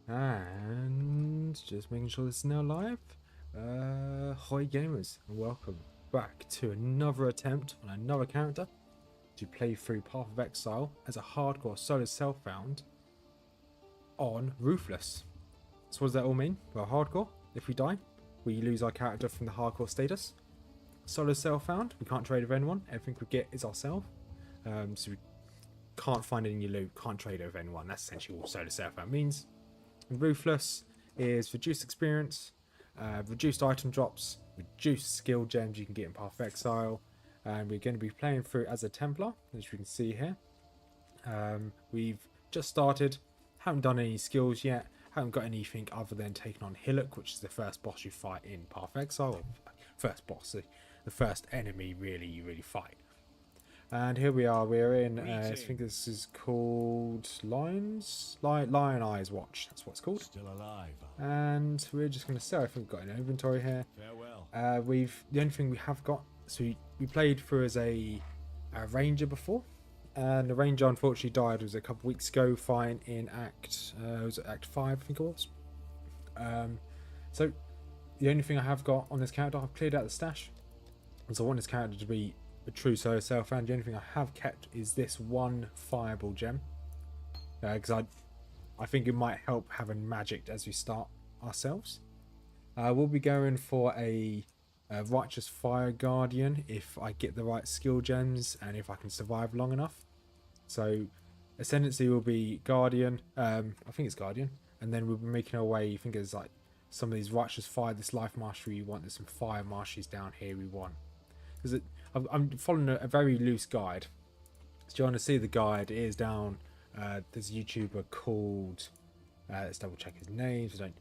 And just making sure this is now live. Hi gamers, and welcome back to another attempt on another character to play through Path of Exile as a hardcore solo self-found on Ruthless. So what does that all mean? Well, hardcore, if we die, we lose our character from the hardcore status. Solo self-found, we can't trade with anyone, everything we get is ourselves. So we can't find any loot, can't trade with anyone, that's essentially what solo self-found means. And Ruthless is reduced experience, reduced item drops, reduced skill gems you can get in Path of Exile, and we're going to be playing through as a Templar, as you can see here. We've just started, haven't done any skills yet, haven't got anything other than taking on Hillock, which is the first boss you fight in Path of Exile. First boss, the first enemy really you fight. And here we are, we're in, I think this is called Lion Eyes Watch, that's what it's called. Still alive. And we're just going to sell, I think we've got an inventory here. Farewell. The only thing we have got, so we played through as a ranger before. And the ranger unfortunately died, it was a couple weeks ago, fine in was it Act 5 I think it was. So the only thing I have got on this character, I've cleared out the stash. And so I want this character to be a true solo self-found. The only thing I have kept is this one fireball gem, because I think it might help having magic as we start ourselves. We'll be going for a righteous fire guardian if I get the right skill gems and if I can survive long enough. So ascendancy will be guardian, I think it's guardian, and then we'll be making our way. I think there's like some of these righteous fire, this life mastery we want, there's some fire masteries down here we want. Because I'm following a very loose guide. So do you want to see the guide? It is down. There's a YouTuber called, let's double check his name. So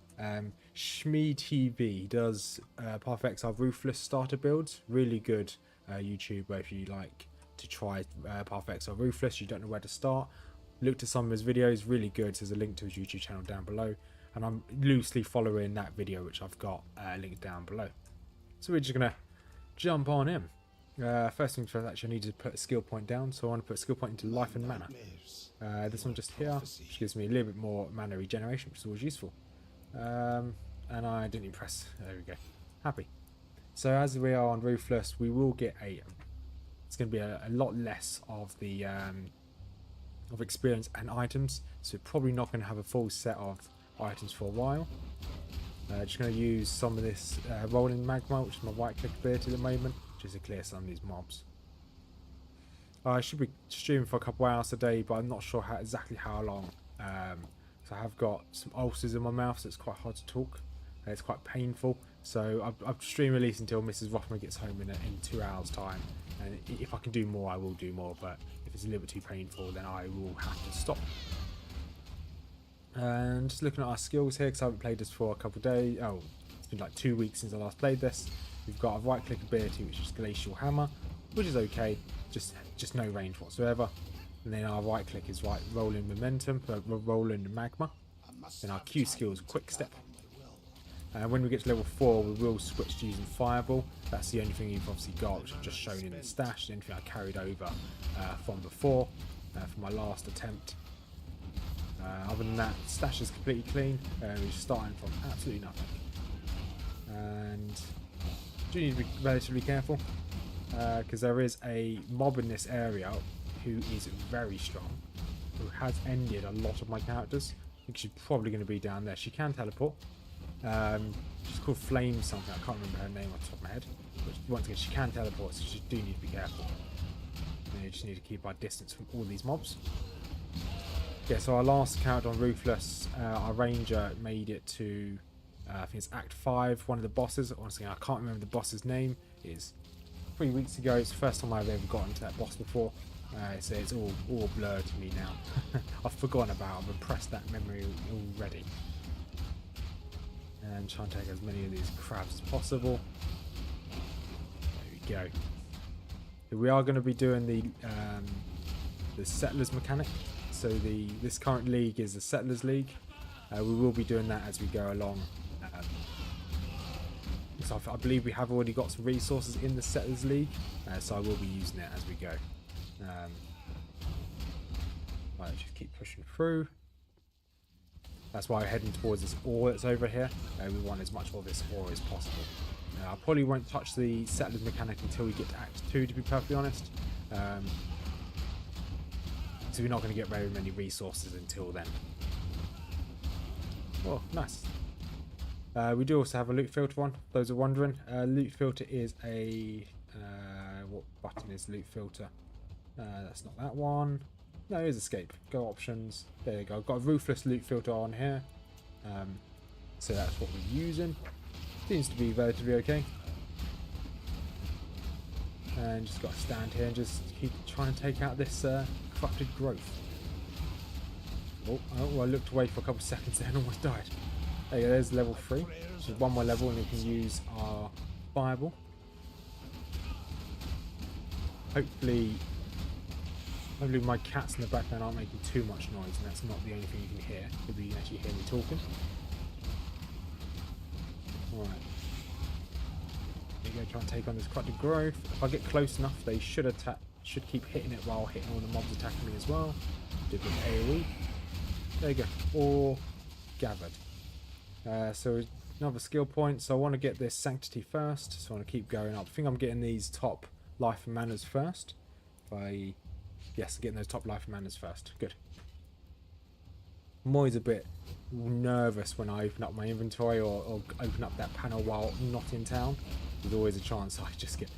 Shmee TV. He does Path of Exile Ruthless starter builds. Really good YouTuber if you like to try Path of Exile Ruthless. You don't know where to start. Looked at some of his videos. Really good. There's a link to his YouTube channel down below. And I'm loosely following that video, which I've got linked down below. So we're just going to jump on in. First things first, actually I need to put a skill point down, so I want to put a skill point into life and mana. This one just here, which gives me a little bit more mana regeneration, which is always useful. And I didn't even press, there we go, happy. So as we are on Ruthless, we will get it's going to be a lot less of the of experience and items, so we're probably not going to have a full set of items for a while. Just going to use some of this rolling magma, which is my right click ability at the moment, just to clear some of these mobs. I should be streaming for a couple hours a day, but I'm not sure exactly how long. So I have got some ulcers in my mouth, so it's quite hard to talk. It's quite painful. So I've stream release until Mrs Rothmers gets home in 2 hours time. And if I can do more, I will do more. But if it's a little bit too painful, then I will have to stop. And just looking at our skills here, because I haven't played this for a couple of days. Oh, it's been like 2 weeks since I last played this. We've got a right click ability, which is Glacial Hammer, which is okay, just no range whatsoever. And then our right click is rolling momentum, rolling magma. Then our Q skill is quick step. When we get to level 4, we will switch to using fireball. That's the only thing you've obviously got, which I've just shown in the stash. The only thing I carried over from before, from my last attempt. Other than that, stash is completely clean. We're starting from absolutely nothing. And do need to be relatively careful, because there is a mob in this area who is very strong, who has ended a lot of my characters. I think she's probably going to be down there. She can teleport. She's called Flame something. I can't remember her name off the top of my head. But once again, she can teleport, so you do need to be careful. And you just need to keep our distance from all these mobs. Yeah, so our last character on Ruthless, our ranger made it to, I think it's Act 5, one of the bosses. Once again, I can't remember the boss's name. It's 3 weeks ago. It's the first time I've ever gotten to that boss before. So it's all blurred to me now. I've forgotten about it. I've repressed that memory already. And try and take as many of these crabs as possible. There we go. So we are going to be doing the Settlers mechanic. So this current league is the Settlers League. We will be doing that as we go along. So I believe we have already got some resources in the Settlers League, so I will be using it as we go. Right, just keep pushing through. That's why we're heading towards this ore that's over here. We want as much of this ore as possible. I probably won't touch the settlers mechanic until we get to Act 2, to be perfectly honest. So we're not going to get very many resources until then. Oh, nice. We do also have a loot filter on, those are wondering. Loot filter is a... what button is loot filter? That's not that one. No, it is escape. Go options. There you go. I've got a ruthless loot filter on here. So that's what we're using. Seems to be relatively okay. And just got to stand here and just keep trying to take out this corrupted growth. Oh, I looked away for a couple of seconds there and almost died. There you go, there's level 3. So one more level and we can use our Bible. Hopefully my cats in the background aren't making too much noise, and that's not the only thing you can hear. Maybe you can actually hear me talking. Alright. There you go, try and take on this corrupted growth. If I get close enough, they should keep hitting it while hitting all the mobs attacking me as well. Did with AoE. There you go. Or gathered. So another skill point. So I want to get this sanctity first. So I want to keep going up. I think I'm getting these top life and manners first. Yes, getting those top life and manners first. Good. I'm always a bit nervous when I open up my inventory or open up that panel while not in town. There's always a chance I just get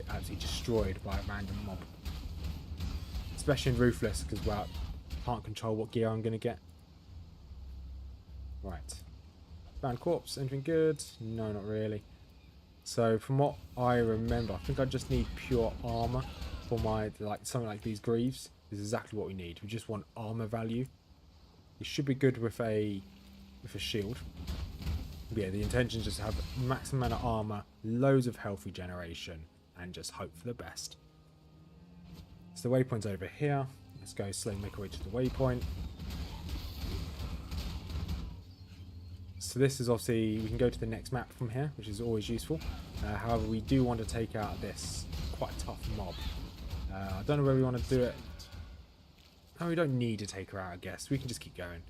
absolutely destroyed by a random mob. Especially in Ruthless, because well, I can't control what gear I'm going to get. Right. Found corpse, anything good? No, not really. So from what I remember, I think I just need pure armor for my, something like these greaves. This is exactly what we need. We just want armor value. It should be good with a shield. But yeah, the intention is just to have maximum amount of armor, loads of health regeneration, and just hope for the best. So the waypoint's over here. Let's go slowly make our way to the waypoint. So this is obviously, we can go to the next map from here, which is always useful. However, we do want to take out this quite tough mob. I don't know where we want to do it. Oh, we don't need to take her out, I guess. We can just keep going.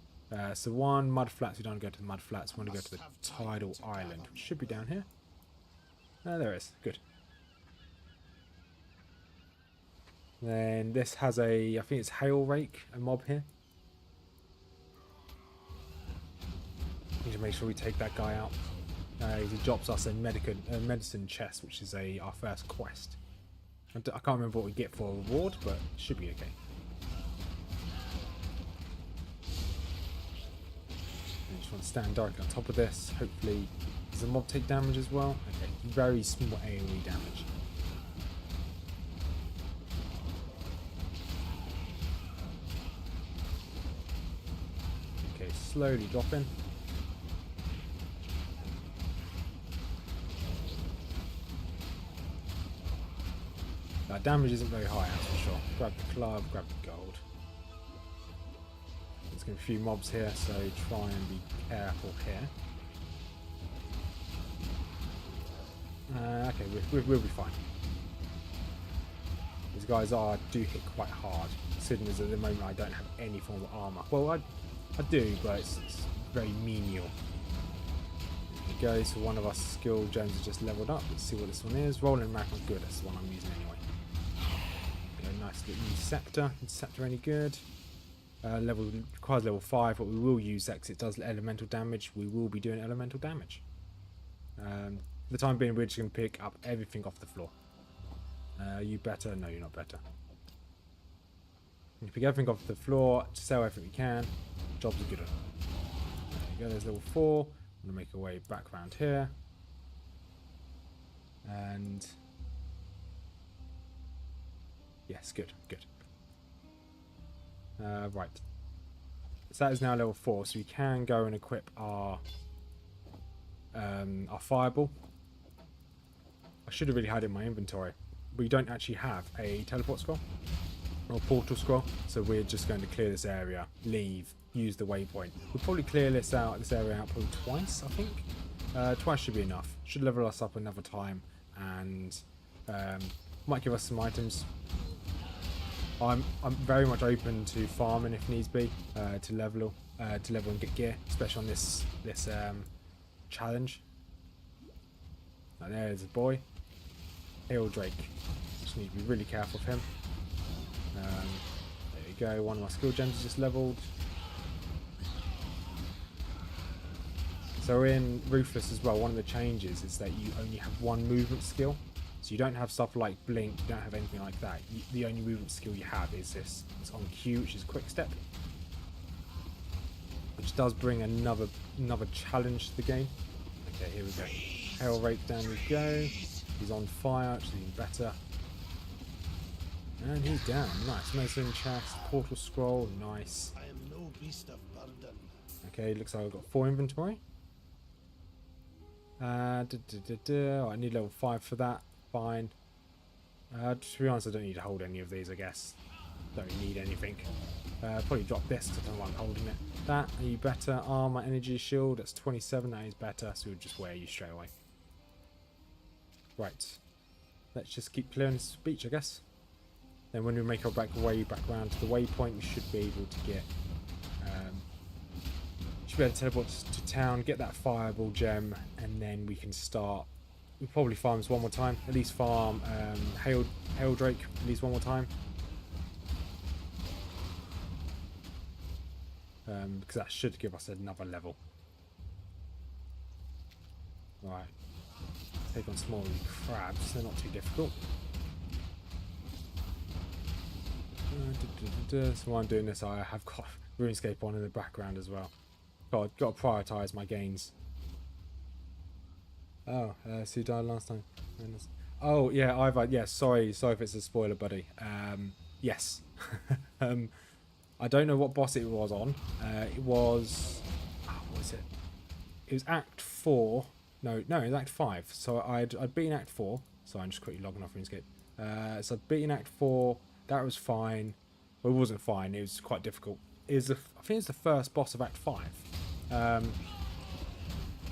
So one, mud flats. We don't want to go to the mud flats. We want to go to the Tidal Island, which should be down here. There it is. Good. Then this has a, I think it's Hail Rake, a mob here. Need to make sure we take that guy out. He drops us a medicine chest, which is our first quest. I can't remember what we get for a reward, but it should be okay. I just want to stand directly on top of this. Hopefully, does the mob take damage as well? Okay, very small AoE damage. Okay, slowly dropping. Damage isn't very high, that's for sure. Grab the club, grab the gold. There's going to be a few mobs here, so try and be careful here. Okay, we'll be fine. These guys do hit quite hard, considering as at the moment I don't have any form of armour. Well, I do, but it's very menial. There we go, so one of our skill gems is just leveled up. Let's see what this one is. Rolling Marathon, good, that's the one I'm using anyway. Nice little new scepter. Is scepter any good? Requires level 5, but we will use that because it does elemental damage. We will be doing elemental damage. For the time being, we're just going to pick up everything off the floor. You better? No, you're not better. We pick everything off the floor, sell everything we can. Jobs are good. There you go, there's level 4. I'm going to make our way back around here. And yes, good. Right. So that is now level 4, so we can go and equip our fireball. I should have really had it in my inventory. We don't actually have a teleport scroll or portal scroll, so we're just going to clear this area, leave, use the waypoint. We'll probably clear this area out probably twice, I think. Twice should be enough. Should level us up another time, and might give us some items. I'm very much open to farming if needs be, to level to level and get gear, especially on this challenge. And there's a boy. Hail Drake. Just need to be really careful of him. There we go. One of my skill gems is just leveled. So in Ruthless as well, one of the changes is that you only have one movement skill. So you don't have stuff like Blink, you don't have anything like that. The only movement skill you have is this. It's on Q, which is Quick Step. Which does bring another challenge to the game. Okay, here we go. Hail Rake, down we go. He's on fire, which is even better. And he's down. Nice. Medicine chest, portal scroll, nice. I am no beast of burden. Okay, looks like I've got 4 inventory. I need level 5 for that. Fine. To be honest, I don't need to hold any of these, I guess. Don't need anything. Probably drop this because I'm holding it. That, are you better? Armor, energy shield, that's 27, that is better, so we'll just wear you straight away. Right. Let's just keep clearing this beach, I guess. Then when we make our way back around to the waypoint, we should be able to get... should be able to teleport to town, get that fireball gem, and then we can start... We'll probably farm this one more time. At least farm Hail Drake at least one more time. Because that should give us another level. Right. Take on small crabs, they're not too difficult. So while I'm doing this, I have got RuneScape on in the background as well. Got to prioritise my gains. Oh, so you died last time. Oh yeah, yeah. Sorry if it's a spoiler, buddy. Yes. I don't know what boss it was on. It was... what was it? It was Act 4. No, it was Act 5. So I'd beaten Act 4. So I'm just quickly logging off RuneScape. So I'd beaten Act 4. That was fine. Well, it wasn't fine. It was quite difficult. I think it's the first boss of Act 5.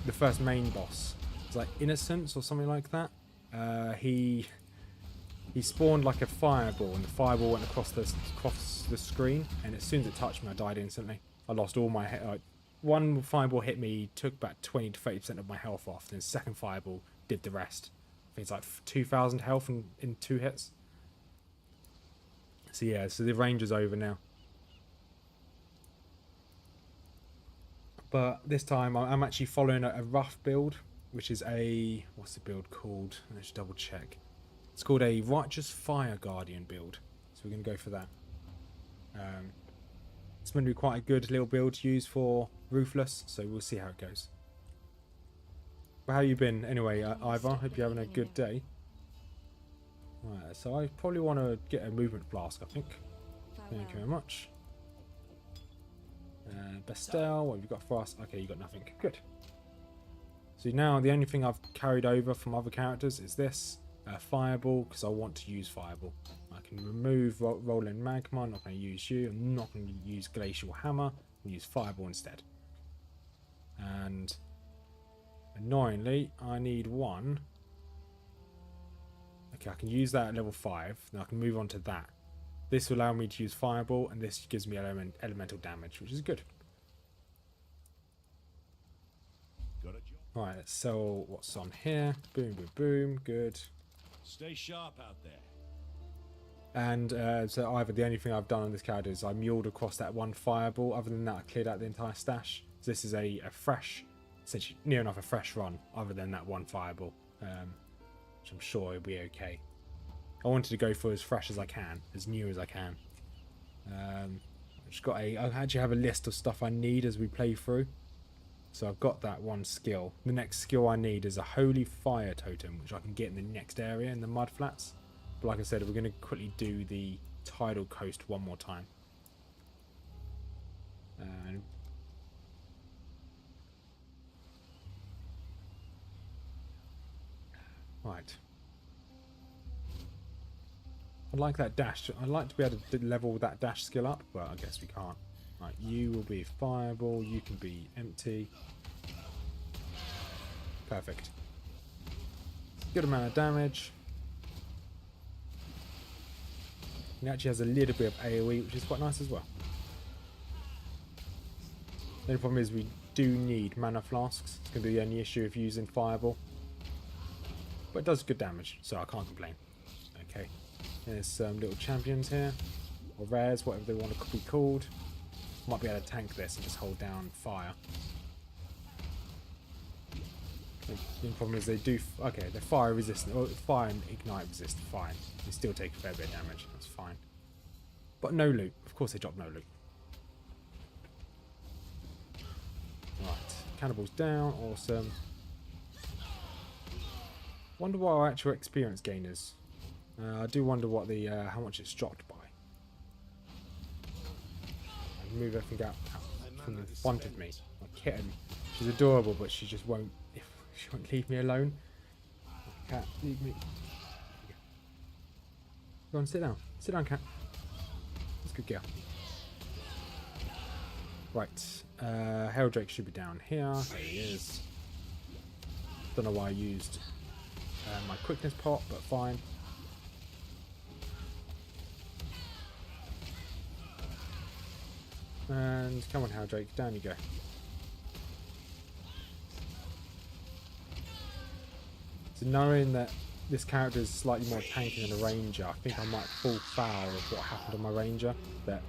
The first main boss. It's like Innocence or something like that. He spawned like a fireball, and the fireball went across the screen, and as soon as it touched me, I died instantly. I lost all my one fireball hit me, took about 20 to 30% of my health off, then the second fireball did the rest. I think it's like 2,000 health in 2 hits. So yeah, so the range is over now. But this time I'm actually following a rough build, which is a... what's the build called? Let's double check. It's called a Righteous Fire Guardian build. So we're going to go for that. It's going to be quite a good little build to use for Ruthless, so we'll see how it goes. But how you been anyway, Ivar? Hope you're having a good day. Right, so I probably want to get a movement flask, I think. Thank you very much. Bestel, what have you got for us? Okay, you got nothing. Good. So now the only thing I've carried over from other characters is this. Fireball, because I want to use Fireball. I can remove Rolling Magma. I'm not going to use you. I'm not going to use Glacial Hammer. I'm going to use Fireball instead. And annoyingly, I need one. Okay, I can use that at level 5. Then I can move on to that. This will allow me to use Fireball, and this gives me elemental damage, which is good. Right, let's sell what's on here. Boom, boom, boom. Good. Stay sharp out there. And so either the only thing I've done on this character is I muled across that one fireball. Other than that, I cleared out the entire stash. So this is a fresh, essentially near enough a fresh run, other than that one fireball, which I'm sure will be okay. I wanted to go for as fresh as I can, as new as I can. I've just got I actually have a list of stuff I need as we play through. So I've got that one skill. The next skill I need is a Holy Fire Totem, which I can get in the next area in the mud flats. But like I said, we're going to quickly do the Tidal Coast one more time. Right. I'd like that dash. I'd like to be able to level that dash skill up, but I guess we can't. Right, you will be Fireball, you can be Empty. Perfect. Good amount of damage. It actually has a little bit of AoE, which is quite nice as well. The only problem is we do need mana flasks. It's going to be the only issue if using Fireball. But it does good damage, so I can't complain. Okay, there's some little champions here. Or rares, whatever they want to be called. Might be able to tank this and just hold down fire. The problem is they do... Okay, they're fire resistant. Or fire and ignite resist, fine. They still take a fair bit of damage, that's fine. But no loot. Of course they drop no loot. Right, cannibals down, awesome. Wonder what our actual experience gain is. I do wonder what the how much it's dropped by. And move everything out from in front of me. My kitten, she's adorable, but she just won't. She won't leave me alone. Cat, leave me. Go on, sit down. Sit down, cat. That's a good girl. Right, Helldrake should be down here. There he is. Don't know why I used my quickness pot, but fine. And come on, Helldrake, down you go. So knowing that this character is slightly more tanky than a ranger, I think I might fall foul of what happened on my ranger. That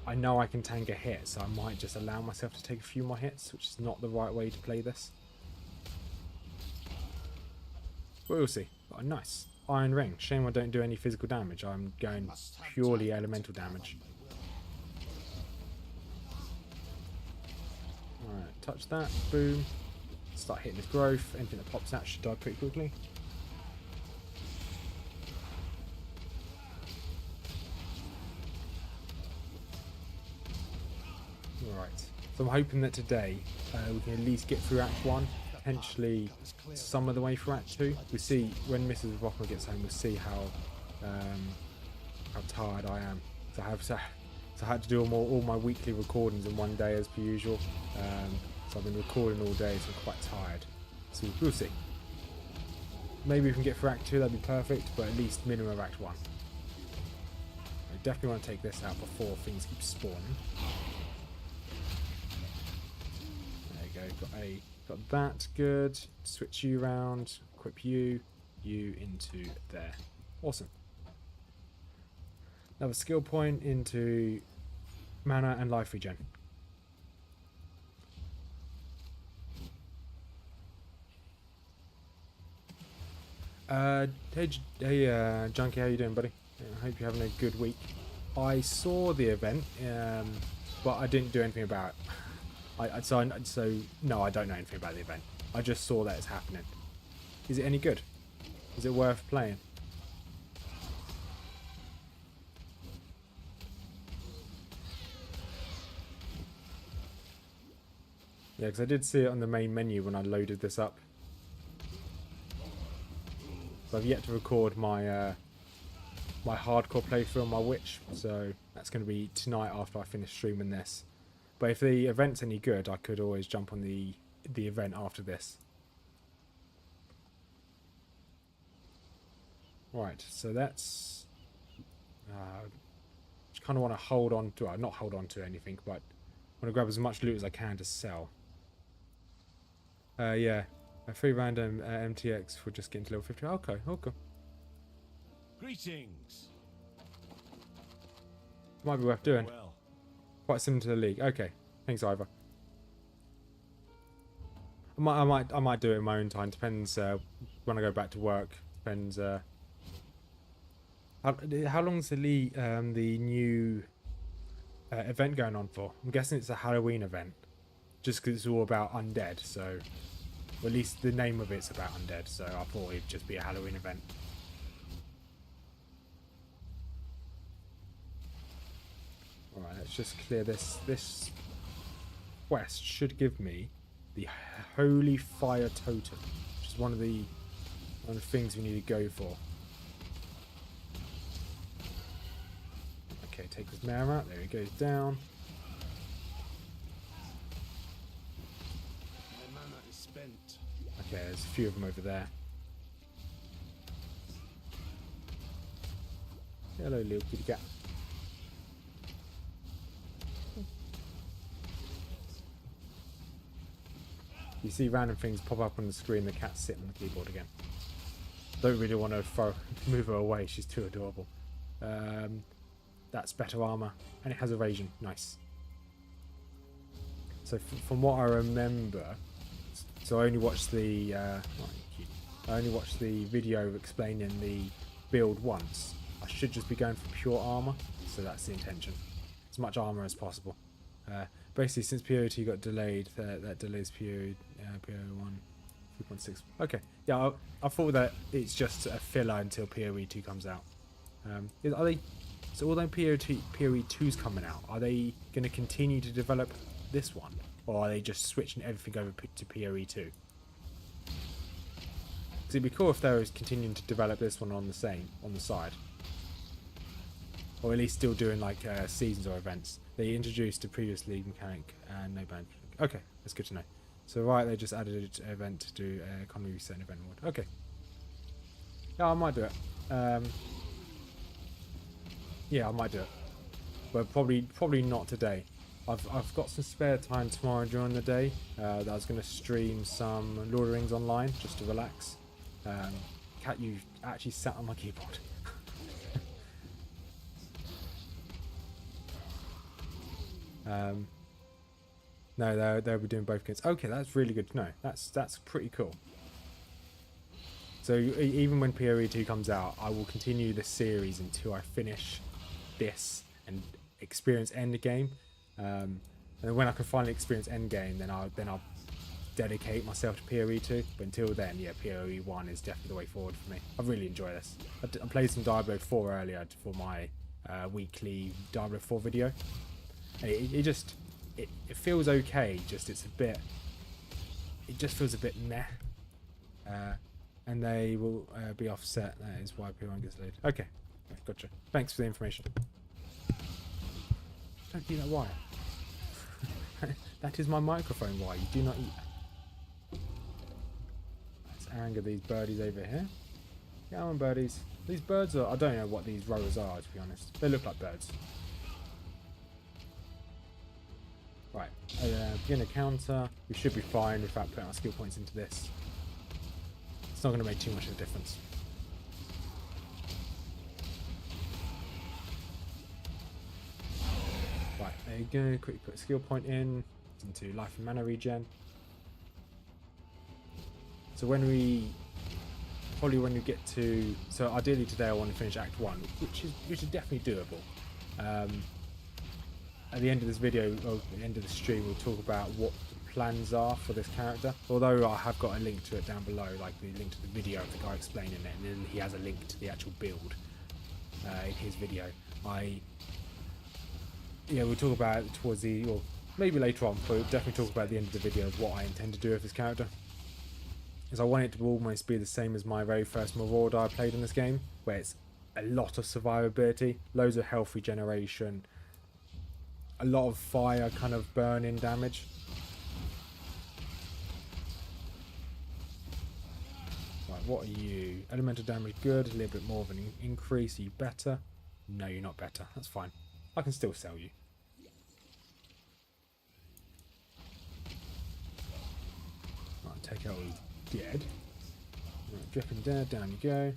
I know I can tank a hit, so I might just allow myself to take a few more hits, which is not the right way to play this. But we'll see. Got a nice iron ring. Shame I don't do any physical damage. I'm going purely elemental damage. Alright, touch that. Boom. Start hitting his growth. Anything that pops out should die pretty quickly. Right. So I'm hoping that today we can at least get through Act 1. Potentially some of the way through Act 2. We see when Mrs Rothmers gets home. We'll see how tired I am. So I had to do all my weekly recordings in one day as per usual. So I've been recording all day, so I'm quite tired. So we'll see. Maybe we can get through Act 2. That'd be perfect. But at least minimum of Act 1. I definitely want to take this out before things keep spawning. There you go. Got that, good. Switch you around, equip you into there. Awesome. Another skill point into mana and life regen. Hey, Junkie, how you doing, buddy? I hope you're having a good week. I saw the event, but I didn't do anything about it. So no, I don't know anything about the event. I just saw that it's happening. Is it any good? Is it worth playing? Yeah, because I did see it on the main menu when I loaded this up. So I've yet to record my my hardcore playthrough on my Witch, so that's going to be tonight after I finish streaming this. But if the event's any good, I could always jump on the event after this. Right, so that's... just kind of want to hold on to... not hold on to anything, but I want to grab as much loot as I can to sell. Yeah, a free random MTX for just getting to level 50. Okay, okay. Greetings. Might be worth doing. Well, Quite similar to the league. Okay, thanks, Ivor. I might do it in my own time. Depends when I go back to work. Depends. How long's the new event going on for? I'm guessing it's a Halloween event, just because it's all about undead. So, or at least the name of it's about undead. So I thought it'd just be a Halloween event. Alright, let's just clear this. This quest should give me the Holy Fire Totem, which is one of the things we need to go for. Okay, take this mare out. There it goes down. my mana is spent. Okay, there's a few of them over there. Hello, little kitty cat. You see random things pop up on the screen. The cat's sitting on the keyboard again. Don't really want to move her away. She's too adorable. That's better armor, and it has evasion. Nice. So from what I remember, so I only watched the video explaining the build once. I should just be going for pure armor, so that's the intention. As much armor as possible. Basically, since POE2 got delayed, that delays POE1 3.6. Okay, yeah, I thought that it's just a filler until POE2 comes out. Are they? So although POE2's coming out, are they going to continue to develop this one, or are they just switching everything over to POE2? Because it'd be cool if they were continuing to develop this one on the side, or at least still doing like seasons or events. They introduced a previous league mechanic and no band. Okay, that's good to know. So right, they just added an event to do economy reset event mode. Okay, yeah, I might do it. Yeah, I might do it, but probably not today. I've got some spare time tomorrow during the day. That I was going to stream some Lord of the Rings online just to relax. Cat, you actually sat on my keyboard. No, they'll be doing both games. Okay, that's really good to know. That's pretty cool. So even when POE2 comes out, I will continue the series until I finish this and experience Endgame. And then when I can finally experience Endgame, then I'll dedicate myself to POE2. But until then, yeah, POE1 is definitely the way forward for me. I really enjoy this. I played some Diablo 4 earlier for my weekly Diablo 4 video. And it feels okay. Just it just feels a bit meh. And they will be offset. That is why POE1 gets delayed. Okay, gotcha. Thanks for the information. Don't eat that wire. That is my microphone wire. You do not eat that. Let's anger these birdies over here. Come on, birdies. These birds are... I don't know what these rowers are, to be honest. They look like birds. Right. Begin a counter. We should be fine without putting our skill points into this. It's not going to make too much of a difference. Right, there you go. Quickly put a skill point into life and mana regen. So when we get to, so ideally today I want to finish Act 1, which is definitely doable. At the end of this video, or at the end of the stream, we'll talk about what the plans are for this character. Although I have got a link to it down below, like the link to the video of the guy explaining it, and then he has a link to the actual build in his video. We'll talk about it towards the, or maybe later on, but we'll definitely talk about at the end of the video of what I intend to do with this character. Because I want it to almost be the same as my very first Marauder I played in this game, where it's a lot of survivability, loads of health regeneration, a lot of fire kind of burn-in damage. Right, what are you? Elemental damage, good. A little bit more of an increase. Are you better? No, you're not better. That's fine. I can still sell you. Right, take out all these dead. Right, dripping dead. Down you go.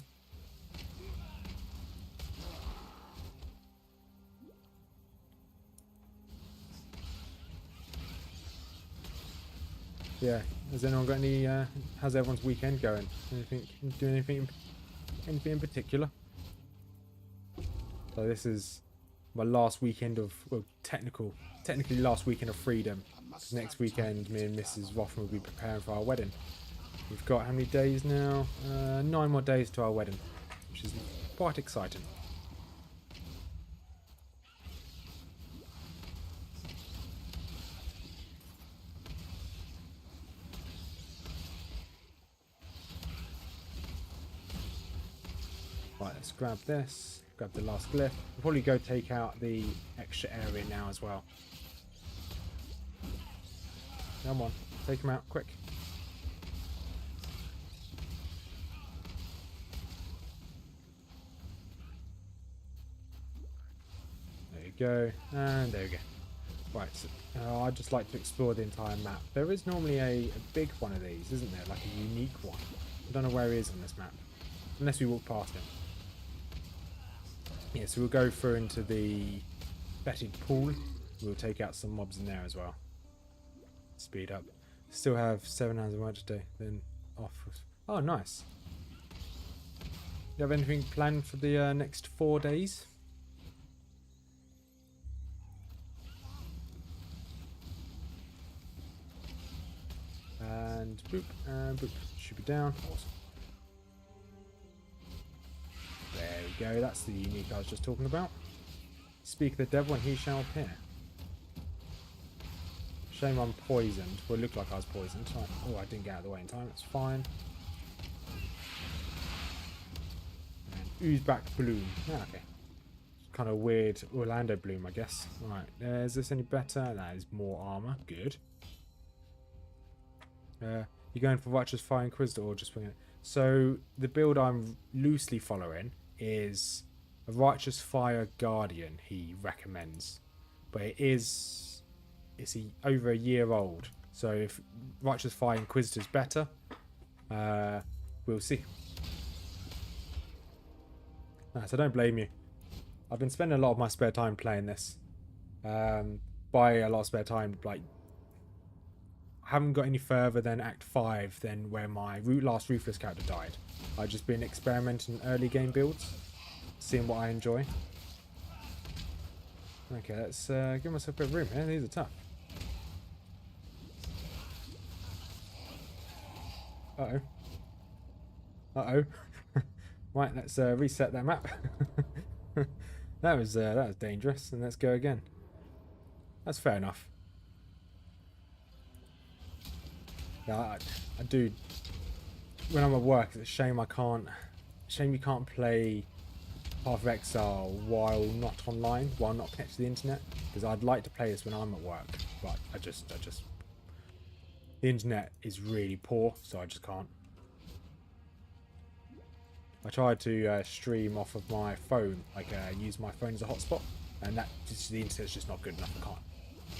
Yeah, has anyone got any, how's everyone's weekend going? Doing anything in particular? So this is my last weekend of, well, technically last weekend of freedom. Because next weekend, me and Mrs Rothmers will be preparing for our wedding. We've got how many days now? 9 more days to our wedding, which is quite exciting. Right, let's grab this, grab the last glyph. We'll probably go take out the extra area now as well. Come on, take him out, quick. There you go, and there we go. Right, so, I'd just like to explore the entire map. There is normally a big one of these, isn't there? Like a unique one. I don't know where he is on this map. Unless we walk past him. Yeah, so we'll go through into the Fetid Pool. We'll take out some mobs in there as well. Speed up. Still have 7 hours of work to do. Then off. Oh, nice. You have anything planned for the next 4 days? And boop, and boop. Should be down. Awesome. There we go. That's the unique I was just talking about. Speak of the devil and he shall appear. Shame I'm poisoned. Well, it looked like I was poisoned. Oh, I didn't get out of the way in time. That's fine. And ooze back bloom. Ah, okay. Kind of weird Orlando bloom, I guess. Right. Is this any better? That is more armor. Good. You going for Righteous Fire Inquisitor or just winging it? So the build I'm loosely following is a Righteous Fire Guardian. He recommends, but it's over a year old. So if Righteous Fire Inquisitor is better, we'll see. So don't blame you. I've been spending a lot of my spare time playing this. By a lot of spare time, like, I haven't got any further than Act 5 than where my last Ruthless character died. I've just been experimenting early game builds, seeing what I enjoy. Okay, let's give myself a bit of room here. These are tough. Uh-oh. Uh-oh. Right, let's reset that map. that was dangerous, and let's go again. That's fair enough. Yeah, I do. When I'm at work, it's a shame you can't play Path of Exile while not online, while not connected to the internet. Because I'd like to play this when I'm at work, but I just the internet is really poor, so I just can't. I tried to stream off of my phone, like use my phone as a hotspot, and the internet's just not good enough.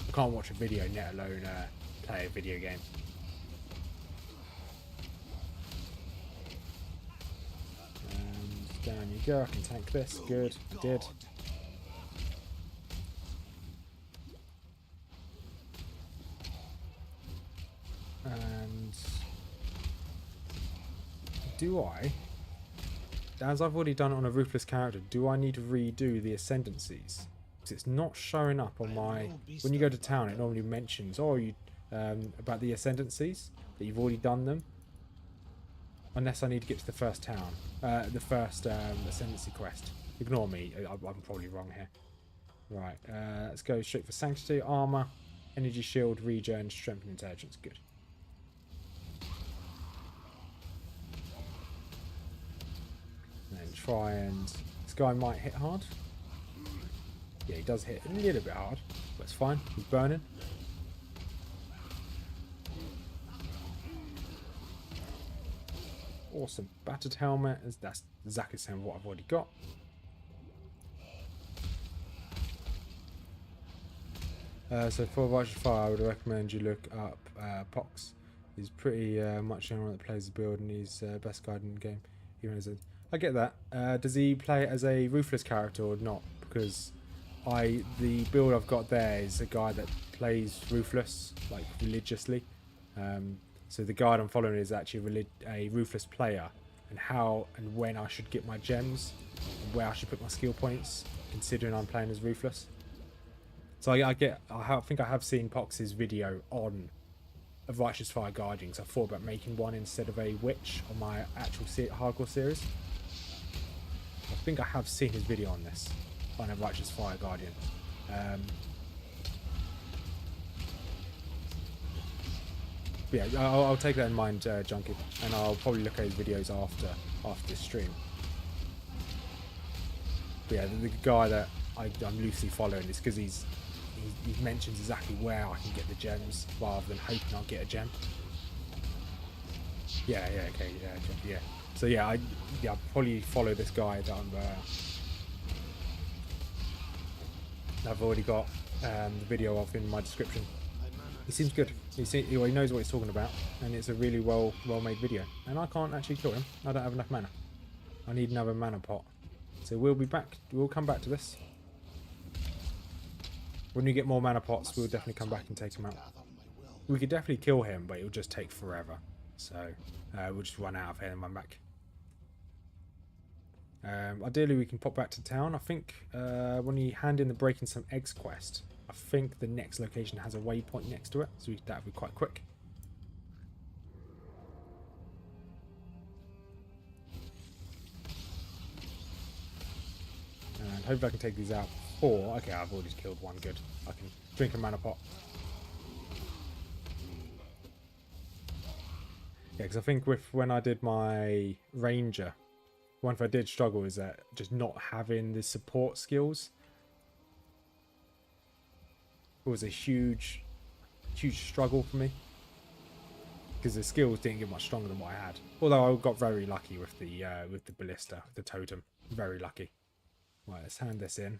I can't watch a video, let alone play a video game. Down you go. I can tank this. Good. I did. And do I, as I've already done it on a Ruthless character, do I need to redo the ascendancies? Because it's not showing up on my. When you go to town, it normally mentions, oh, you about the ascendancies that you've already done them. Unless I need to get to the first town, the first ascendancy quest. Ignore me, I'm probably wrong here. Right, let's go straight for Sanctity, Armor, Energy Shield, Regen, Strength and Intelligence. Good. And then try and... This guy might hit hard. Yeah, he does hit a little bit hard, but it's fine. He's burning. Awesome. Battered helmet. That's exactly the same as what I've already got. So for Righteous Fire, I would recommend you look up Pox. He's pretty much the only one that plays the build, and he's best guide in the game. Even as I get that. Does he play as a Ruthless character or not? Because the build I've got there is a guy that plays Ruthless like religiously. So the guide I'm following is actually a Ruthless player, and how and when I should get my gems, and where I should put my skill points, considering I'm playing as Ruthless. So I think I have seen Pox's video on a Righteous Fire Guardian, so I thought about making one instead of a Witch on my actual hardcore series. I think I have seen his video on this, on a Righteous Fire Guardian. Yeah, I'll take that in mind, Junkie, and I'll probably look at his videos after this stream. But yeah, the guy that I'm loosely following is because he mentions exactly where I can get the gems rather than hoping I'll get a gem. Yeah, okay, yeah. So yeah, I'll probably follow this guy that I've already got the video of in my description. He seems good. He knows what he's talking about, and it's a really well made video. And I can't actually kill him. I don't have enough mana. I need another mana pot. So we'll be back. We'll come back to this. When we get more mana pots, we'll definitely come back and take him out. We could definitely kill him, but it'll just take forever. So we'll just run out of here and run back. Ideally, we can pop back to town. I think when you hand in the Breaking Some Eggs quest, I think the next location has a waypoint next to it, so that'll be quite quick. And hopefully I can take these out before... Okay, I've already killed one, good. I can drink a mana pot. Yeah, because I think when I did my ranger, one thing I did struggle is that just not having the support skills was a huge struggle for me, because the skills didn't get much stronger than what I had. Although I got very lucky with the ballista, the totem, very lucky. Right, let's hand this in.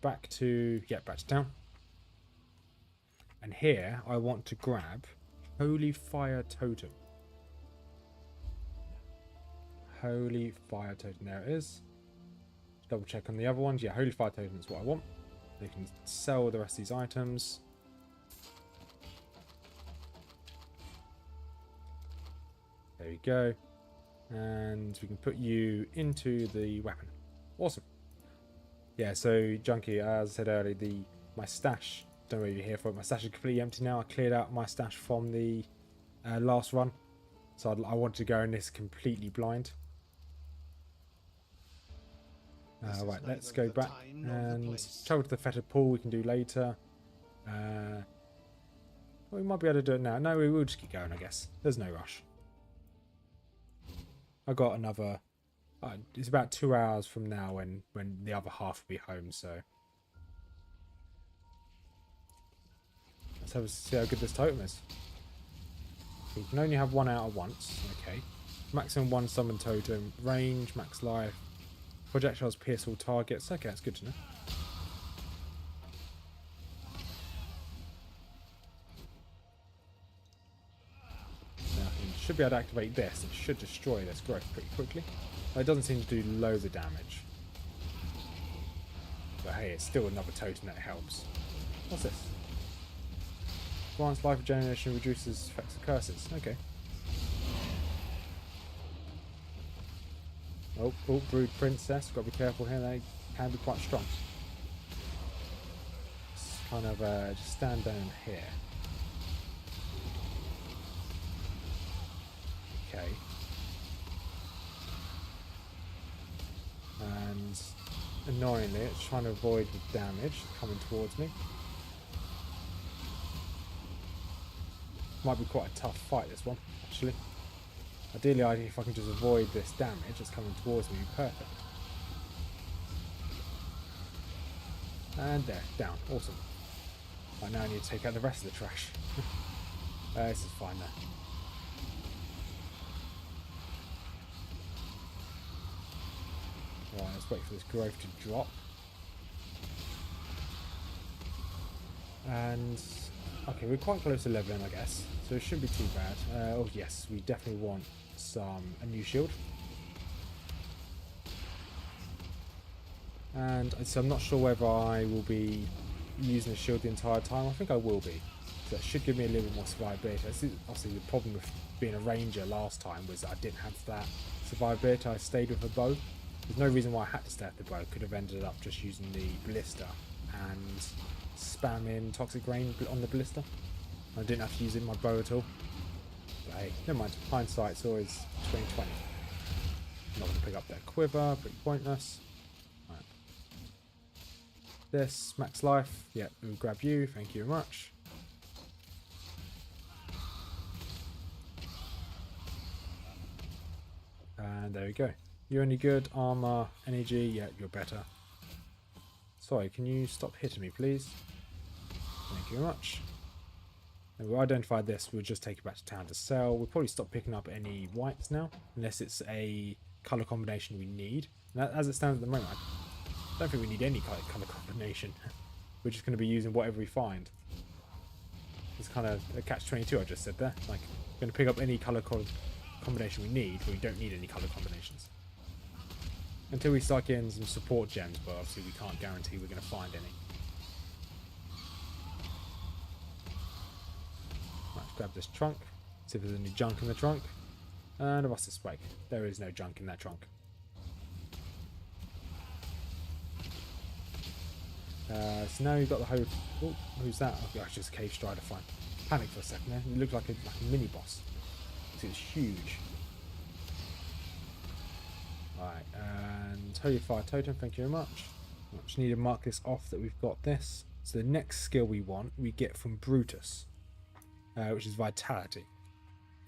Back to town. And here I want to grab Holy Fire Totem. Holy Fire Totem, there it is. Double check on the other ones. Yeah, Holy Fire Totem is what I want. They can sell the rest of these items. There we go. And we can put you into the weapon. Awesome. Yeah, so Junkie, as I said earlier, my stash, don't know if you're here for it, my stash is completely empty now. I cleared out my stash from the last run. So I wanted to go in this completely blind. Right, let's go back and travel to the Fetid Pool. We can do later. Well, we might be able to do it now. No, we will just keep going, I guess. There's no rush. I got another... it's about 2 hours from now when the other half will be home, so... Let's see how good this totem is. You can only have one out at once. Okay. Maximum 1 summon totem. Range, max life. Projectiles pierce all targets. Okay, that's good to know. Now, you should be able to activate this. It should destroy this growth pretty quickly. But it doesn't seem to do loads of damage. But hey, it's still another totem that helps. What's this? Advanced life regeneration reduces effects of curses. Okay. Oh, Brood Princess. Got to be careful here. They can be quite strong. Just kind of just stand down here. Okay. And annoyingly, it's trying to avoid the damage coming towards me. Might be quite a tough fight, this one, actually. Ideally, if I can just avoid this damage that's coming towards me, perfect. And there, down. Awesome. Right, now I need to take out the rest of the trash. This is fine now. Right, let's wait for this growth to drop. And... okay, we're quite close to leveling, I guess, so it shouldn't be too bad. Oh yes, we definitely want a new shield. And so I'm not sure whether I will be using the shield the entire time. I think I will be. So that should give me a little bit more survivability. Obviously the problem with being a ranger last time was that I didn't have that survivability. I stayed with a bow. There's no reason why I had to stay with the bow. Could have ended up just using the ballista and spamming toxic rain on the ballista. I didn't have to use it in my bow at all. But hey, never mind. Hindsight's always 20/20. I'm not going to pick up that quiver, pretty pointless. Right. This, max life. Yeah, we'll grab you. Thank you very much. And there we go. You're any good? Armor, energy. Yeah, you're better. Sorry, can you stop hitting me, please? Thank you very much. And we'll identify this. We'll just take it back to town to sell. We'll probably stop picking up any whites now, unless it's a colour combination we need. And as it stands at the moment, don't think we need any kind of colour combination. We're just going to be using whatever we find. It's kind of a catch-22 I just said there. Like, we're going to pick up any colour combination we need, but we don't need any colour combinations. Until we start getting some support gems, but obviously we can't guarantee we're going to find any. Right, let's grab this trunk, see if there's any junk in the trunk. And a rusted spike. There is no junk in that trunk. So now you've got the whole... Oh, who's that? Oh, gosh, just a cave strider, fine. Panic for a second there. It looked like a mini boss. It was huge. Alright, and Holy Fire Totem, thank you very much. I just need to mark this off that we've got this. So the next skill we want, we get from Brutus, which is Vitality.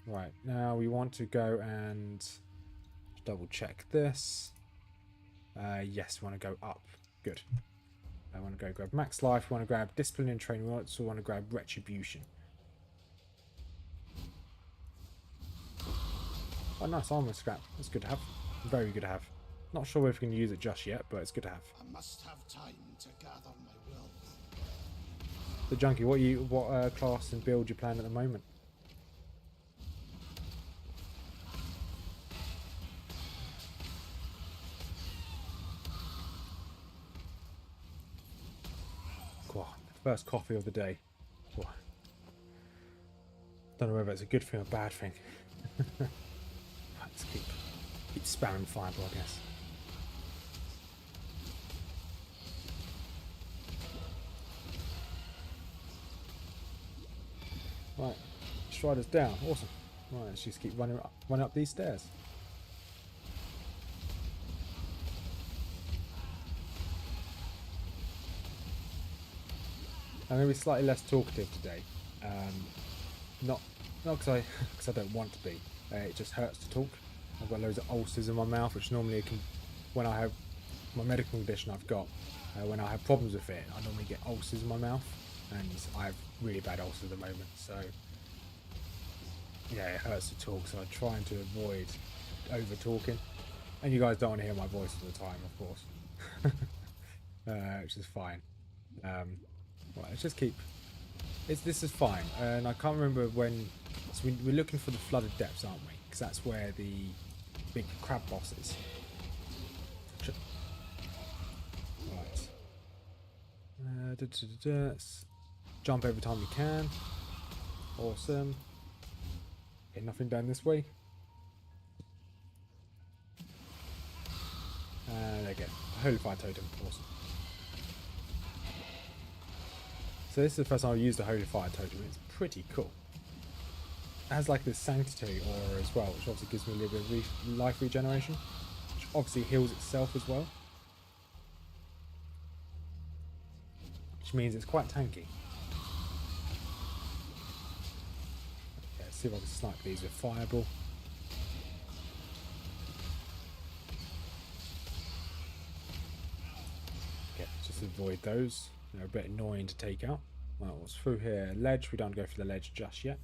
Right, now we want to go and double check this. Yes, we want to go up. Good. I want to go grab Max Life, we want to grab Discipline and Training, we also want to grab Retribution. Oh, nice armor scrap. That's good to have. Very good to have. Not sure if we can use it just yet, but it's good to have. I must have time to gather my wealth. So, Junkie, what class and build you plan at the moment? First coffee of the day. Oh. Don't know whether it's a good thing or a bad thing. Let's keep spamming fireball, I guess. Right, Strider's down. Awesome. Right, let's just keep running up these stairs. I'm going to be slightly less talkative today. Not because I don't want to be. It just hurts to talk. I've got loads of ulcers in my mouth, which normally when I have my medical condition I've got, when I have problems with it, I normally get ulcers in my mouth, and I have really bad ulcers at the moment. So yeah, it hurts to talk. So I'm trying to avoid over talking, and you guys don't want to hear my voice all the time, of course, which is fine. Right, let's just keep... This is fine, and I can't remember when... So we're looking for the Flooded Depths, aren't we? Because that's where the big crab boss is. Right. Let's jump every time we can. Awesome. Okay, nothing down this way. There you go. Holy Fire Totem. Awesome. So this is the first time I've used the Holy Fire Totem. It's pretty cool. It has like this Sanctity aura as well, which obviously gives me a little bit of life regeneration, which obviously heals itself as well, which means it's quite tanky. Okay, let's see if I can snipe these with Fireball. Okay, just avoid those. They're a bit annoying to take out. Well, what's through here? Ledge. We don't go for the ledge just yet.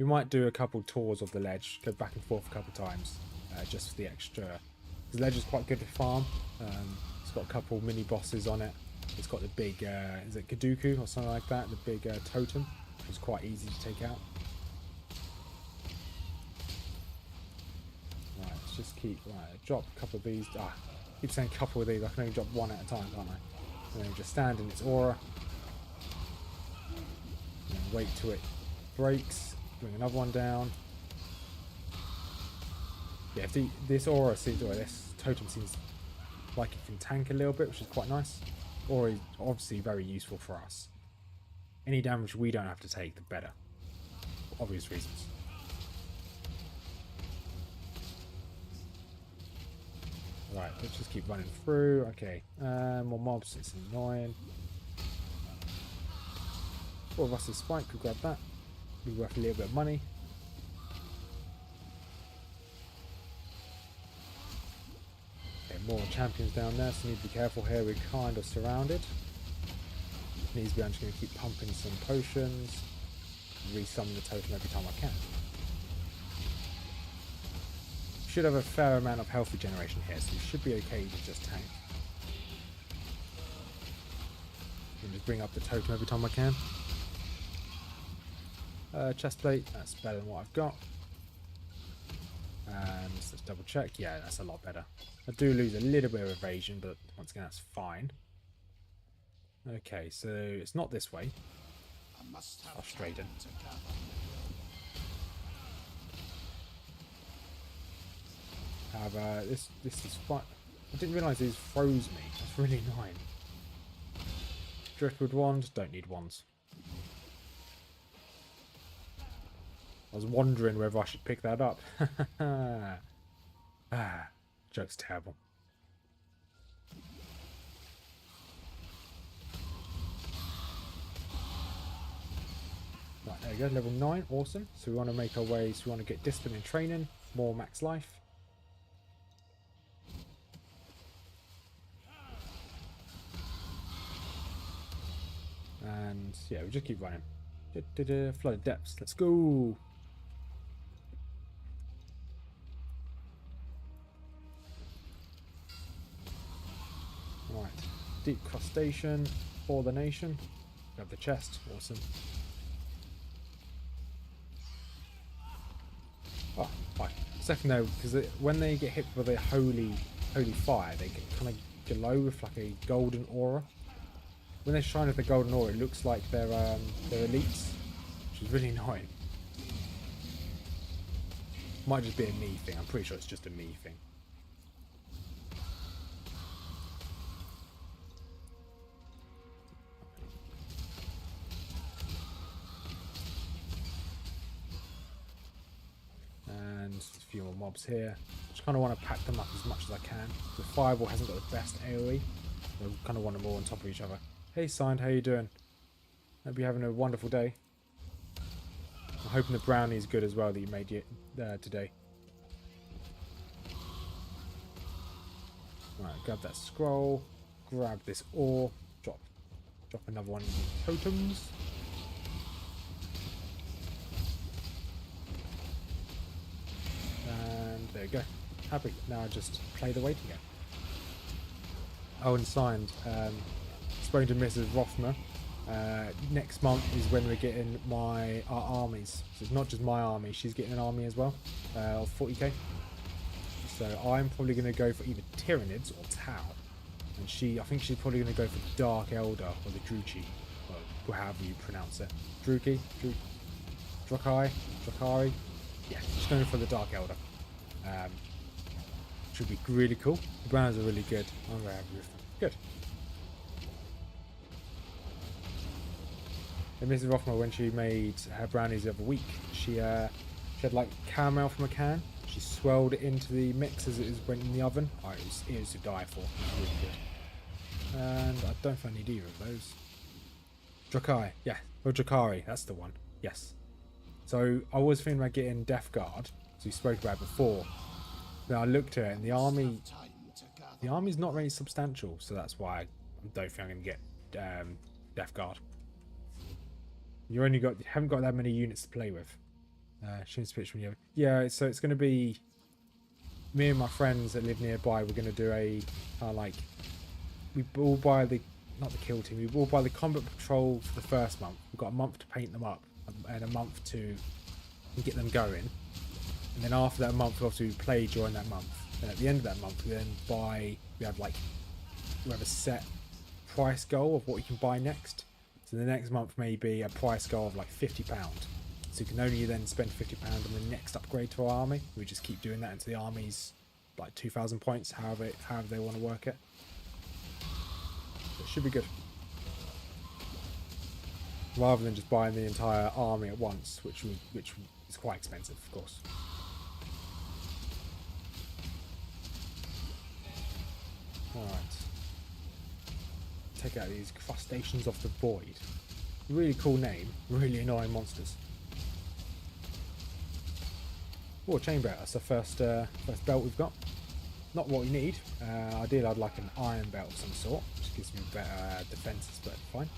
We might do a couple tours of the ledge, go back and forth a couple times, just for the extra. The ledge is quite good to farm. It's got a couple mini bosses on it. It's got the big, is it Gaduku or something like that? The big totem, which is quite easy to take out. Right, let's just keep. Right, drop a couple of these. Keep saying a couple of these. I can only drop one at a time, can't I? And then just stand in its aura, and then wait till it breaks, bring another one down. Yeah, if this aura seems, or this totem seems like it can tank a little bit, which is quite nice. Aura is obviously very useful for us. Any damage we don't have to take, the better, for obvious reasons. Right, let's just keep running through. Okay, more mobs, it's annoying. Oh, Rusted Spike, could grab that. Be worth a little bit of money. Okay, more champions down there, so need to be careful here. We're kind of surrounded. Needs to be, I'm just going to keep pumping some potions. Resummon the totem every time I can. Should have a fair amount of health regeneration here, so you should be okay to just tank. just bring up the totem every time I can. Chest plate, that's better than what I've got. And let's double check. Yeah, that's a lot better. I do lose a little bit of evasion, but once again, that's fine. Okay, so it's not this way. Frustrating. However, this is fine. I didn't realise these froze me. That's really annoying. Driftwood wand, don't need wands. I was wondering whether I should pick that up. Joke's terrible. Right, there we go, level 9, awesome. So we want to make our way, so we want to get discipline and training, more max life. And yeah, we just keep running. Flooded depths, let's go. Right, deep crustacean for the nation. Grab the chest, awesome. Oh, right. Second though, because when they get hit with a holy fire, they get kind of glow with like a golden aura. When they shine with the golden aura, it looks like they're elites, which is really annoying. Might just be a me thing. I'm pretty sure it's just a me thing. And a few more mobs here. Just kind of want to pack them up as much as I can. The fireball hasn't got the best AoE. So I kind of want them all on top of each other. Hey Signed, how you doing? Hope you're having a wonderful day. I'm hoping the brownie is good as well that you made today. Right, grab that scroll, grab this ore, drop another one of the totems. And there you go. Happy. Now I just play the weight again. Oh, and Signed. Spoken to Mrs Rothmers. Next month is when we're getting our armies. So it's not just my army, she's getting an army as well of 40k. So I'm probably going to go for either Tyranids or Tau. And I think she's probably going to go for the Dark Elder or the Druchi, or however you pronounce it. Drakari. Yeah, she's going for the Dark Elder. Should be really cool. The browns are really good. I'm going to have with them. Good. And Mrs Rothmers, when she made her brownies the other week, she had like caramel from a can. She swirled it into the mix as it went in the oven. Oh, it was to die for. It was really good. And I don't think I need either of those. Drakari, yeah. Or Drakari, that's the one. Yes. So I was thinking about getting Death Guard, as we spoke about before. Then I looked at it, and the army's not very substantial, so that's why I don't think I'm going to get Death Guard. You haven't got that many units to play with. Shows a picture when you have. Yeah, so it's going to be me and my friends that live nearby. We're going to do a we all buy not the kill team. We all buy the combat patrol for the first month. We've got a month to paint them up and a month to get them going. And then after that month, we obviously play during that month. And at the end of that month, we then we have a set price goal of what you can buy next. So the next month may be a price goal of like £50. So you can only then spend £50 on the next upgrade to our army. We just keep doing that until the army's like 2,000 points, however they want to work it. So it should be good. Rather than just buying the entire army at once, which is quite expensive, of course. Alright. Take out these crustaceans of the void. Really cool name, really annoying monsters. Oh, chain belt. That's the first belt we've got. Not what we need. Ideally, I'd like an iron belt of some sort, which gives me better defenses, but fine.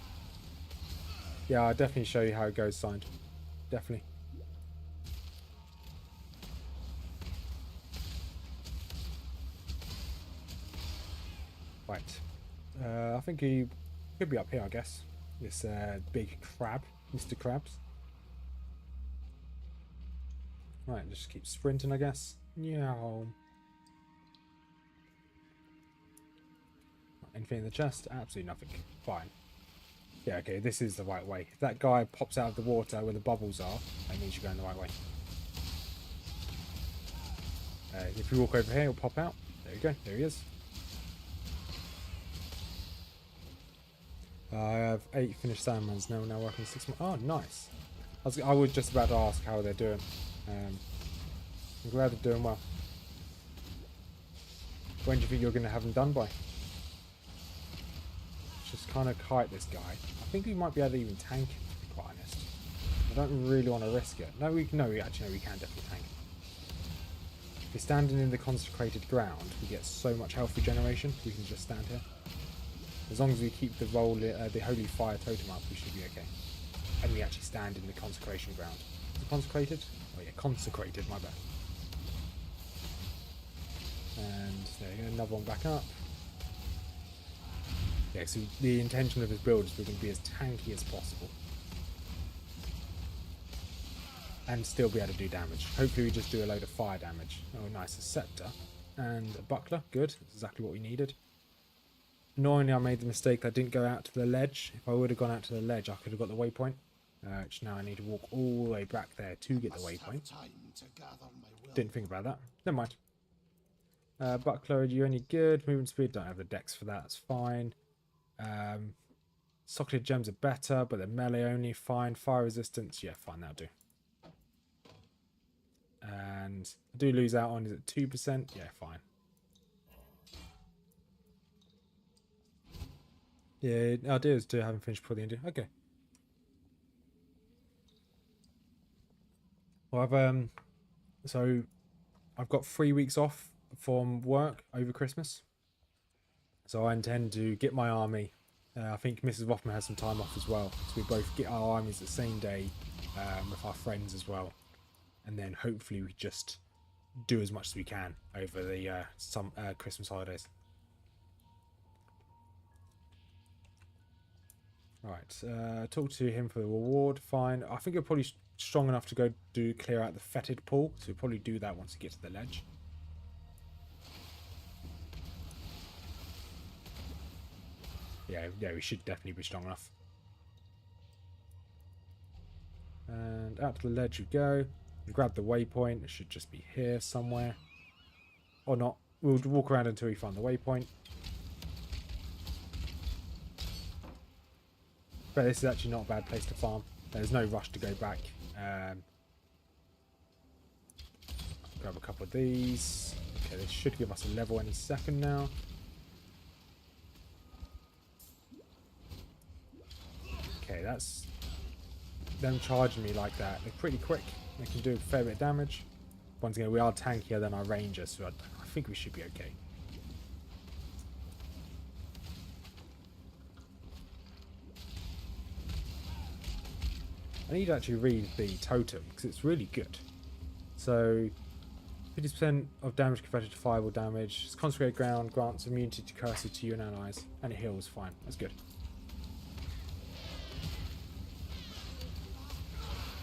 Yeah, I'll definitely show you how it goes, Signed. Definitely. Right. I think he Could be up here, I guess. This big crab, Mr. Krabs. Right, just keep sprinting, I guess. Yeah. Anything in the chest? Absolutely nothing. Fine. Yeah, okay, this is the right way. If that guy pops out of the water where the bubbles are, that means you're going the right way. If you walk over here, he'll pop out. There you go. There he is. I have 8 finished Sandmans now. Now working 6 more. Oh, nice. I was just about to ask how they're doing. I'm glad they're doing well. When do you think you're going to have them done by? Let's just kind of kite this guy. I think we might be able to even tank him, to be quite honest. I don't really want to risk it. No, we can definitely tank him. If you're standing in the consecrated ground, we get so much health regeneration. We can just stand here. As long as we keep the holy fire totem up, we should be okay. And we actually stand in the consecration ground. Is it consecrated? Oh yeah, consecrated, my bad. And there you go, another one back up. Yeah, so the intention of this build is we're going to be as tanky as possible. And still be able to do damage. Hopefully we just do a load of fire damage. Oh nice, a scepter. And a buckler, good. That's exactly what we needed. Annoyingly, I made the mistake that I didn't go out to the ledge. If I would have gone out to the ledge, I could have got the waypoint. Which now I need to walk all the way back there to get the waypoint. Didn't think about that. Never mind. Buckler, are you any good? Movement speed, don't have the dex for that, that's fine. Socketed gems are better, but they're melee only, fine. Fire resistance, yeah, fine, that'll do. And I do lose out on, is it 2%? Yeah, fine. Yeah, the idea is to have them finished before the end. Okay. Well, so I've got 3 weeks off from work over Christmas. So I intend to get my army. I think Mrs Rothmers has some time off as well. So we both get our armies the same day with our friends as well. And then hopefully we just do as much as we can over the Christmas holidays. Right, talk to him for the reward, fine. I think you're probably strong enough to go clear out the Fetid Pool, so we'll probably do that once you get to the ledge. Yeah, we should definitely be strong enough. And out to the ledge we go. Grab the waypoint, it should just be here somewhere. Or not, we'll walk around until we find the waypoint. But this is actually not a bad place to farm. There's no rush to go back. Grab a couple of these. Okay, this should give us a level any second now. Okay, that's them charging me like that. They're pretty quick. They can do a fair bit of damage. Once again, we are tankier than our rangers, so I think we should be okay. I need to actually read the totem because it's really good. So 50% of damage converted to fireball damage. It's consecrated ground, grants immunity to curses to you and allies, and it heals. Fine, that's good.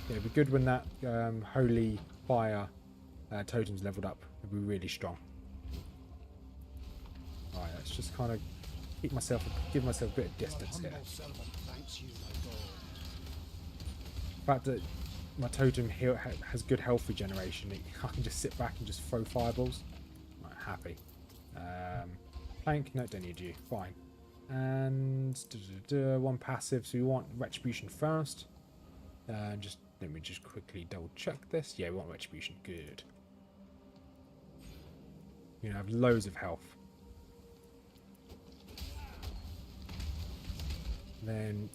Yeah, it'd be good when that holy fire totem's leveled up. It'd be really strong. Alright, let's just kind of give myself a bit of distance here. The fact that my totem has good health regeneration, I can just sit back and just throw fireballs. Right, happy. Plank, no, don't need you. Fine. And one passive, so we want Retribution first. Just let me just quickly double check this. Yeah, we want Retribution. Good. You have loads of health. Then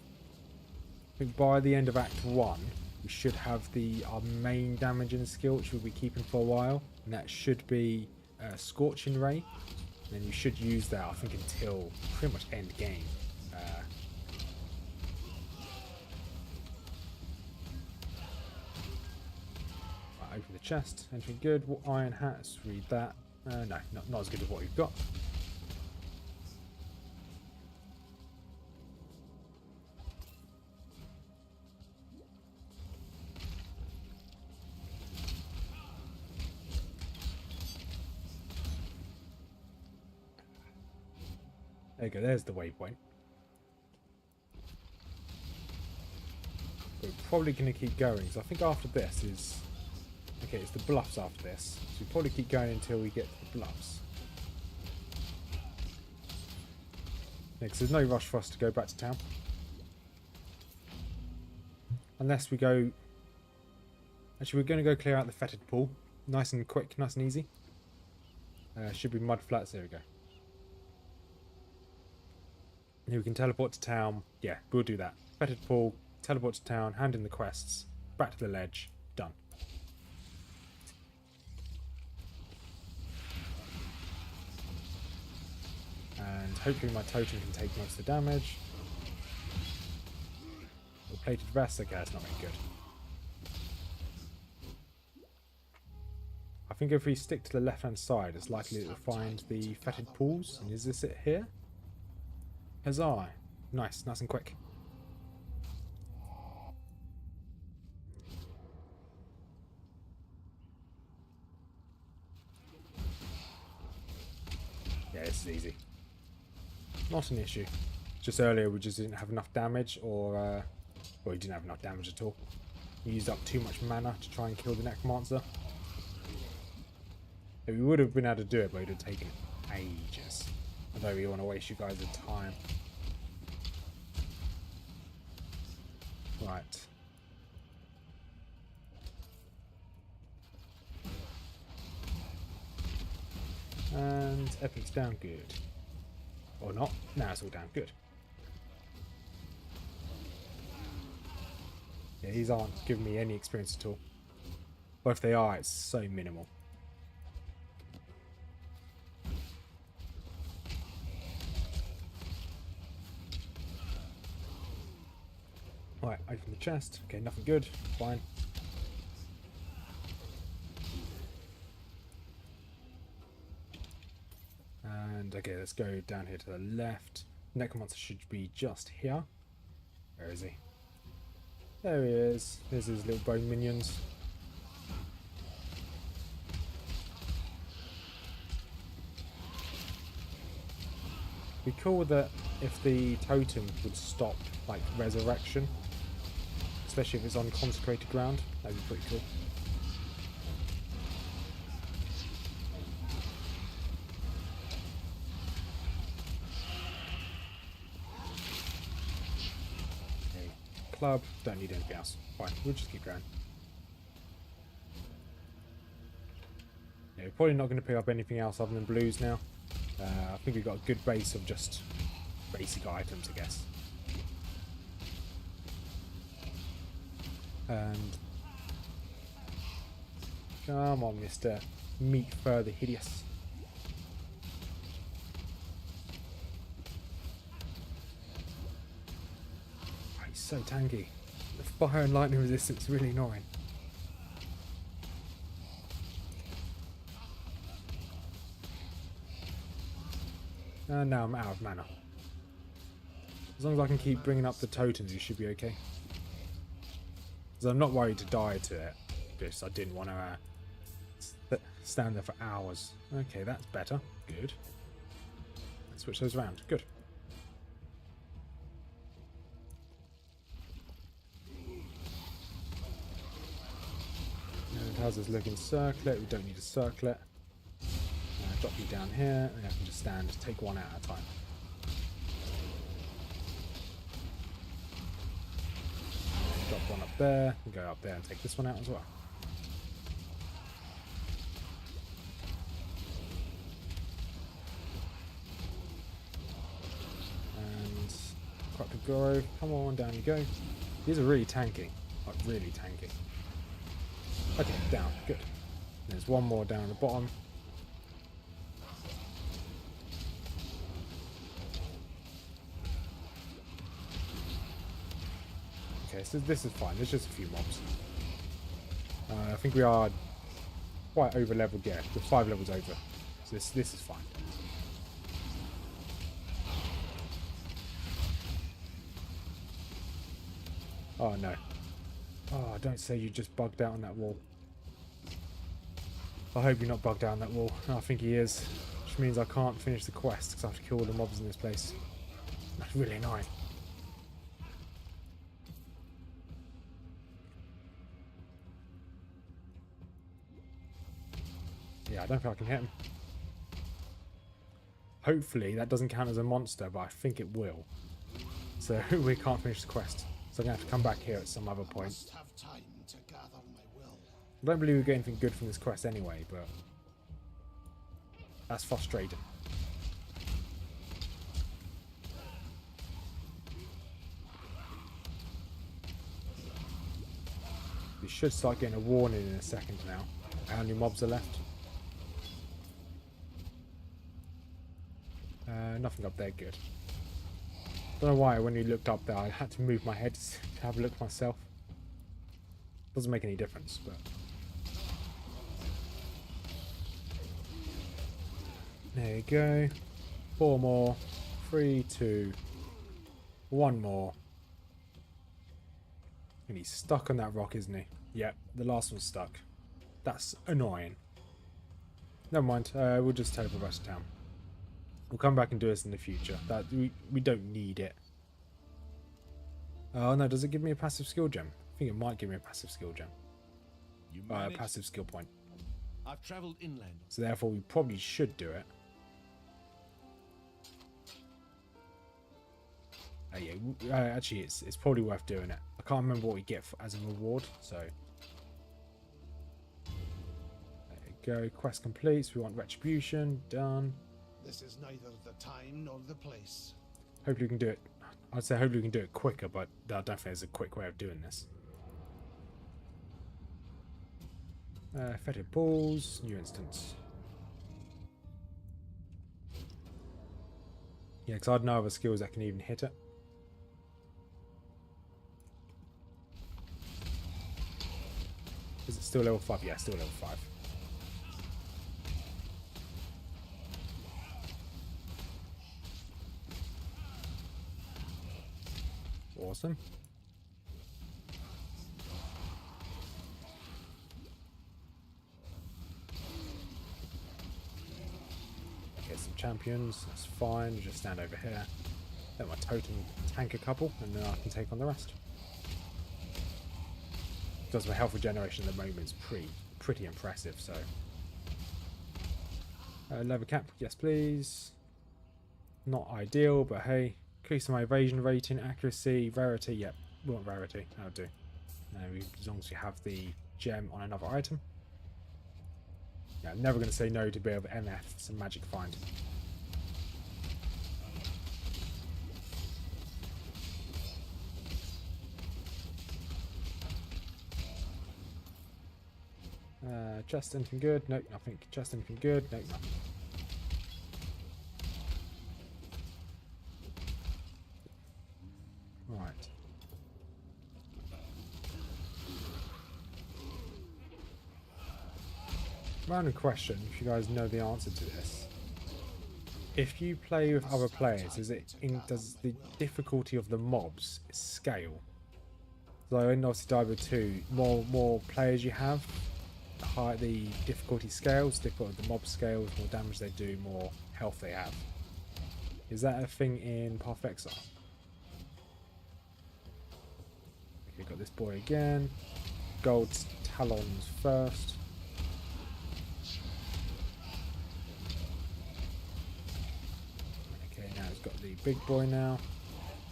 I think by the end of Act 1 we should have our main damaging skill, which we'll be keeping for a while, and that should be Scorching Ray. And then you should use that, I think, until pretty much end game. Right, open the chest, anything good? Iron hats, read that. No, not as good as what we've got. There you go, there's the waypoint. We're probably going to keep going, so I think after this is... Okay, it's the bluffs after this. So we'll probably keep going until we get to the bluffs. Because there's no rush for us to go back to town. Unless we go... Actually, we're going to go clear out the Fetid Pool. Nice and quick, nice and easy. Should be mud flats, there we go. And we can teleport to town. Yeah, we'll do that. Fetid Pool, teleport to town, hand in the quests, back to the ledge, done. And hopefully my totem can take most of the damage. Or plated vest, okay, that's not very good. I think if we stick to the left hand side, it's likely that we'll find the Fetid Pools. And is this it here? Huzzah! Nice, nice and quick. Yeah, this is easy. Not an issue. Just earlier we just didn't have enough damage, or well, we didn't have enough damage at all. We used up too much mana to try and kill the necromancer. Yeah, we would have been able to do it, but it would have taken ages. I don't really want to waste you guys' time. Right. And epic's down, good. Or not. Now it's all down, good. Yeah, these aren't giving me any experience at all. But if they are, it's so minimal. Right, open the chest. Okay, nothing good. Fine. And okay, let's go down here to the left. Necromancer should be just here. Where is he? There he is. There's his little bone minions. It'd be cool that if the totem would stop, like, resurrection. Especially if it's on consecrated ground. That'd be pretty cool. Okay. Club. Don't need anything else. Fine. We'll just keep going. Yeah, we're probably not going to pick up anything else other than blues now. I think we've got a good base of just basic items, I guess. And come on, Mr. Meat Further Hideous. Oh, he's so tanky. The fire and lightning resistance is really annoying. And now I'm out of mana. As long as I can keep bringing up the totems, you should be okay. Because I'm not worried to die to it. Just I didn't want to stand there for hours. Okay, that's better. Good. Let's switch those around. Good. And how's this looking? Circlet. We don't need a circlet. Drop you down here, and I can just stand, take one out at a time. Drop one up there, and go up there and take this one out as well. And quite good go. Come on, down you go. These are really tanky, like really tanky. Okay, down, good. There's one more down at the bottom. Okay, so this is fine. There's just a few mobs. I think we are quite over leveled. Yeah, we're 5 levels over. So this is fine. Oh no. Oh, don't say you just bugged out on that wall. I hope you're not bugged out on that wall. Oh, I think he is. which means I can't finish the quest because I have to kill all the mobs in this place. That's really annoying. Yeah, I don't think I can hit him. Hopefully that doesn't count as a monster, but I think it will. So we can't finish the quest. So I'm going to have to come back here at some other point. Have time to gather my will. I don't believe we get anything good from this quest anyway, but that's frustrating. We should start getting a warning in a second now. How many mobs are left? Nothing up there good. Don't know why when you looked up there I had to move my head to have a look myself. Doesn't make any difference, but there you go. 4 more. 3, 2, 1 more. And he's stuck on that rock, isn't he? Yep, the last one's stuck. That's annoying. Never mind, we'll just teleport back to town. We'll come back and do this in the future. That we don't need it. Oh no, does it give me a passive skill gem? I think it might give me a passive skill gem. A passive skill point. I've traveled inland. So therefore we probably should do it. Yeah, actually it's probably worth doing it. I can't remember what we get as a reward, so there you go. Quest complete. So we want retribution. Done. This is neither the time nor the place. Hopefully we can do it. I'd say hopefully we can do it quicker, but I don't think there's a quick way of doing this. Fetid Pools, new instance. Yeah, because I had no other skills that can even hit it. Is it still level 5? Yeah, still level 5. Awesome. Get some champions, that's fine. Just stand over here. Let my totem tank a couple, and then I can take on the rest. Because my health regeneration at the moment is pretty impressive, so. Leather cap, yes please. Not ideal, but hey. Increase my evasion rating, accuracy, rarity. Yep, we want rarity. That'll do. As long as you have the gem on another item. Yeah, I'm never going to say no to a bit of MF, some magic find. Just anything good? Nope, nothing. Just anything good? Nope, nothing. Right. Random question, if you guys know the answer to this. If you play with other players, does the difficulty of the mobs scale? So in obviously Diablo 2, more players you have, the higher the difficulty scales, the mob scales, more damage they do, more health they have. Is that a thing in Path of Exile? Okay, got this boy again. Gold talons first. Okay, now he's got the big boy now.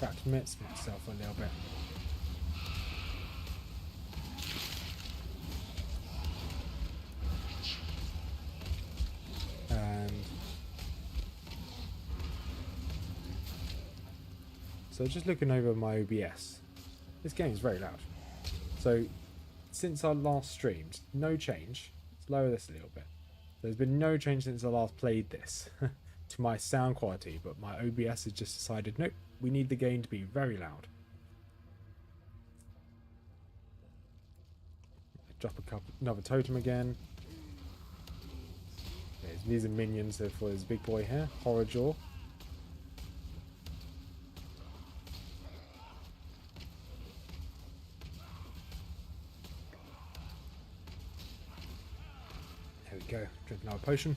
Back to mitts myself a little bit. And so just looking over my OBS, this game is very loud. So since I last streamed, no change. Let's lower this a little bit. There's been no change since I last played this to my sound quality, but my OBS has just decided, nope, we need the game to be very loud. Drop another totem again. Okay, these are minions for this big boy here, Horror Jaw. There we go, drink another potion.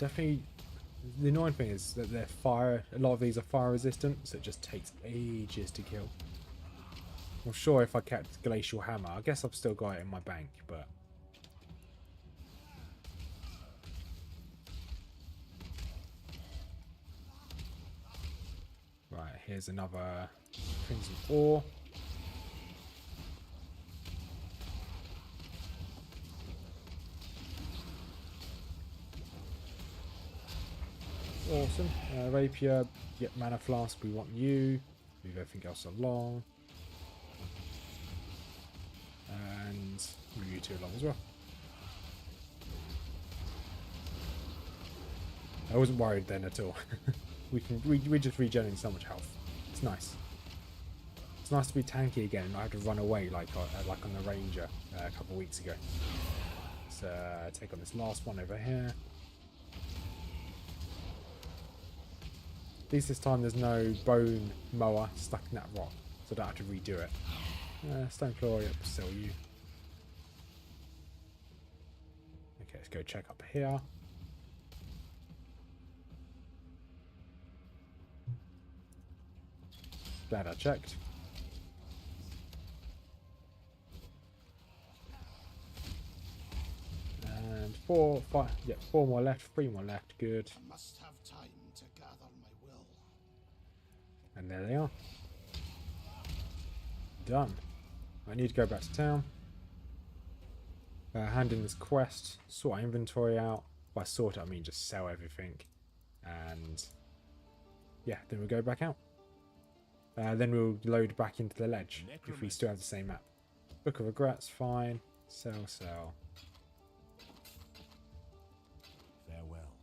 definitely. The annoying thing is that they're fire. A lot of these are fire resistant, so it just takes ages to kill. I'm sure if I kept Glacial Hammer, I guess I've still got it in my bank, but. Right, here's another Crimson Ore. Awesome. Rapier, yep, Mana Flask, we want you. Move everything else along. And move you two along as well. I wasn't worried then at all. We're just regenerating so much health. It's nice. It's nice to be tanky again and not have to run away like on the Ranger a couple of weeks ago. Let's take on this last one over here. At least this time there's no bone mower stuck in that rock, so I don't have to redo it. Stone Claw, yep, still you. Okay, let's go check up here. Glad I checked. And 4 more left, 3 more left, good. I must have time to gather my will. And there they are. Done. I need to go back to town. Hand in this quest, sort our inventory out. By sort it, I mean just sell everything. And yeah, then we'll go back out. Then we'll load back into the ledge if we still have the same map. Book of Regrets, fine. Sell, sell. Farewell.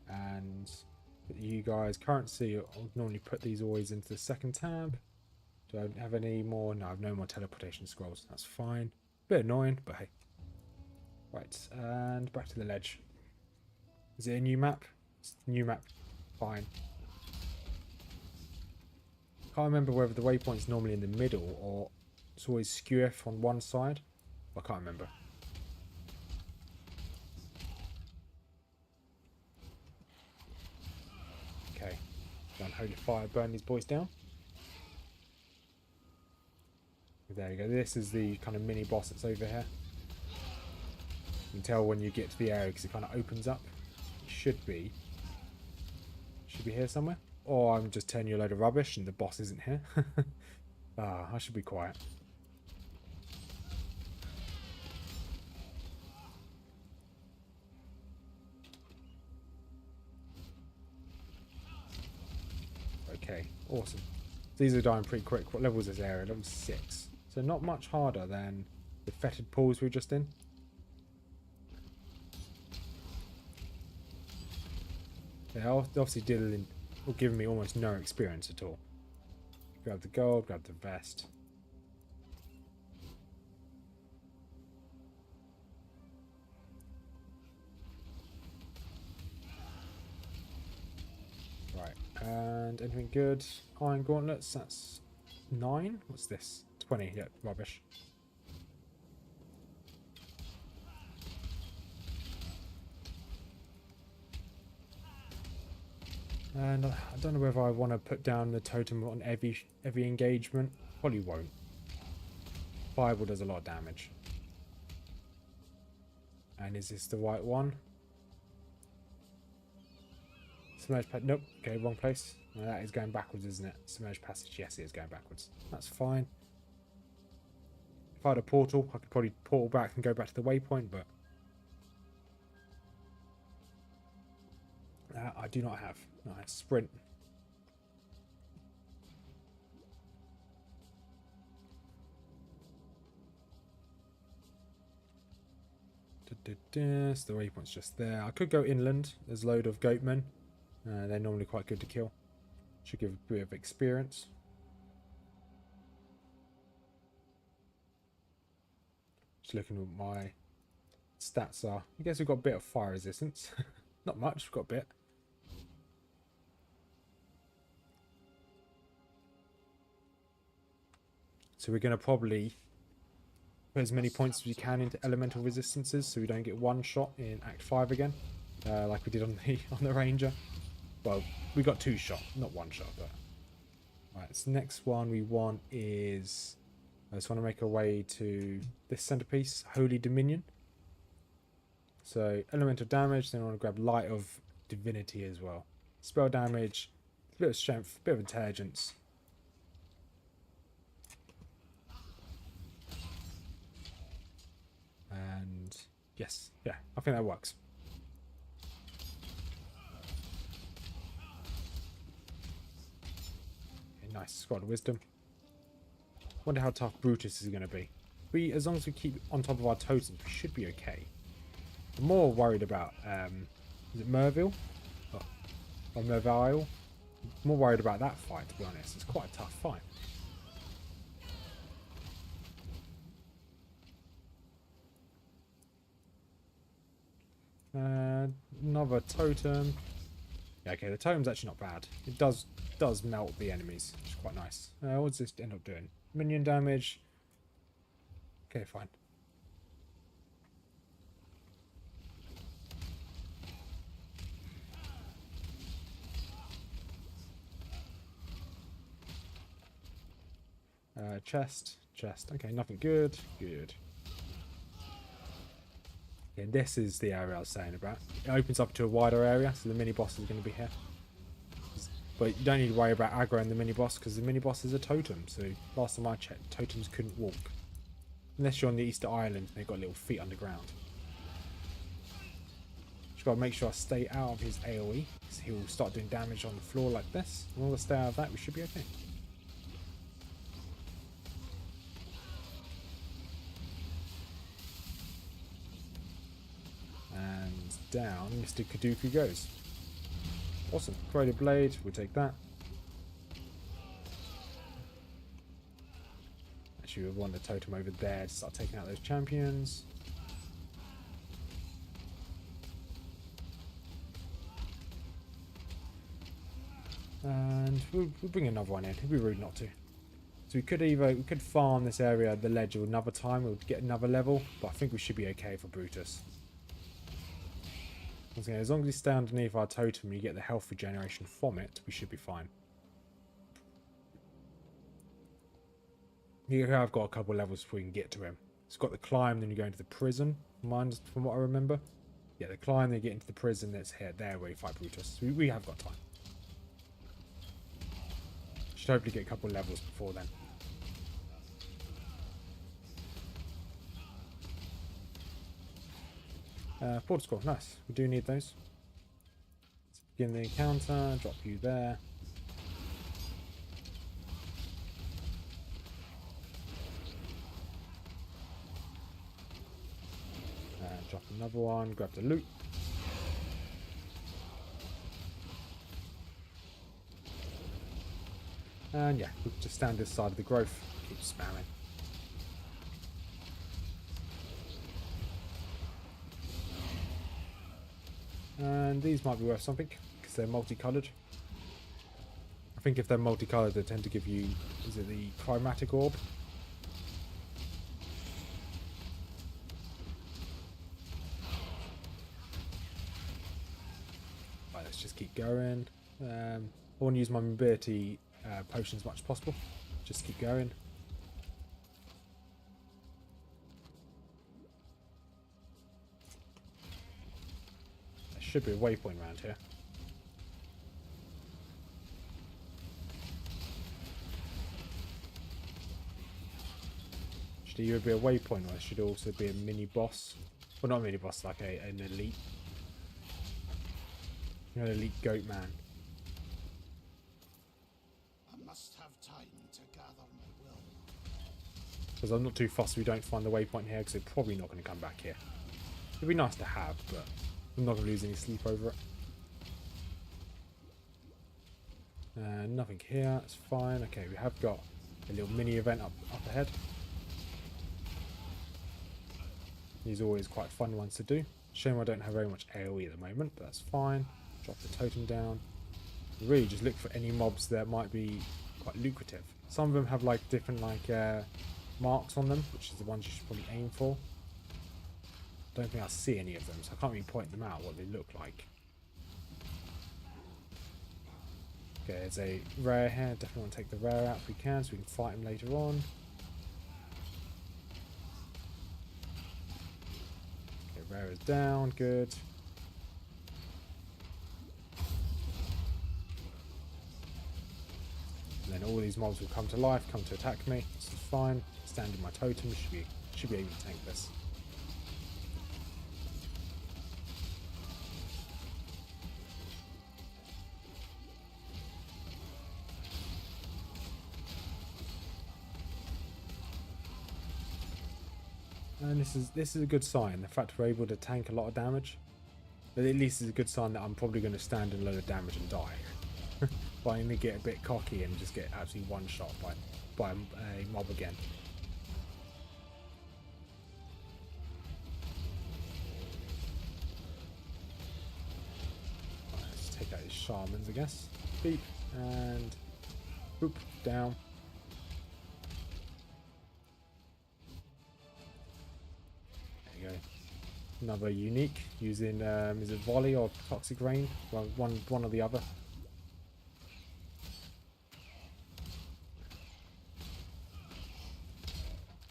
And you guys, currency, I'll normally put these always into the second tab. Do I have any more? No, I have no more teleportation scrolls. That's fine. Bit annoying, but hey. Right, and back to the ledge. Is it a new map? It's a new map. Fine. Can't remember whether the waypoint's normally in the middle or it's always skew on one side. I can't remember. Okay. Unholy Fire, burn these boys down. There you go. This is the kind of mini boss that's over here. You can tell when you get to the area because it kind of opens up. It should be here somewhere. Or I'm just telling you a load of rubbish and the boss isn't here. I should be quiet. Okay, awesome. These are dying pretty quick. What level is this area? Level 6. So not much harder than the Fetid Pools we were just in. They're obviously dealing or giving me almost no experience at all. Grab the gold, grab the vest. Right, and anything good? Iron gauntlets, that's 9. What's this? 20, yeah, rubbish. And I don't know whether I want to put down the totem on every engagement. Probably won't. Fireball does a lot of damage. And is this the right one? Submerged passage. Nope. Okay, wrong place. Well, that is going backwards, isn't it? Submerged passage. Yes, it is going backwards. That's fine. If I had a portal, I could probably portal back and go back to the waypoint, but I do not have. Nice. Sprint. So the waypoint's just there. I could go inland. There's a load of goatmen. They're normally quite good to kill. Should give a bit of experience. Just looking at what my stats are. I guess we've got a bit of fire resistance. Not much, we've got a bit. So we're going to probably put as many points as we can into elemental resistances so we don't get one shot in Act 5 again, like we did on the Ranger. Well, we got 2 shot, not 1 shot, but... Right, so next one we want is... I just want to make our way to this centerpiece, Holy Dominion. So, elemental damage, then I want to grab Light of Divinity as well. Spell damage, a bit of strength, a bit of intelligence. And yes, yeah, I think that works. Okay, nice, Squad of Wisdom. Wonder how tough Brutus is going to be. As long as we keep on top of our totems, we should be okay. I'm more worried about, is it Merveil? Oh, or Merveil? More worried about that fight, to be honest. It's quite a tough fight. Another totem. Yeah, okay, the totem's actually not bad. It does melt the enemies, which is quite nice. What does this end up doing? Minion damage. Okay, fine. Chest. Okay, nothing good. Good. And this is the area I was saying about. It opens up to a wider area, so the mini-boss is going to be here. But you don't need to worry about aggroing the mini-boss, because the mini-boss is a totem, so last time I checked, totems couldn't walk. Unless you're on the Easter Island, and they've got little feet underground. Just got to make sure I stay out of his AoE, because he'll start doing damage on the floor like this. As long as I stay out of that, we should be okay. Down Mr. Kaduku goes. Awesome. Corroded Blade, we'll take that. Actually, we want the totem over there to start taking out those champions. And we'll bring another one in. It'd be rude not to. So we could farm this area, the ledge, another time. We'll get another level, but I think we should be okay for Brutus. As long as we stay underneath our totem and you get the health regeneration from it, we should be fine. Here I've got a couple of levels before we can get to him. It's got the climb, then you go into the prison, from what I remember. Yeah, the climb, then you get into the prison that's here, there where you fight Brutus. So we have got time. Should hopefully get a couple of levels before then. Portal score, nice. We do need those. Let's begin the encounter, drop you there. Drop another one, grab the loot. And yeah, we'll just stand this side of the growth, keep spamming. And these might be worth something, because they're multicoloured. I think if they're multicoloured, they tend to give you, is it the chromatic orb? Right, let's just keep going. I want to use my mobility potion as much as possible. Just keep going. Should be a waypoint around here. Should either be a waypoint or it should also be a mini boss. Well, not a mini boss, like an elite. An elite goat man. I must have time to gather my will. Because I'm not too fussed we don't find the waypoint here, because they're probably not going to come back here. It'd be nice to have, but I'm not going to lose any sleep over it. Nothing here, it's fine. Okay, we have got a little mini event up ahead. These are always quite fun ones to do. Shame I don't have very much AoE at the moment, but that's fine. Drop the totem down. Really just look for any mobs that might be quite lucrative. Some of them have like different like marks on them, which is the ones you should probably aim for. Don't think I see any of them, so I can't really point them out what they look like. Okay, there's a rare here. Definitely want to take the rare out if we can, so we can fight him later on. Okay, rare is down. Good. And then all these mobs will come to life, come to attack me. This is fine. Stand in my totem. Should be able to tank this. And this is a good sign. The fact we're able to tank a lot of damage, but at least it's a good sign that I'm probably going to stand in a load of damage and die. But I only get a bit cocky and just get absolutely one shot by a mob again. Right, let's take out these shamans, I guess. Beep and boop down. There you go. Another unique using is it volley or toxic rain? Well, one or the other.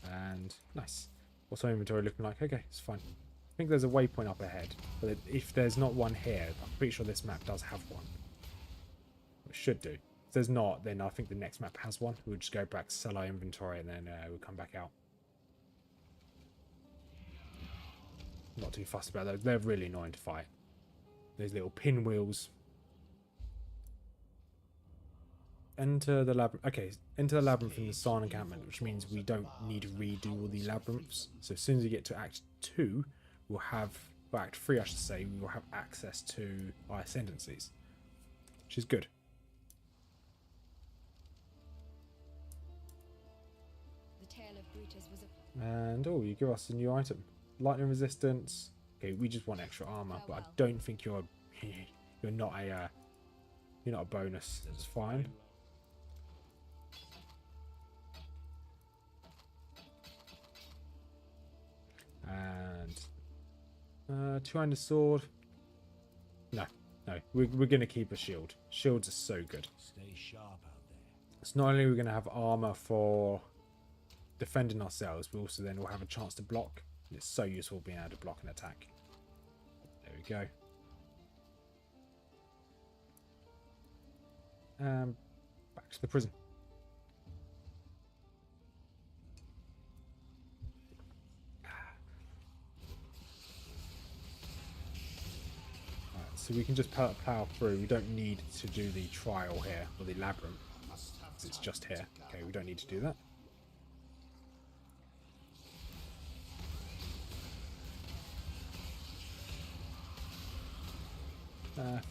And nice. What's our inventory looking like? Okay, it's fine. I think there's a waypoint up ahead, but if there's not one here, I'm pretty sure this map does have one. It should do. If there's not, then I think the next map has one. We'll just go back, sell our inventory, and then we'll come back out. Not too fussed about those. They're really annoying to fight. Those little pinwheels. Enter the labyrinth. Okay, enter the labyrinth in the Sarn encampment, which means we don't need to redo all the labyrinths. So as soon as we get to Act 2, we'll have, well, Act 3 I should say, we will have access to our ascendancies, which is good. The tale of Brutus was a... And oh, you give us a new item. Lightning resistance. Okay, we just want extra armor, but I don't think you're not a bonus. That's fine. And 200 sword. No, we're going to keep a shield. Shields are so good. Stay sharp out there. So not only are we going to have armor for defending ourselves, we also then will have a chance to block. It's so useful being able to block an attack. There we go. Back to the prison. Alright, so we can just plow through. We don't need to do the trial here, or the labyrinth. It's just here. Okay, we don't need to do that.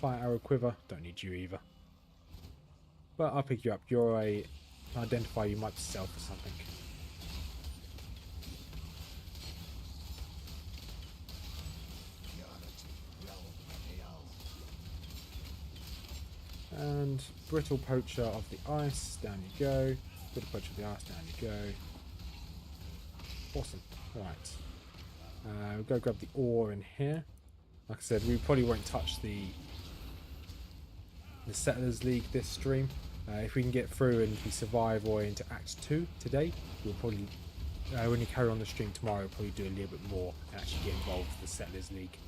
Fire arrow quiver, don't need you either. But I'll pick you up. You're a identify, you might be stealth or something. And brittle poacher of the ice, down you go. Brittle poacher of the ice, down you go. Awesome. Alright. We'll go grab the ore in here. Like I said, we probably won't touch the Settlers League this stream. If we can get through and we survive or into Act 2 today, we'll probably, when you carry on the stream tomorrow, we'll probably do a little bit more and actually get involved with the Settlers League.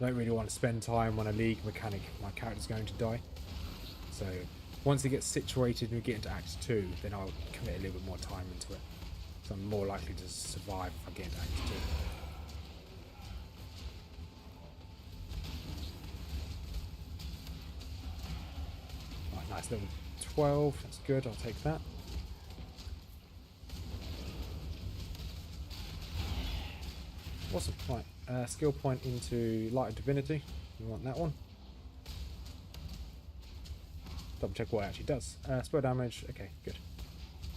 I don't really want to spend time on a league mechanic. My character's going to die. So once it gets situated and we get into Act 2, then I'll commit a little bit more time into it. So I'm more likely to survive if I get into Act 2. Nice, level 12, that's good, I'll take that. Awesome, right, skill point into Light of Divinity, we want that one. Double check what it actually does. Spell damage, okay, good.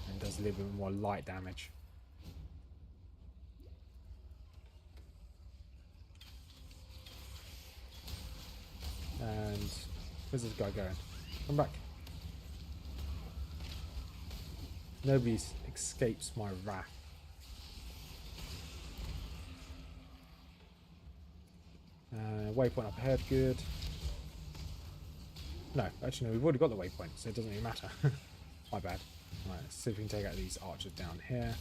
And does a little bit more light damage. And where's this guy going? Come back. Nobody escapes my wrath. Waypoint up ahead, good. No, actually no, we've already got the waypoint, so it doesn't really matter. My bad. Right, let's see if we can take out these archers down here.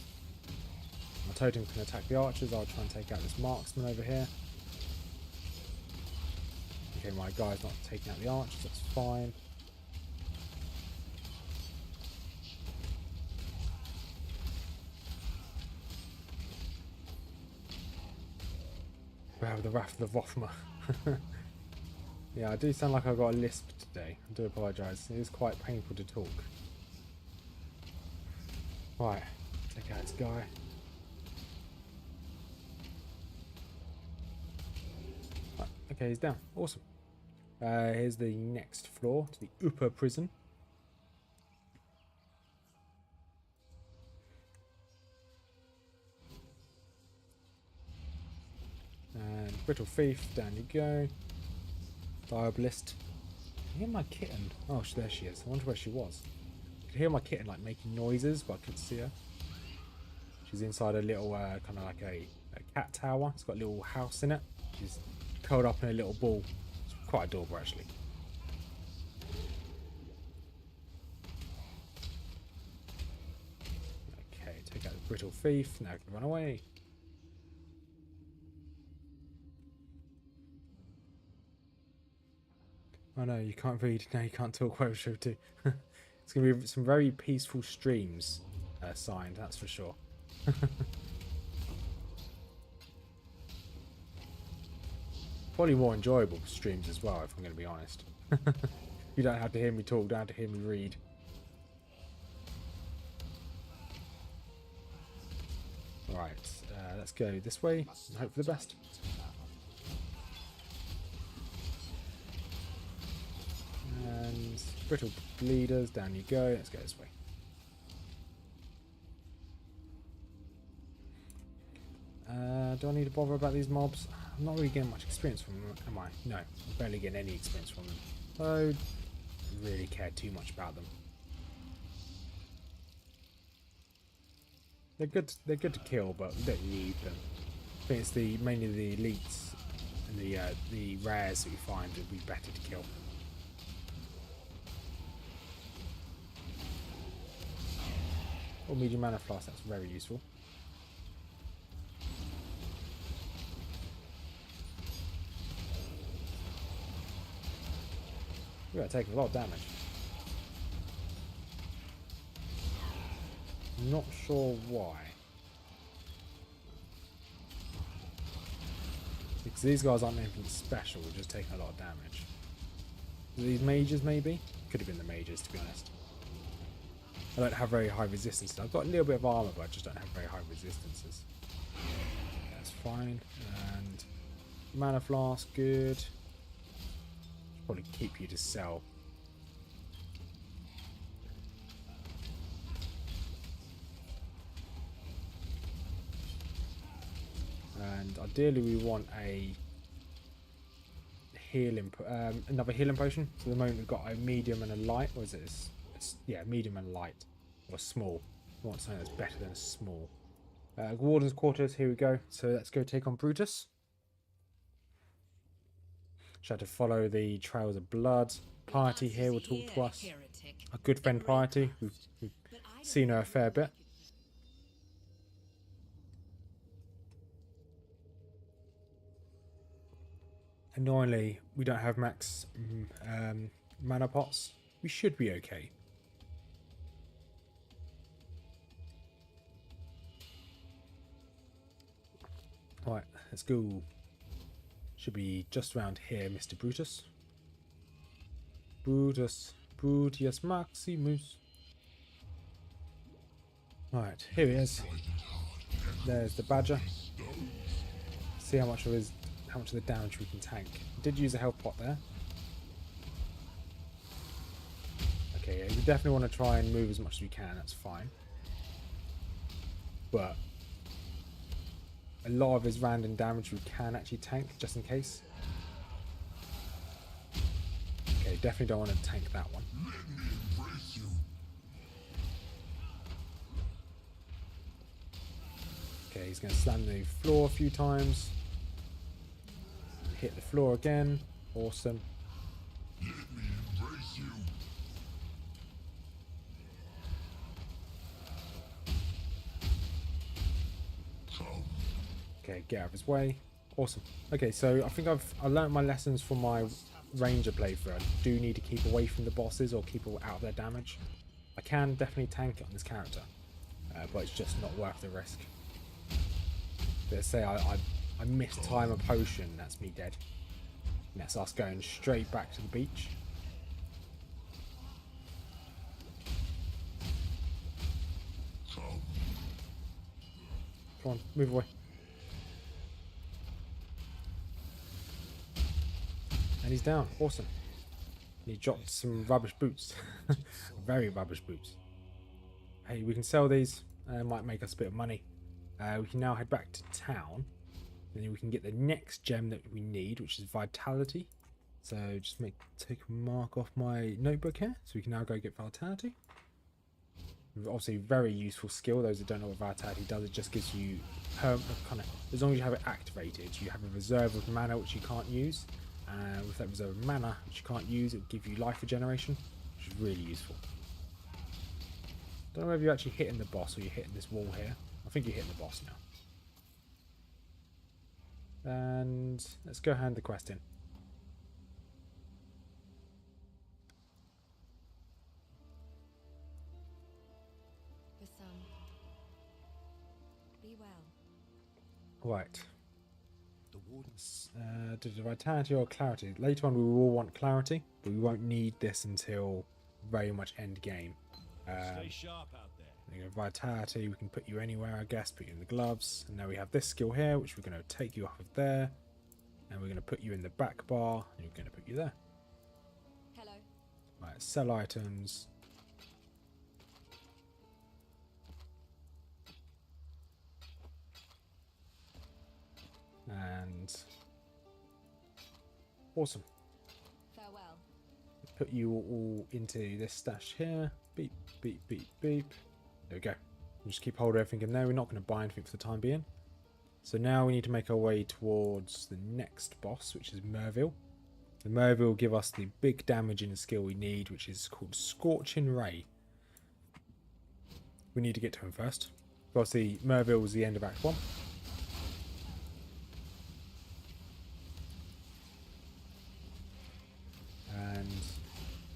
My totem can attack the archers, I'll try and take out this marksman over here. Okay, my guy's not taking out the archers, that's fine. Wow, the Wrath of the Rothmer. Yeah, I do sound like I've got a lisp today. I do apologise. It is quite painful to talk. Right, take out this guy. Right, okay, he's down. Awesome. Here's the next floor to the upper prison. And Brittle Thief, down you go. Diabolist. I hear my kitten. Oh, there she is. I wonder where she was. I could hear my kitten like making noises, but I couldn't see her. She's inside a little kind of like a cat tower. It's got a little house in it. She's curled up in a little ball. It's quite adorable, actually. Okay, take out the Brittle Thief. Now I can run away. Oh no, you can't read. No, you can't talk. Whatever show too. It's going to be some very peaceful streams signed, that's for sure. Probably more enjoyable streams as well, if I'm going to be honest. You don't have to hear me talk, don't have to hear me read. Right, let's go this way and hope for the best. And Brittle Bleeders, down you go. Let's go this way. Do I need to bother about these mobs? I'm not really getting much experience from them, am I? No, I'm barely getting any experience from them. I don't really care too much about them. They're good to kill, but we don't need them. I think it's mainly the elites and the rares that we find would be better to kill. Or medium mana flask, that's very useful. We are taking a lot of damage. Not sure why. Because these guys aren't anything special, we're just taking a lot of damage. These mages maybe? Could have been the mages, to be honest. I don't have very high resistance. I've got a little bit of armor, but I just don't have very high resistances. That's fine. And mana flask, good. Probably keep you to sell. And ideally, we want a healing, another healing potion. For the moment, we've got a medium and a light. Or is it? Yeah, medium and light. Or small. We want something that's better than a small. Warden's Quarters, here we go. So let's go take on Brutus. Should have to follow the trails of blood. Piety here will talk to us. Our good friend Piety. We've seen her a fair bit. Annoyingly, we don't have max mana pots. We should be okay. Right, let's go. Should be just around here, Mr. Brutus. Brutius Maximus. Right, here he is. There's the badger. See how much of the damage we can tank. Did use a health pot there. Okay, yeah, we definitely want to try and move as much as we can. That's fine. But a lot of his random damage we can actually tank, just in case. Okay, definitely don't want to tank that one. he's going to slam the floor a few times. Hit the floor again. Awesome. Okay, get out of his way. Awesome. Okay, so I think I learned my lessons from my ranger playthrough. I do need to keep away from the bosses or keep out of their damage. I can definitely tank it on this character, but it's just not worth the risk. Let's say I mistime a potion, that's me dead. And that's us going straight back to the beach. Come on, move away. And he's down. Awesome. And he dropped some rubbish boots. Very rubbish boots. Hey, we can sell these. It might make us a bit of money. We can now head back to town. And then we can get the next gem that we need, which is Vitality. So just take a mark off my notebook here. So we can now go get Vitality. Obviously, very useful skill. Those that don't know what Vitality does, it just gives you as long as you have it activated, you have a reserve of mana which you can't use. With that reserve of mana which you can't use, it will give you life regeneration, which is really useful. Don't know whether you're actually hitting the boss or you're hitting this wall here. I think you're hitting the boss now. And let's go hand the quest in. For some, be well. Right. The Vitality or Clarity. Later on we will want Clarity, but we won't need this until very much end game. Stay sharp out there. Vitality, we can put you anywhere, I guess. Put you in the gloves. And now we have this skill here, which we're going to take you off of there. And we're going to put you in the back bar, and we're going to put you there. Hello. Right, sell items. And awesome. Farewell. Put you all into this stash here. Beep, beep, beep, beep. There we go. We'll just keep hold of everything in there. We're not going to buy anything for the time being. So now we need to make our way towards the next boss, which is Merveil. The Merveil will give us the big damage in the skill we need, which is called Scorching Ray. We need to get to him first. Obviously, Merveil was the end of Act 1. And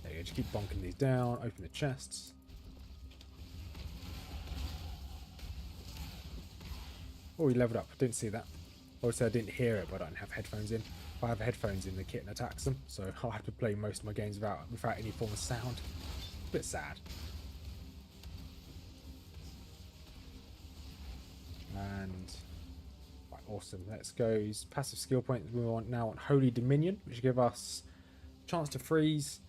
there you go, just keep bonking these down, open the chests. Oh, he leveled up, didn't see that. Obviously I didn't hear it, but I don't have headphones in. If I have headphones in, the kitten attacks them, so I'll have to play most of my games without any form of sound. A bit sad. And right, awesome, let's go. Passive skill point we want now on Holy Dominion, which give us chance to freeze,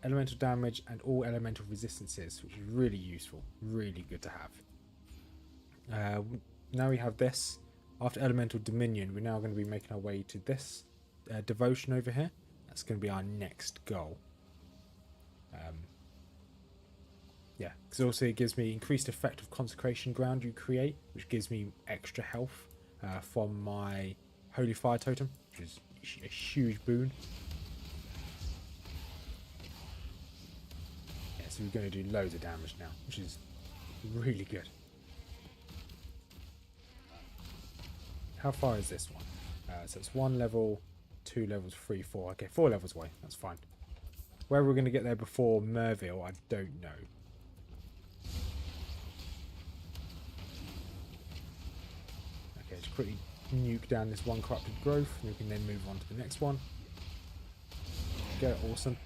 elemental damage, and all elemental resistances, which is really useful, really good to have. Now we have this. After elemental dominion, we're now going to be making our way to this devotion over here. That's going to be our next goal. Yeah, because also it gives me increased effect of consecration ground you create, which gives me extra health from my holy fire totem, which is a huge boon. So we're going to do loads of damage now, which is really good. How far is this one? So it's 1 level, 2 levels, 3, 4. Okay, 4 levels away. That's fine. Where we're going to get there before Merveil, I don't know. Okay, just quickly nuke down this one corrupted growth, and we can then move on to the next one. Go, awesome.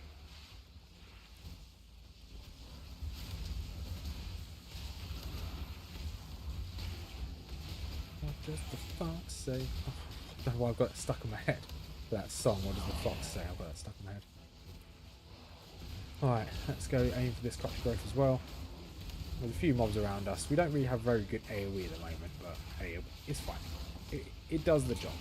What does the fox say? Oh, I don't know why I've got it stuck in my head. That song, what does the fox say? I've got that stuck in my head. Alright, let's go aim for this corrupted growth as well. There's a few mobs around us. We don't really have very good AoE at the moment, but hey, it's fine. It does the job.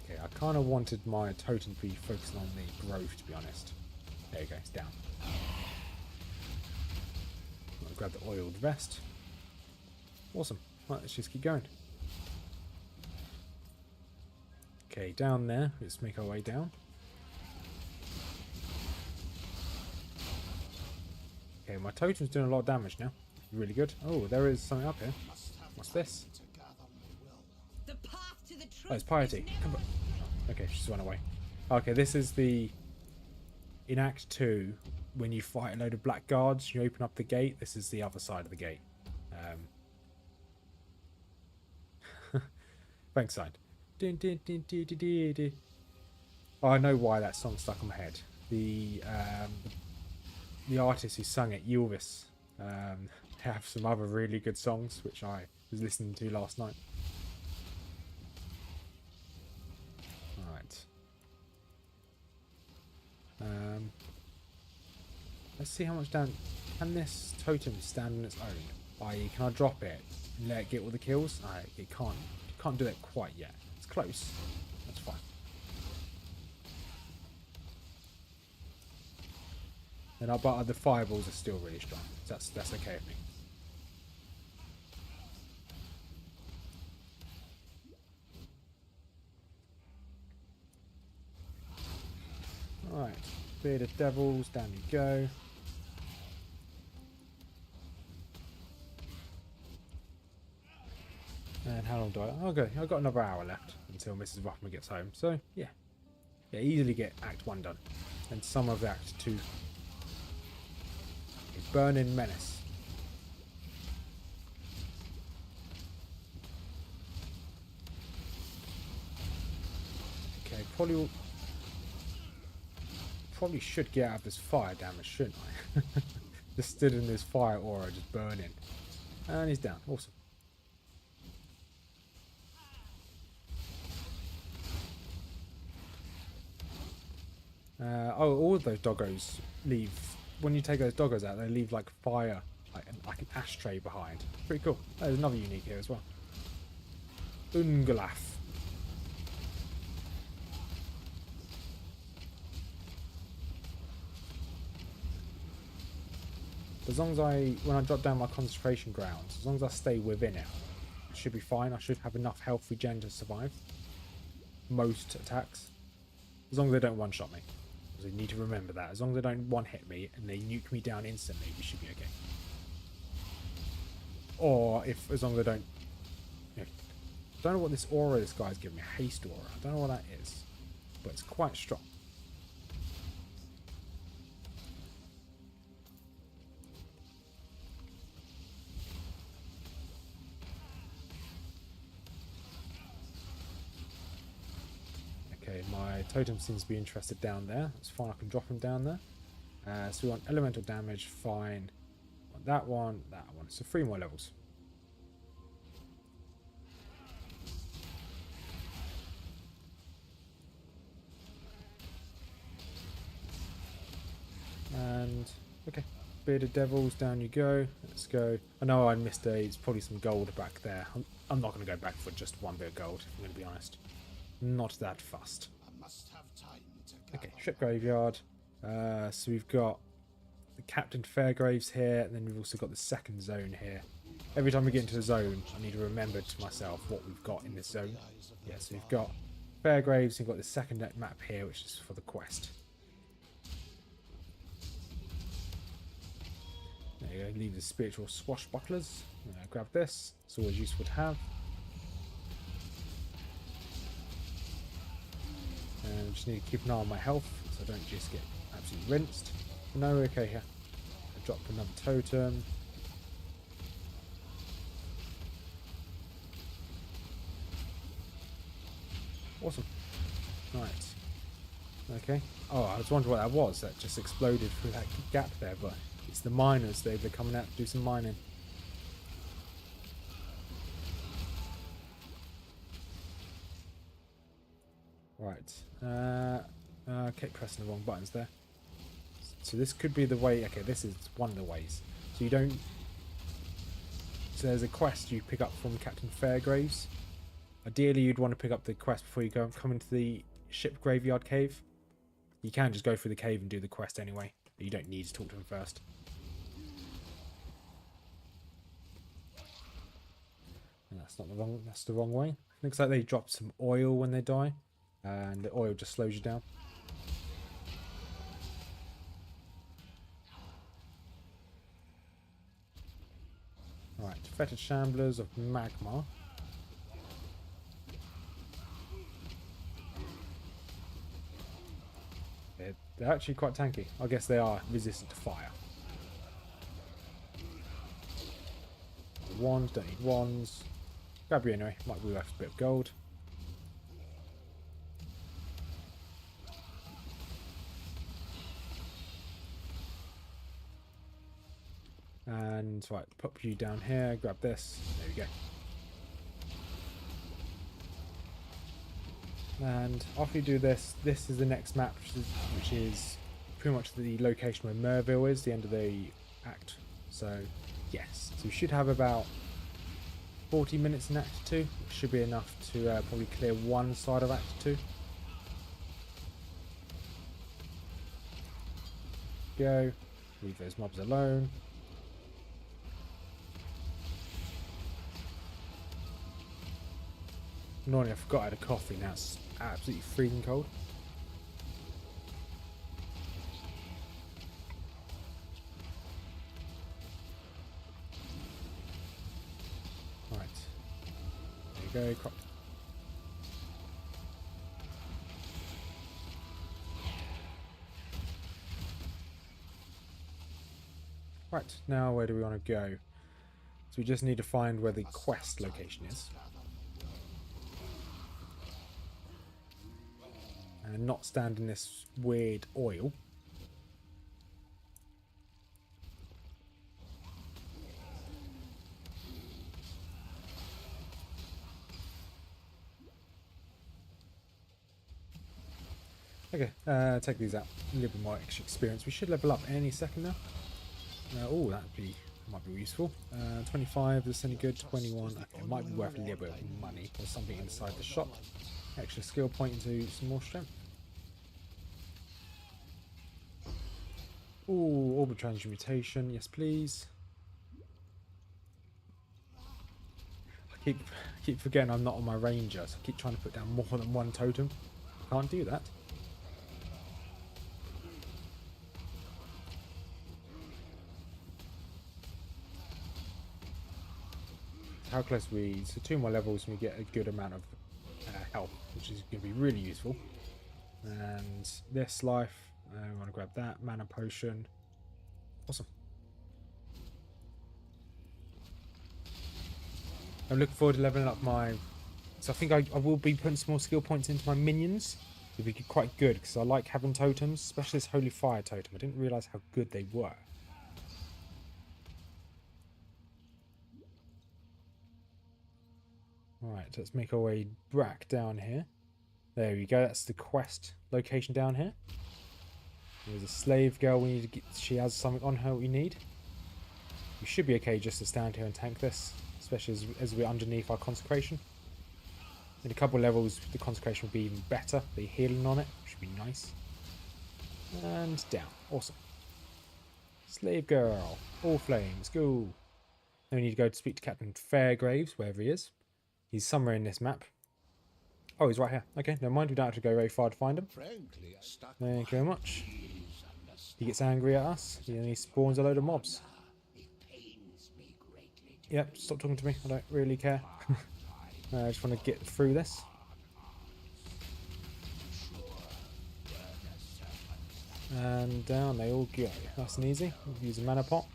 Okay, I kind of wanted my totem to be focusing on the growth, to be honest. There you go, it's down. I'll grab the oiled vest. Awesome. Right, let's just keep going. Okay, down there. Let's make our way down. Okay, my totem's doing a lot of damage now. Really good. Oh, there is something up here. What's this? The path to the truth. Oh, it's piety. Come back. Okay, she's run away. Okay, this is the... In Act 2, when you fight a load of black guards, you open up the gate. This is the other side of the gate. Thanks, side. Oh, I know why that song stuck in my head. The artist who sung it, Ylvis, have some other really good songs which I was listening to last night. Alright. Let's see how much damage. Can this totem stand on its own? I.e., can I drop it and let it get all the kills? No, it can't. It can't do that quite yet. It's close. That's fine. But the fireballs are still really strong. That's okay with me. Alright, bearded devils, down you go. And how long do I... Okay, I've got another hour left until Mrs Rothmers gets home. So, yeah. Yeah, easily get Act 1 done. And some of Act 2. Burning Menace. Okay, probably should get out of this fire damage, shouldn't I? Just stood in this fire aura, just burning. And he's down. Awesome. Oh, all of those doggos leave. When you take those doggos out, they leave like fire, like an ashtray behind. Pretty cool. There's another unique here as well. Ungalaf. As long as when I drop down my concentration grounds, as long as I stay within it, I should be fine. I should have enough health regen to survive most attacks. As long as they don't one-shot me. So you need to remember that. As long as they don't one-hit me and they nuke me down instantly, we should be okay. Or as long as they don't... I don't know what this aura this guy's giving me. Haste aura. I don't know what that is. But it's quite strong. Okay, my totem seems to be interested down there. That's fine, I can drop him down there. So we want elemental damage, fine. Want that one, that one. So 3 more levels. And, okay. Bearded Devils, down you go. Let's go. I know I missed it's probably some gold back there. I'm not going to go back for just 1 bit of gold, if I'm going to be honest. Not that fussed. Okay, ship graveyard. So we've got the Captain Fairgraves here, and then we've also got the second zone here. Every time we get into the zone, I need to remember to myself what we've got in this zone. Yeah, so we've got Fairgraves, we've got the second map here, which is for the quest. There you go, leave the spiritual swashbucklers. Grab this, it's always useful to have. And just need to keep an eye on my health so I don't just get absolutely rinsed. No, we're okay here. I drop another totem. Awesome. Right. Okay. Oh, I was wondering what that was. That just exploded through that gap there, but it's the miners. They're coming out to do some mining. Right. Kept pressing the wrong buttons there. So this could be the way. Okay, this is one of the ways. So you don't. So there's a quest you pick up from Captain Fairgraves. Ideally, you'd want to pick up the quest before you come into the ship graveyard cave. You can just go through the cave and do the quest anyway. But you don't need to talk to him first. And that's not the wrong. That's the wrong way. Looks like they drop some oil when they die, and the oil just slows you down. Right, Fetid Shamblers of Magma. They're actually quite tanky. I guess they are resistant to fire. Wands, don't need wands. Grab you anyway, might be worth a bit of gold. And right, pop you down here, grab this, there we go. And after you do this, this is the next map, which is pretty much the location where Merveil is, the end of the act. So, yes. So we should have about 40 minutes in Act 2, which should be enough to probably clear one side of Act 2. Go. Leave those mobs alone. Annoyingly, I forgot I had a coffee, now it's absolutely freezing cold. Right. There you go, cropped. Right, now where do we want to go? So we just need to find where the quest location is. And not stand in this weird oil. Okay, take these out. A little bit more extra experience. We should level up any second now. Oh, might be useful. 25, is this any good? 21. Okay, it might be worth a little bit of money or something inside the shop. Extra skill point into some more strength. Ooh, orbital transmutation, yes please. I keep forgetting I'm not on my ranger, so I keep trying to put down more than one totem. Can't do that. How close are we? So 2 more levels and we get a good amount of health, which is going to be really useful. And this life, I want to grab that mana potion. Awesome. I'm looking forward to leveling up my. So I think I will be putting some more skill points into my minions. It'll be quite good because I like having totems, especially this Holy Fire totem. I didn't realise how good they were. Right, let's make our way back down here. There we go, that's the quest location down here. There's a slave girl we need to get, she has something on her we need. We should be okay just to stand here and tank this, especially as we're underneath our consecration. In a couple of levels the consecration will be even better, the healing on it, which would be nice. And down, awesome. Slave girl, all flames, go. Then we need to go to speak to Captain Fairgraves, wherever he is. He's somewhere in this map. Oh, he's right here. Okay, never mind. We don't have to go very far to find him. Thank you very much. He gets angry at us. And he spawns a load of mobs. Yep, stop talking to me. I don't really care. I just want to get through this. And down they all go. Nice and easy. Use a mana pot.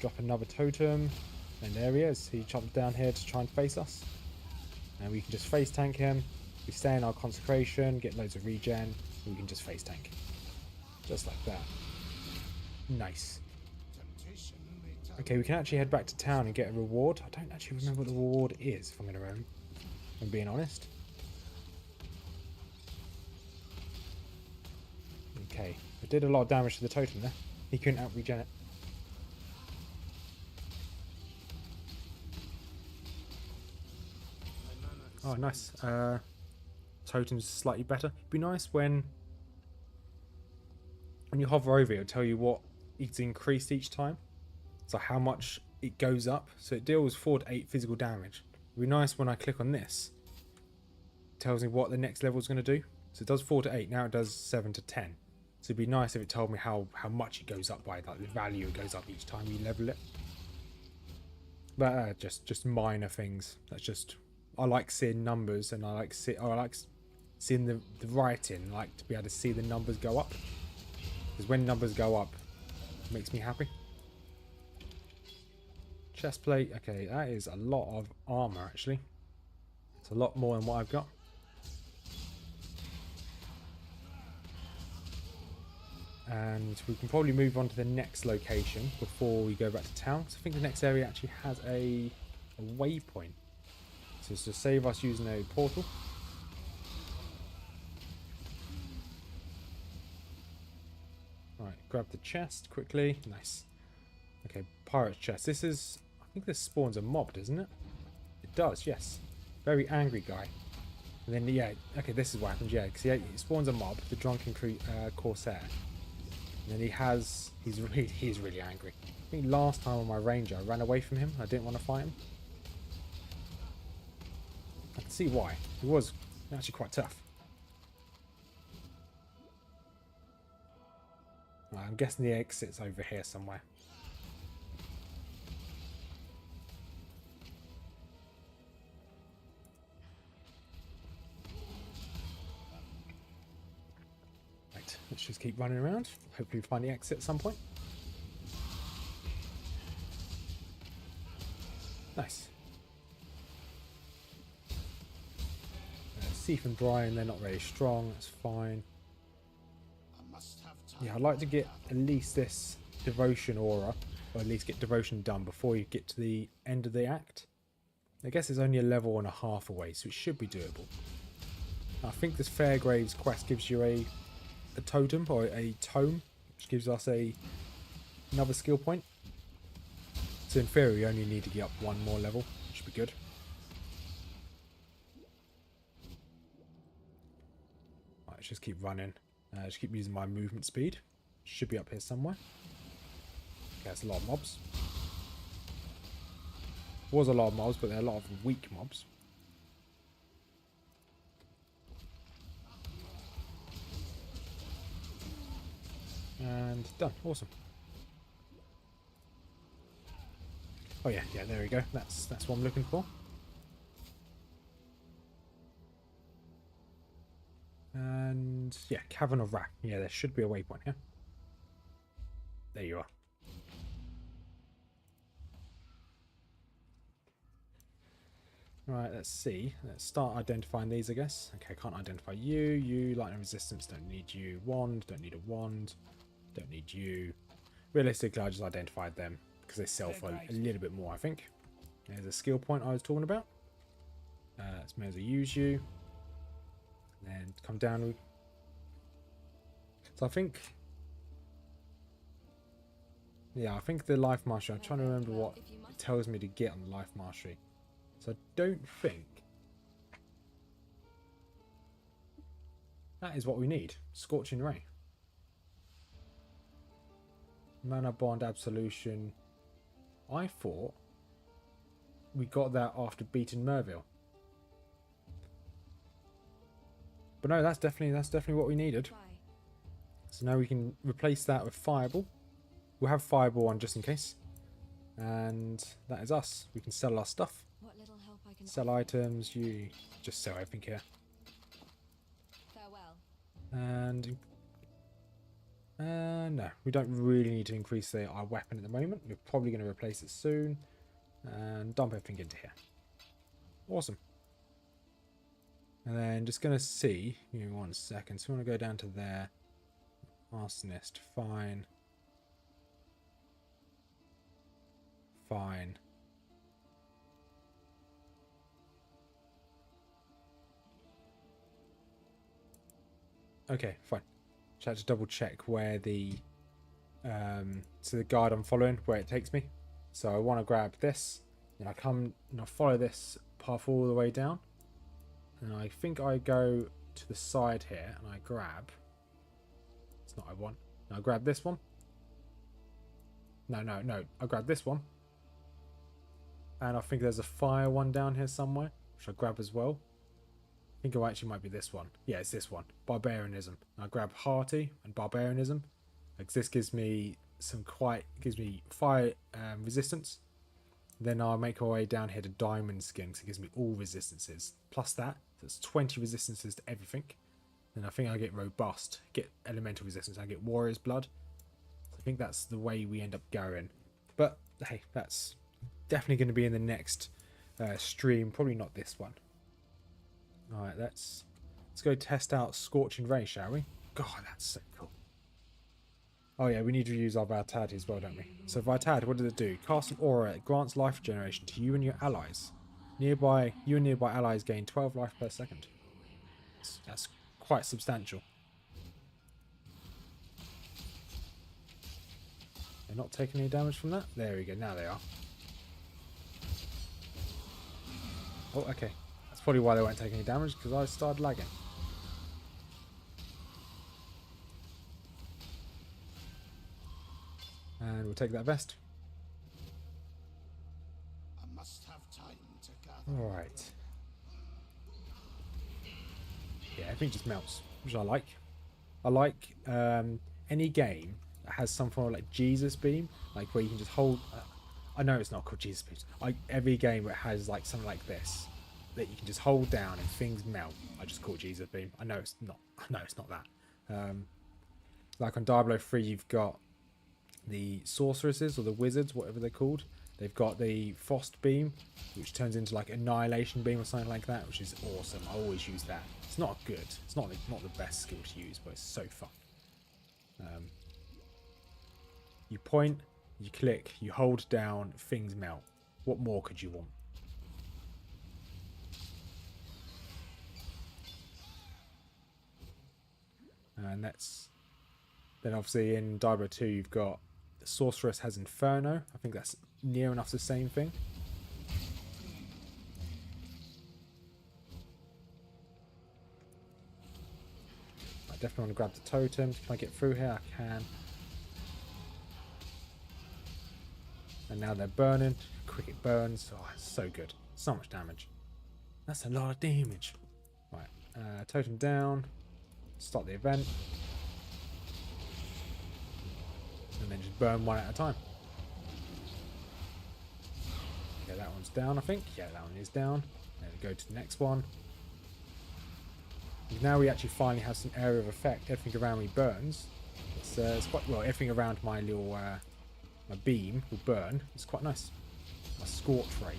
Drop another totem. And there he is. He chopped down here to try and face us. And we can just face tank him. We stay in our consecration, get loads of regen, and we can just face tank. Just like that. Nice. Okay, we can actually head back to town and get a reward. I don't actually remember what the reward is, if I'm going to if I'm being honest. Okay, I did a lot of damage to the totem there. He couldn't out-regen it. Oh, nice. Totem's slightly better. It'd be nice when you hover over it, it'll tell you what it's increased each time. So how much it goes up. So it deals 4 to 8 physical damage. It'd be nice when I click on this. It tells me what the next level is going to do. So it does 4 to 8. Now it does 7 to 10. So it'd be nice if it told me how much it goes up by, like the value it goes up each time you level it. But just minor things. That's just, I like seeing numbers, and I like seeing the writing. I like to be able to see the numbers go up, because when numbers go up, it makes me happy. Chest plate. Okay, that is a lot of armor actually. It's a lot more than what I've got. And we can probably move on to the next location before we go back to town. So I think the next area actually has a waypoint. So it's to save us using a portal. Right, grab the chest quickly. Nice. Okay, pirate's chest. This is, I think this spawns a mob, doesn't it? It does, yes. Very angry guy. And then, yeah, okay, this is what happens, yeah. Because he spawns a mob, the drunken corsair. And then he's really angry. I think last time on my ranger I ran away from him. I didn't want to fight him. I can see why. He was actually quite tough. Right, I'm guessing the exit's over here somewhere. Let's just keep running around. Hopefully we find the exit at some point. Nice. Seath and Brian, they're not very strong. That's fine. Yeah, I'd like to get at least this devotion aura, or at least get devotion done before you get to the end of the act. I guess it's only a level and a half away, so it should be doable. I think this Fairgraves quest gives you a totem or a tome, which gives us another skill point. So in theory we only need to get up one more level, which should be good. Right, let's just keep running. Just keep using my movement speed. Should be up here somewhere. Okay, that's a lot of mobs. Was a lot of mobs, but there are a lot of weak mobs. And done. Awesome. Oh yeah, there we go. That's what I'm looking for. And yeah, Cavern of Wrath. Yeah, there should be a waypoint here. There you are. Right, let's see. Let's start identifying these, I guess. Okay, can't identify you. You, lightning resistance, don't need you. Wand, don't need a wand. Don't need you. Realistically, I just identified them because they sell for a little bit more, I think. There's a skill point I was talking about. Let's may as well use you. And then come down. So I think... yeah, I think the life mastery, I'm trying to remember what it tells me to get on the life mastery. So I don't think that is what we need. Scorching Ray. Mana Bond Absolution. I thought we got that after beating Merveil. But no, that's definitely what we needed. So now we can replace that with Fireball. We'll have Fireball on just in case. And that is us. We can sell our stuff. Sell items. You just sell everything here. Farewell. And no, we don't really need to increase our weapon at the moment. We're probably going to replace it soon. And dump everything into here. Awesome. And then just going to see. Give me 1 second. So we want to go down to there. Arsonist. Fine. Fine. Okay, fine. Just had to double check where the so the guide I'm following, where it takes me. So I want to grab this, and I come and I follow this path all the way down, and I think I go to the side here and I grab. It's not what I want. No, I grab this one. No. I grab this one, And I think there's a fire one down here somewhere, which I'll grab as well. I think it actually might be this one. Yeah, it's this one. Barbarianism. I grab Hearty and Barbarianism. Because this gives me gives me fire resistance. Then I'll make our way down here to Diamond Skin, because it gives me all resistances. Plus that, so it's 20 resistances to everything. Then I think I get Robust, get Elemental Resistance, I get Warrior's Blood. So I think that's the way we end up going. But, hey, that's definitely going to be in the next stream. Probably not this one. Alright, let's go test out Scorching Ray, shall we? God, that's so cool. Oh yeah, we need to use our Vitad as well, don't we? So Vitad, what does it do? Cast an aura. It grants life regeneration to you and your allies. You and nearby allies gain 12 life per second. That's quite substantial. They're not taking any damage from that? There we go, now they are. Oh, okay. That's probably why they weren't taking any damage, because I started lagging. And we'll take that vest. I must have time to gather. Alright. Yeah, everything just melts, which I like. I like any game that has some form of like Jesus beam, like where you can just hold. I know it's not called Jesus beams. Every game where it has like something like this that you can just hold down and things melt. I just call it Jesus beam. I know it's not. I know it's not that. Like on Diablo 3, you've got the sorceresses or the wizards, whatever they're called. They've got the frost beam, which turns into like annihilation beam or something like that, which is awesome. I always use that. It's not good. It's not the best skill to use, but it's so fun. You point, you click, you hold down, things melt. What more could you want? And that's then obviously in Diablo 2 you've got the sorceress has Inferno. I think that's near enough the same thing. I definitely want to grab the totems. Can I get through here? I can. And now they're burning. Quick it burns. Oh, it's so good. So much damage. That's a lot of damage. Right, totem down. Start the event. And then just burn one at a time. Okay, that one's down, I think. Yeah, that one is down. Then we go to the next one. Now we actually finally have some area of effect. Everything around me burns. It's quite well. Everything around my little my beam will burn. It's quite nice. A scorch ray.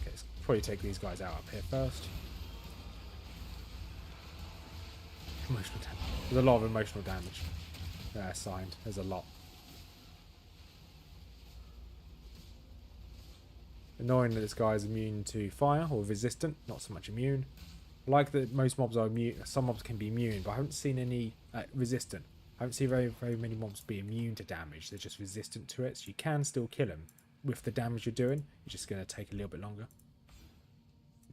Okay, let's probably take these guys out up here first. Emotional damage. There's a lot of emotional damage assigned. There's a lot. Annoying that this guy is immune to fire or resistant, not so much immune. I like that most mobs are immune. Some mobs can be immune, but I haven't seen any resistant. I haven't seen very many mobs be immune to damage. They're just resistant to it, so you can still kill them with the damage you're doing. It's just going to take a little bit longer.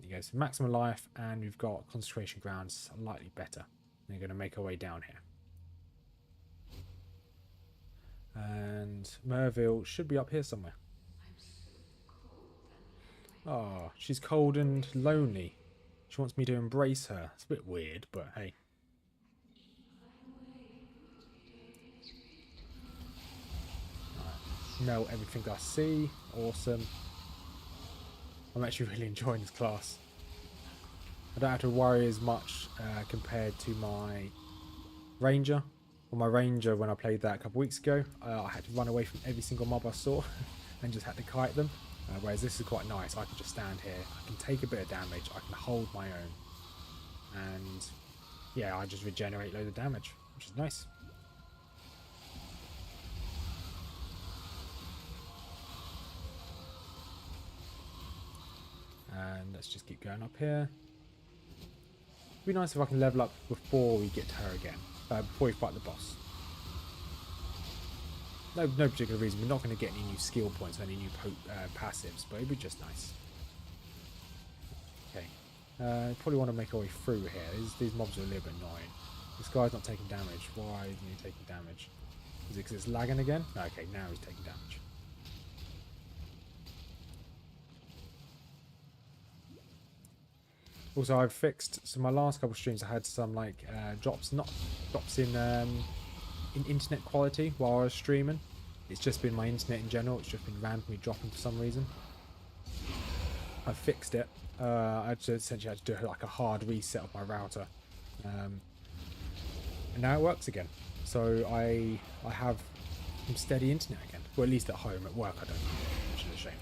There you go. So maximum life, and we've got concentration grounds slightly better. We're going to make our way down here. And Merveil should be up here somewhere. Oh, she's cold and lonely. She wants me to embrace her. It's a bit weird, but hey. Right. Melt everything I see. Awesome. I'm actually really enjoying this class. I don't have to worry as much compared to my ranger. On my ranger, when I played that a couple weeks ago, I had to run away from every single mob I saw and just had to kite them. Whereas this is quite nice. I can just stand here. I can take a bit of damage. I can hold my own. And yeah, I just regenerate loads of damage, which is nice. And let's just keep going up here. It'd be nice if I can level up before we get to her again. Before we fight the boss. No particular reason. We're not going to get any new skill points or any new passives, but it'd be just nice. Okay. Probably want to make our way through here. These mobs are a little bit annoying. This guy's not taking damage. Why isn't he taking damage? Is it because it's lagging again? Okay, now he's taking damage. Also, I've fixed. So my last couple of streams, I had some like drops, not drops in internet quality while I was streaming. It's just been my internet in general. It's just been randomly dropping for some reason. I fixed it. I just essentially had to do like a hard reset of my router, and now it works again. So I have some steady internet again. Well, at least at home. At work, I don't. Which is a shame.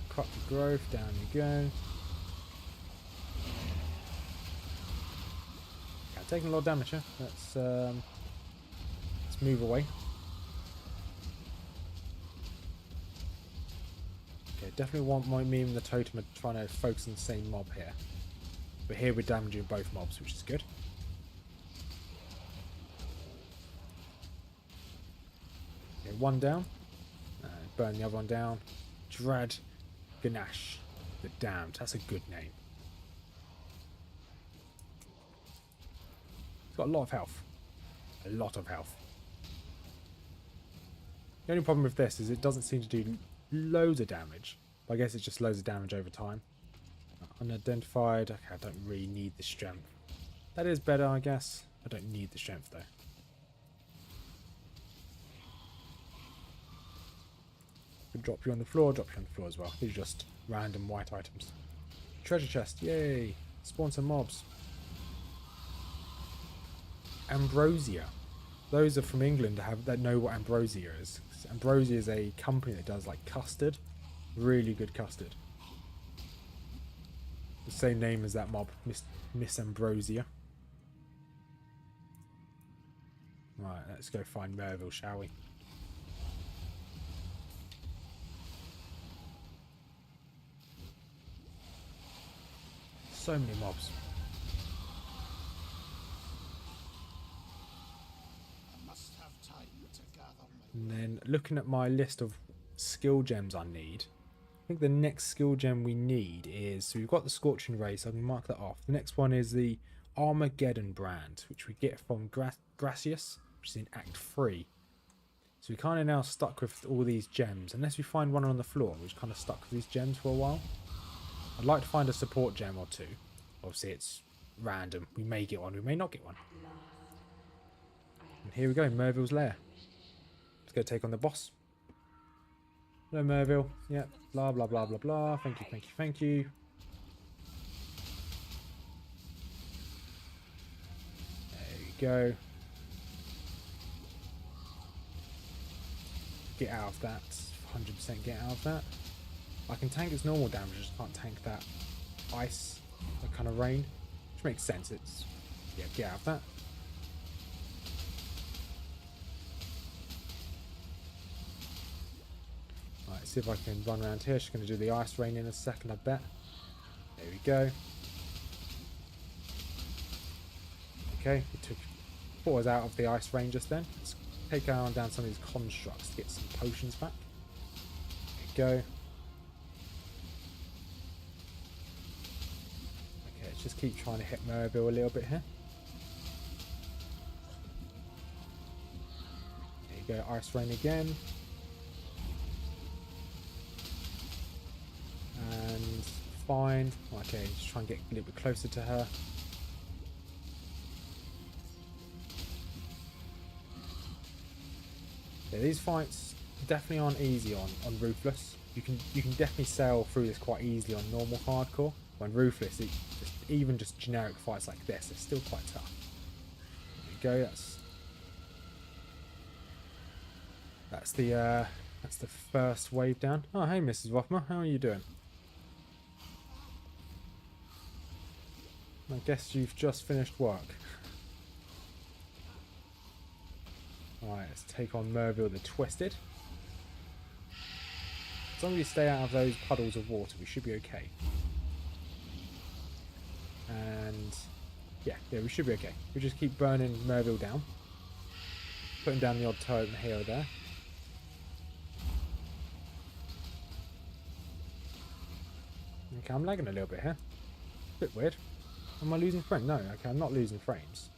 Cut for growth. Down you go. Okay, taking a lot of damage here. Let's move away. Okay, definitely want me and the totem are trying to focus on the same mob here. But here we're damaging both mobs, which is good. Okay, one down. Burn the other one down. Dread Ganesh the Damned. That's a good name. It's got a lot of health. A lot of health. The only problem with this is it doesn't seem to do loads of damage. But I guess it's just loads of damage over time. Unidentified. Okay, I don't really need the strength. That is better, I guess. I don't need the strength though. Could drop you on the floor, drop you on the floor as well. These are just random white items. Treasure chest, yay! Spawn some mobs. Ambrosia. Those are from England that know what ambrosia is. Ambrosia is a company that does like custard. Really good custard. The same name as that mob, Miss Ambrosia. Right, let's go find Merveil, shall we? So many mobs. And then looking at my list of skill gems I need, I think the next skill gem we need is, so we've got the Scorching Ray, so I can mark that off. The next one is the Armageddon brand, which we get from Gracious, which is in Act 3. So we're kind of now stuck with all these gems, unless we find one on the floor. We're kind of stuck with these gems for a while. I'd like to find a support gem or two. Obviously it's random. We may get one, we may not get one. And here we go, Merveil's lair. Let's go take on the boss. Hello, Merveil. Yep. Blah, blah, blah, blah, blah. Thank you, thank you, thank you. There we go. Get out of that. 100% get out of that. I can tank its normal damage, I just can't tank that ice, that kind of rain. Which makes sense. It's, yeah, get out of that. Right, see if I can run around here. She's going to do the ice rain in a second, I bet. There we go. Okay, we took 4 out of the ice rain just then. Let's take down some of these constructs to get some potions back. There we go. Okay, let's just keep trying to hit Merveil a little bit here. There you go, ice rain again. And fine. Okay, just try and get a little bit closer to her. Yeah, these fights definitely aren't easy on Ruthless. You can definitely sail through this quite easily on normal hardcore. When Ruthless, even just generic fights like this, it's still quite tough. There we go. That's the first wave down. Oh, hey, Mrs Rothmers, how are you doing? I guess you've just finished work. Alright, let's take on Merveil the Twisted. As long as we stay out of those puddles of water, we should be okay. And yeah, we should be okay. We just keep burning Merveil down. Putting down the odd turret here or there. Okay, I'm lagging a little bit here. Bit weird. Am I losing frames? No, okay, I'm not losing frames.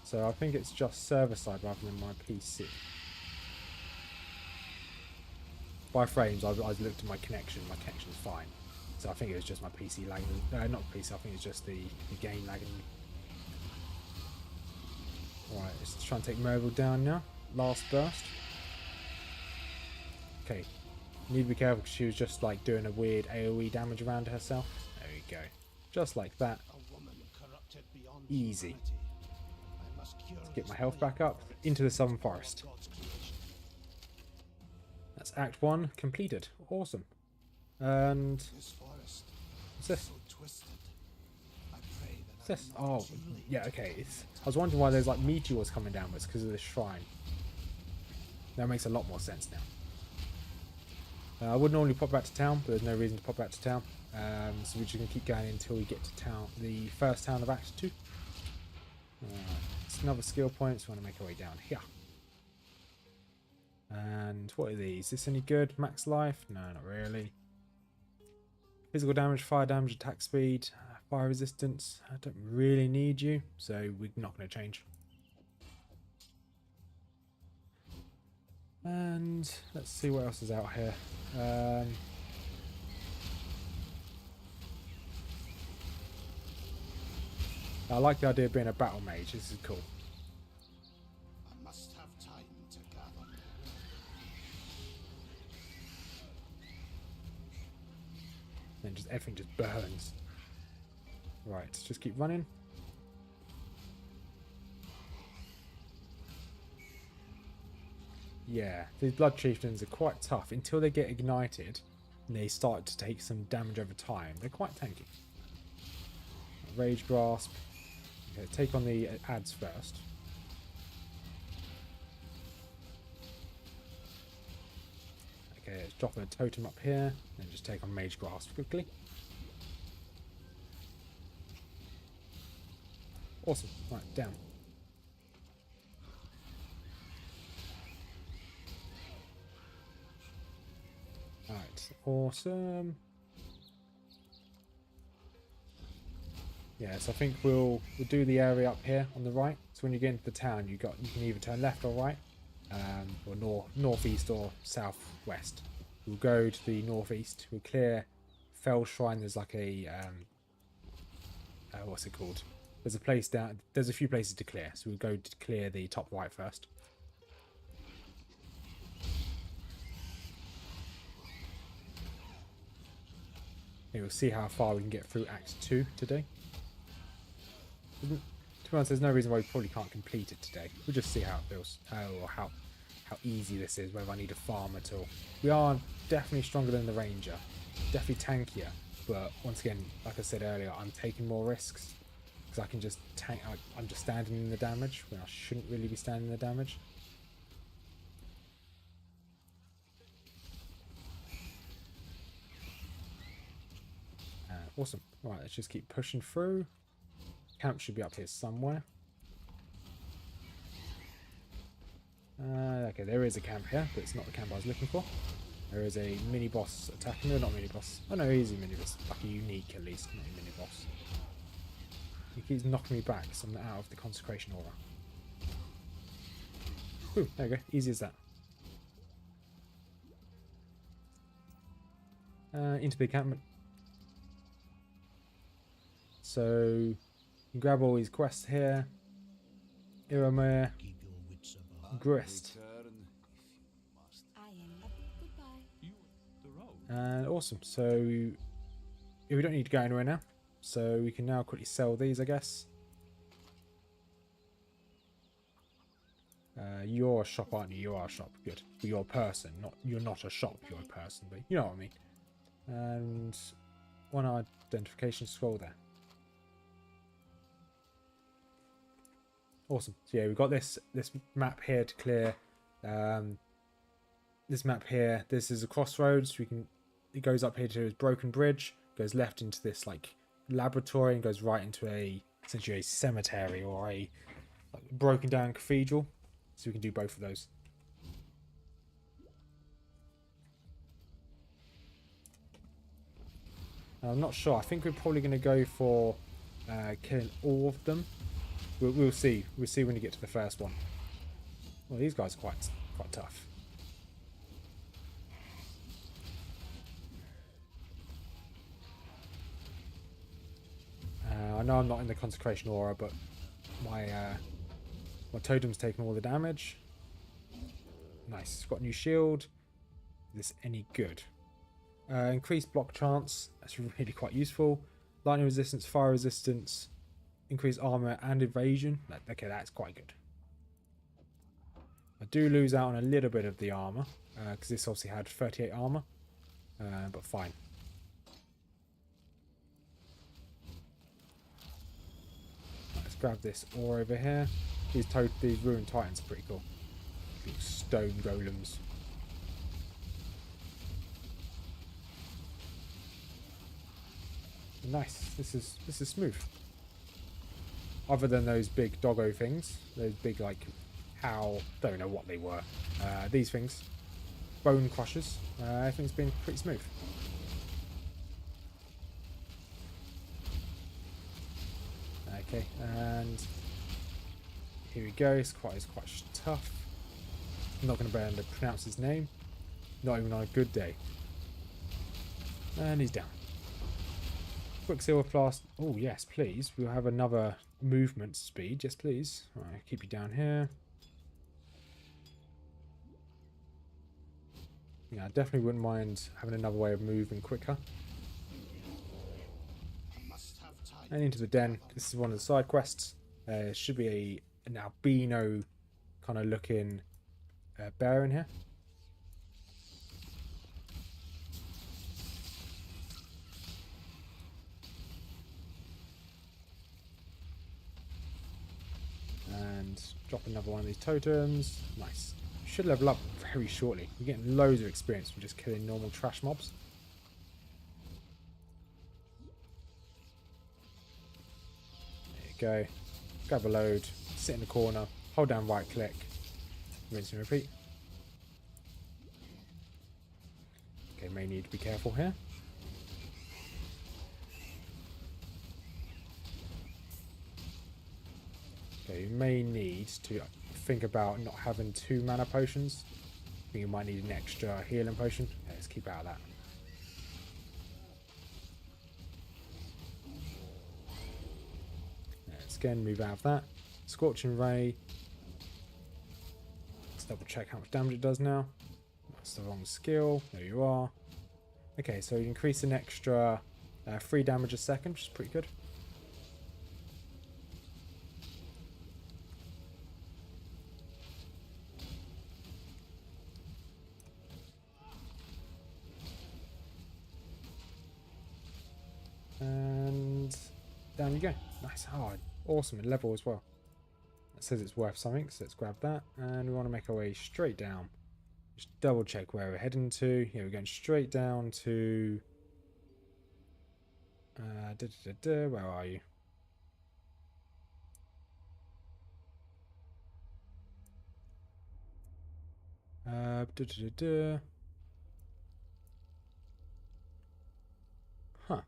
So I think it's just server side rather than my PC. by frames, I looked at my connection. My connection's fine. So I think it was just my PC lagging. Not PC, I think it's just the game lagging. Alright, let's try and take Merveil down now. Last burst. Okay. Need to be careful because she was just like doing a weird AoE damage around herself. There we go. Just like that. Easy. Let's get my health back up. Into the Southern Forest. That's Act 1 completed. Awesome. And what's this? What's this? Oh, yeah, okay. I was wondering why there's like meteors coming down, but it's because of this shrine. That makes a lot more sense now. I would normally pop back to town, but there's no reason to pop back to town. So we're just going to keep going until we get to town, the first town of Act 2. It's another skill point, so we want to make our way down here. And what are these? Is this any good? Max life? No, not really. Physical damage, fire damage, attack speed, fire resistance. I don't really need you, so we're not going to change. And let's see what else is out here. I like the idea of being a battle mage. This is cool. I must have time to gather. Then just everything just burns. Right, let's just keep running. Yeah, these blood chieftains are quite tough until they get ignited and they start to take some damage over time. They're quite tanky. Rage grasp. Okay, take on the ads first. Okay, let's drop a totem up here and just take on Mage Grasp quickly. Awesome. Right, down. Alright, awesome. Yeah, so I think we'll do the area up here on the right. So when you get into the town, you can either turn left or right, or northeast or southwest. We'll go to the northeast. We'll clear Fell Shrine. There's like a what's it called? There's a place down. There's a few places to clear, so we'll go to clear the top right first. Okay, we'll see how far we can get through Act 2 today. To be honest, there's no reason why we probably can't complete it today. We'll just see how it feels, or how easy this is, whether I need a farm at all. We are definitely stronger than the ranger, definitely tankier, but once again, like I said earlier, I'm taking more risks because I can just tank. I'm just standing in the damage when I shouldn't really be standing in the damage. Awesome. Right, let's just keep pushing through. Camp should be up here somewhere. Okay, there is a camp here, but it's not the camp I was looking for. There is a mini boss attacking me. Not mini boss. Oh no, he's a mini boss. Like a unique at least, not a mini boss. He keeps knocking me back, so I'm out of the consecration aura. Ooh, there we go. Easy as that. Into the encampment. So you can grab all these quests here. Iramir, Grist. And awesome. So yeah, we don't need to go anywhere now. So we can now quickly sell these, I guess. You're a shop, aren't you? You are a shop. Good. But you're a person. You're not a shop. You're a person. But you know what I mean. And one identification scroll there. Awesome. So yeah, we've got this map here to clear. This map here. This is a crossroads. It goes up here to his broken bridge. Goes left into this like laboratory and goes right into essentially a cemetery or a like, broken down cathedral. So we can do both of those. I'm not sure. I think we're probably going to go for killing all of them. We'll see. We'll see when you get to the first one. Well, these guys are quite tough. know I'm not in the Consecration Aura, but my totem's taken all the damage. Nice. It's got a new shield. Is this any good? Increased block chance. That's really quite useful. Lightning resistance, fire resistance, increased armor and evasion. Okay, that's quite good. I do lose out on a little bit of the armor because this obviously had 38 armor, but fine. Let's grab this ore over here. These ruined titans are pretty cool. Big stone golems. Nice. This is smooth. Other than those big doggo things, those big like don't know what they were. These things, bone crushers. Everything's been pretty smooth. Okay, and here we go. It's quite tough. I'm not going to be able to pronounce his name. Not even on a good day. And he's down. Quicksilver Flask. Oh, yes, please. We'll have another movement speed. Yes, please. Alright, keep you down here. Yeah, I definitely wouldn't mind having another way of moving quicker. And into the den. This is one of the side quests. Should be an albino kind of looking bear in here. And drop another one of these totems. Nice. Should level up very shortly. You're getting loads of experience from just killing normal trash mobs. There you go. Grab a load. Sit in the corner. Hold down right click. Rinse and repeat. Okay, may need to be careful here. Okay, you may need to think about not having 2 mana potions. I think you might need an extra healing potion. Yeah, let's keep out of that. Let's again move out of that. Scorching Ray. Let's double check how much damage it does now. That's the wrong skill. There you are. Okay, so you increase an extra 3 damage a second, which is pretty good. And down you go. Nice. Oh, awesome. And level as well. It says it's worth something, so let's grab that. And we want to make our way straight down. Just double check where we're heading to. Here we're going straight down to... where are you? Huh.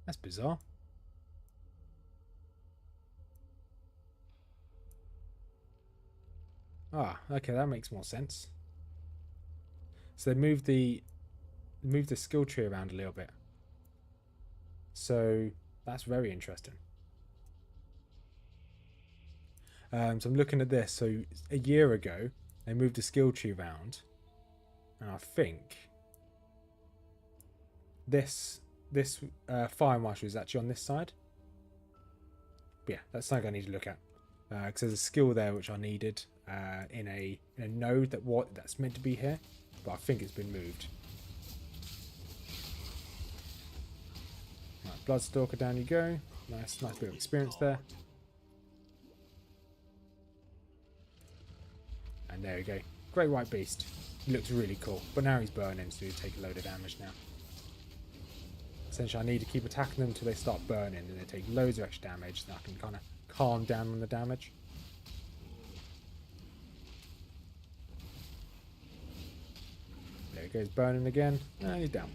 That's bizarre. Ah, okay, that makes more sense. So they moved the skill tree around a little bit. So that's very interesting. So I'm looking at this. So a year ago, they moved the skill tree around, and I think this fire marshal is actually on this side. But yeah, that's something I need to look at because there's a skill there which I needed in a node that's meant to be here, but I think it's been moved. Right, Bloodstalker, down you go. Nice bit of experience there. And there we go. Great White Beast. He looks really cool, but now he's burning, so you take a load of damage now. Essentially, I need to keep attacking them until they start burning, and they take loads of extra damage, so I can kind of calm down on the damage. There he goes, burning again, and he's down.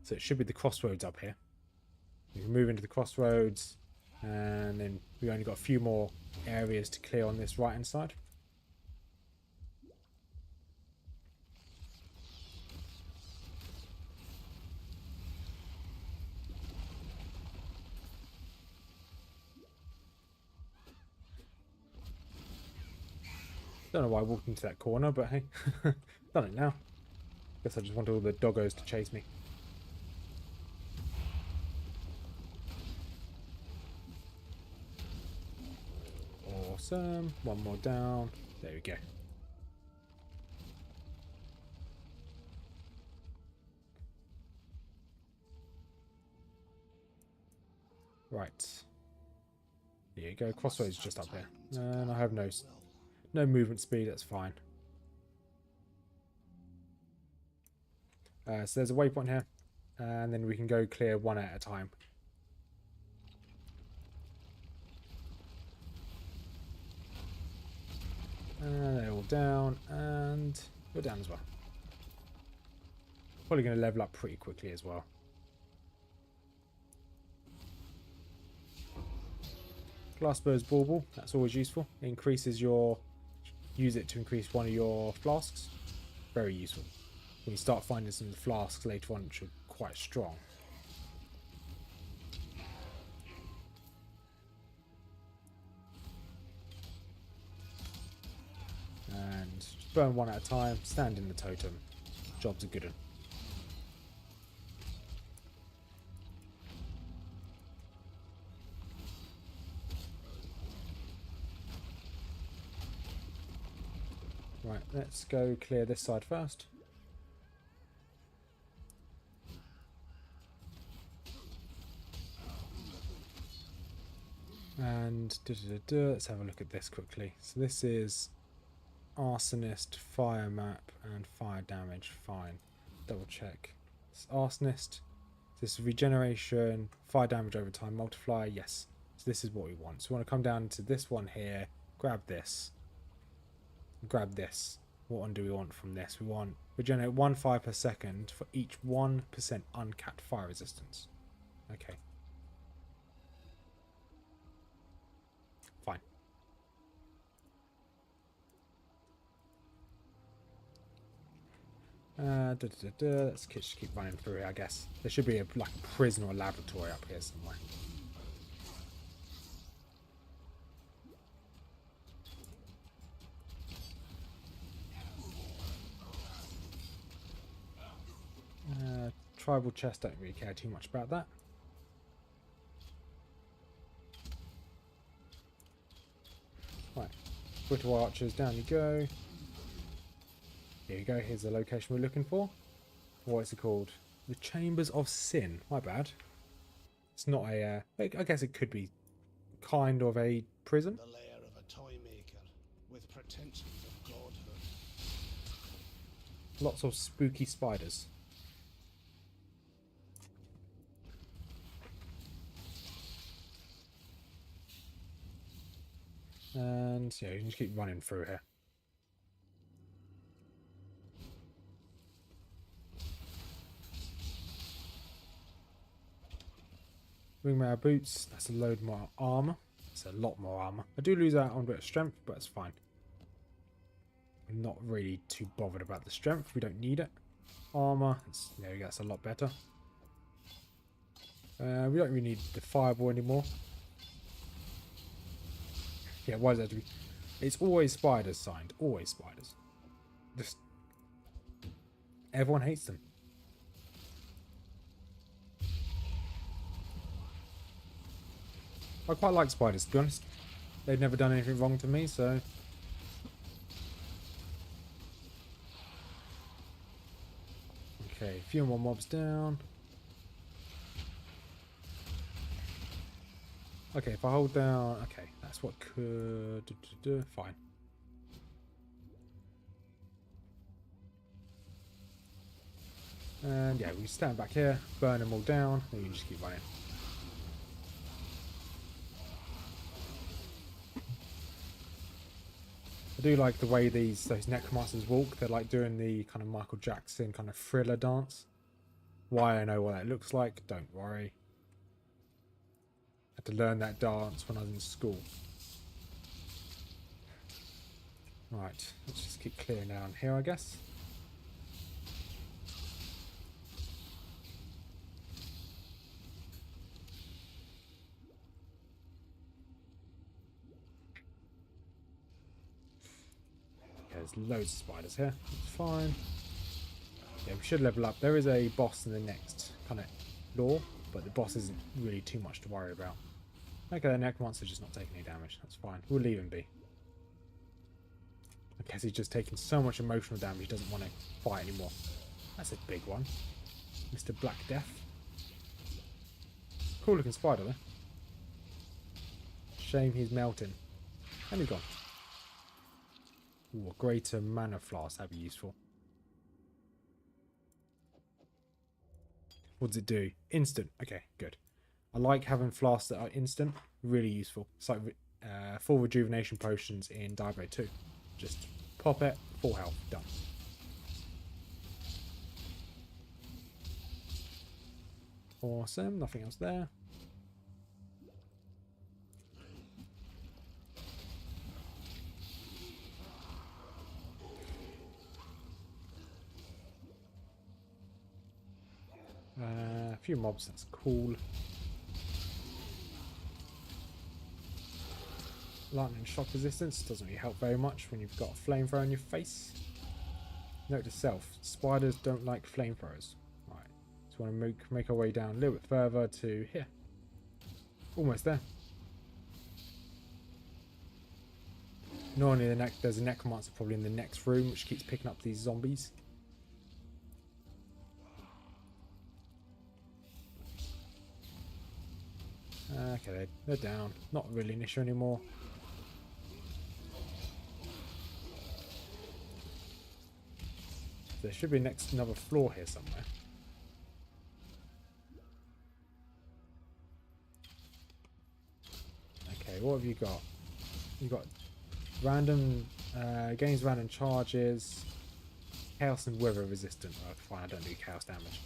So it should be the Crossroads up here. We can move into the Crossroads, and then we only got a few more areas to clear on this right hand side. Don't know why I walked into that corner, but hey, done it now. Guess I just want all the doggos to chase me. Awesome. One more down. There we go. Right. There you go. Crossroads just up there. And I have no movement speed. That's fine. So there's a waypoint here. And then we can go clear one at a time. And they're all down. And you're down as well. Probably going to level up pretty quickly as well. Glassbird's bauble, that's always useful. It increases your... Use it to increase one of your flasks. Very useful. When you start finding some flasks later on, which are quite strong. And just burn one at a time, stand in the totem. Job's a good one. Right, let's go clear this side first. And let's have a look at this quickly. So this is Arsonist, fire map, and fire damage. Fine. Double check. It's Arsonist. This is regeneration, fire damage over time, multiplier. Yes. So this is what we want. So we want to come down to this one here, grab this. Grab this. What one do we want from this? We want regenerate 1 fire per second for each 1% uncapped fire resistance. Okay. Fine. Let's just keep running through here, I guess. There should be like a prison or a laboratory up here somewhere. Tribal chest, don't really care too much about that. Right, Brittle archers, down you go. Here you go, here's the location we're looking for. What is it called? The Chambers of Sin. My bad. It's not a, I guess it could be kind of a prison. The lair of a toy maker with pretensions of godhood. Lots of spooky spiders. And yeah, you can just keep running through here. Ringmail boots, that's a load more armor. It's a lot more armor. I do lose out on a bit of strength, but it's fine. I'm not really too bothered about the strength. We don't need it. Armor, there we go, that's a lot better. We don't really need the fireball anymore. Yeah, why does that have to be? It's always spiders signed. Always spiders. Just everyone hates them. I quite like spiders, to be honest. They've never done anything wrong to me, so. Okay, a few more mobs down. Okay, if I hold down, okay, that's what could fine. And yeah, we stand back here, burn them all down, and you just keep running. I do like the way those necromancers walk. They're like doing the kind of Michael Jackson kind of Thriller dance. Why I know what that looks like, don't worry. I had to learn that dance when I was in school. Right, let's just keep clearing down here, I guess. there's loads of spiders here. It's fine. Yeah, we should level up. There is a boss in the next kind of lore, but the boss isn't really too much to worry about. Okay, the necromancer's just not taking any damage. That's fine. We'll leave him be. I guess he's just taking so much emotional damage he doesn't want to fight anymore. That's a big one. Mr. Black Death. Cool looking spider though. Shame he's melting. And he's gone. Ooh, a greater mana flask. That'd be useful. What does it do? Instant. Okay, good. I like having flasks that are instant. Really useful. It's like full rejuvenation potions in Diablo 2. Just pop it, full health, done. Awesome, nothing else there. A few mobs, that's cool. Lightning shock resistance doesn't really help very much when you've got a flamethrower in your face. Note to self, spiders don't like flamethrowers. Right, so we want to make our way down a little bit further to here. Almost there. Normally there's a necromancer probably in the next room which keeps picking up these zombies. Okay, they're down. Not really an issue anymore. There should be another floor here somewhere. Okay, what have you got? You've got random, gains random charges, chaos and weather resistant. Oh, fine, I don't do chaos damage.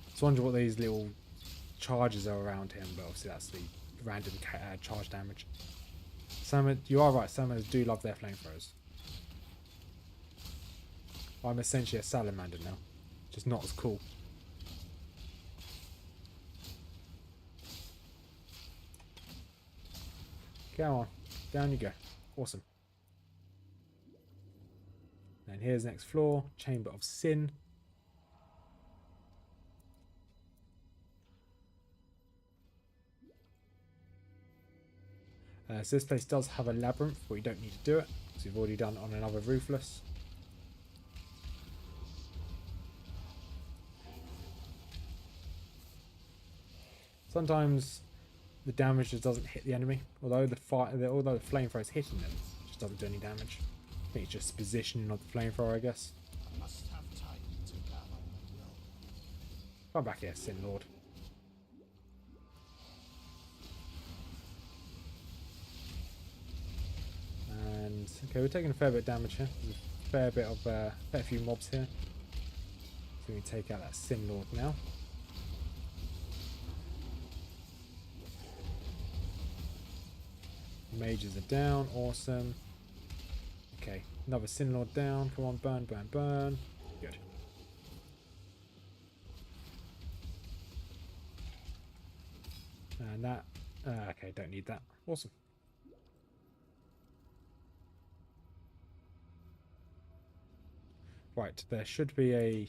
I was wondering what these little charges are around him, but obviously that's the random charge damage. You are right, summoners do love their flamethrowers. I'm essentially a salamander now, just not as cool. Go on, down you go. Awesome. And here's the next floor, Chamber of Sin. So this place does have a labyrinth, but we don't need to do it, because we've already done it on another Ruthless. Sometimes the damage just doesn't hit the enemy, although the flamethrower is hitting them, it just doesn't do any damage. I think it's just positioning of the flamethrower, I guess. I must have time to gather my will. Come back here, Sin Lord. And okay, we're taking a fair bit of damage here. There's a fair few mobs here. So we can take out that Sin Lord now. Mages are down, awesome. Okay, another Sin Lord down. Come on, burn, burn, burn. Good. And that, okay, don't need that. Awesome. Right, there should be a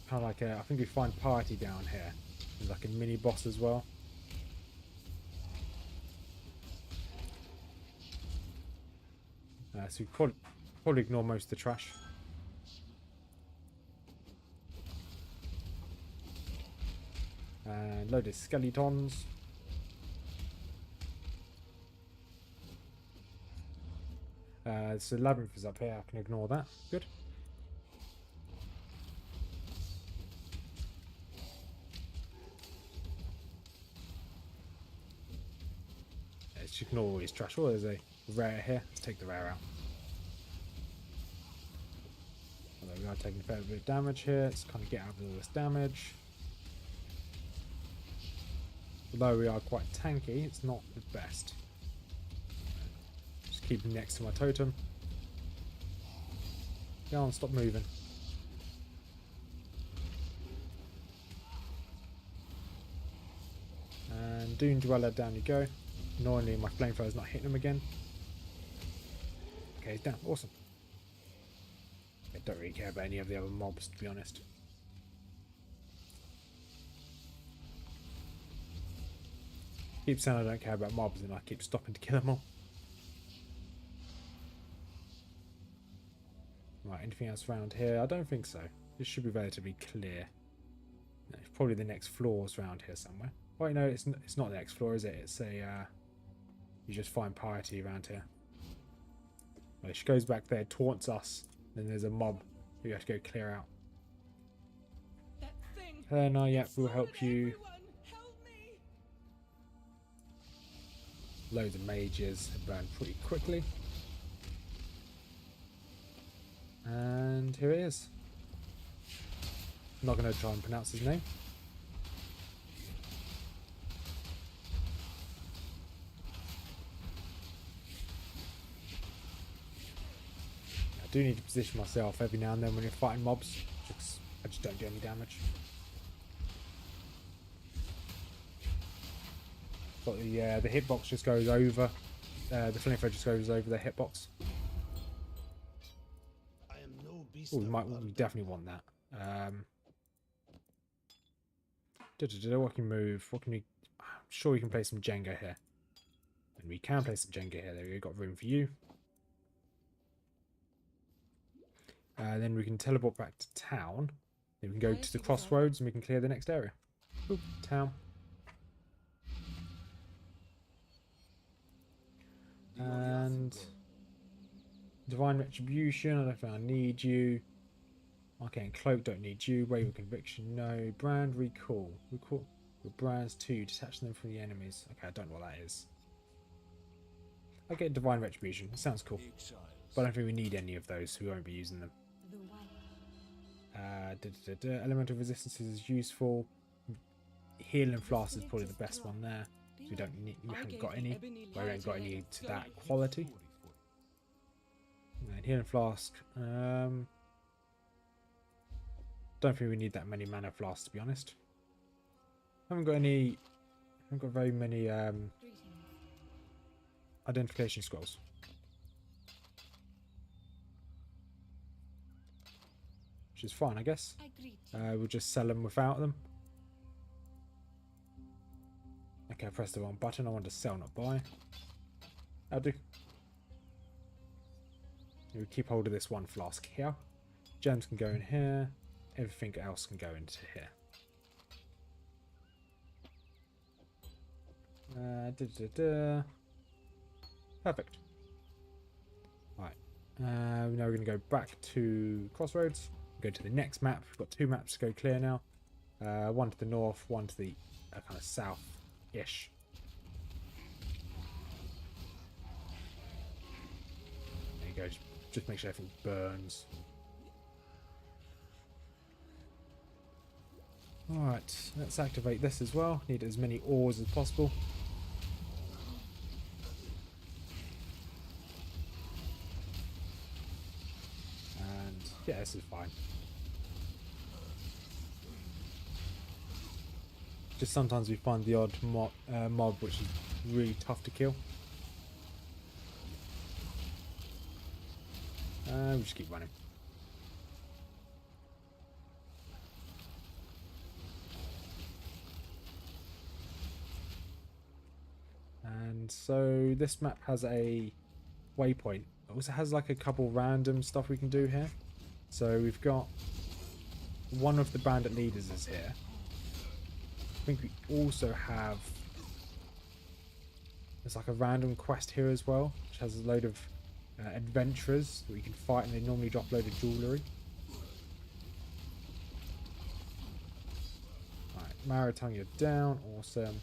kind of like a, I think we find party down here. There's like a mini boss as well. So we probably ignore most of the trash. And load of skeletons. So the labyrinth is up here, I can ignore that. Good. Let's ignore all these trash. Oh, there's a rare here. Let's take the rare out. Although we are taking a fair bit of damage here. Let's kind of get out of all this damage. Although we are quite tanky, it's not the best. Just keep him next to my totem. Go on, stop moving. And Dune Dweller, down you go. Annoyingly, my flamethrower is not hitting him again. Okay, he's down. Awesome. really care about any of the other mobs, to be honest. Keep saying I don't care about mobs and I keep stopping to kill them all. Right, anything else around here? I don't think so. This should be relatively clear. No, it's probably the next floor's around here somewhere. Well, no, it's not the next floor, is it? It's a... you just find piety around here. Well, she goes back there, taunts us. Then there's a mob who you have to go clear out. No, yeah, we'll help you. Loads of mages have burned pretty quickly. And here he is. I'm not going to try and pronounce his name. I do need to position myself every now and then when you're fighting mobs. I just don't do any damage. But the hitbox just goes over. The flamethrower just goes over the hitbox. Oh, we definitely want that. What can we move? What can we? I'm sure we can play some Jenga here. And we can play some Jenga here. There we go. Got room for you. Then we can teleport back to town. Then we can go to the Crossroads and we can clear the next area. Oop, town. And Divine Retribution, I don't think I need you. Arcane Cloak, don't need you. Wave of Conviction, no. Brand Recall. Recall your brands too. Detach them from the enemies. Okay, I don't know what that is. I get Divine Retribution. It sounds cool. But I don't think we need any of those, so we won't be using them. Elemental Resistance is useful. Healing Flask is probably the best one there. So we haven't got any. We haven't got any to that quality. And Healing Flask. Don't think we need that many mana flasks, to be honest. Haven't got very many identification scrolls. Which is fine, I guess. We'll just sell them without them. Okay, I pressed the wrong button. I want to sell, not buy. That'll do. We keep hold of this one flask here. Gems can go in here. Everything else can go into here. Perfect. Right. Now we're going to go back to Crossroads. Go to the next map. We've got 2 maps to go clear now. One to the north, one to the kind of south-ish. There you go. Just make sure everything burns. Alright, let's activate this as well. Need as many ores as possible. And yeah, this is fine. Just sometimes we find the odd mob which is really tough to kill. We'll just keep running. And so this map has a waypoint. It also has like a couple random stuff we can do here. So we've got one of the bandit leaders is here. I think we also have, there's like a random quest here as well, which has a load of adventurers that we can fight, and they normally drop a load of jewellery. Alright, Maritangia down, awesome.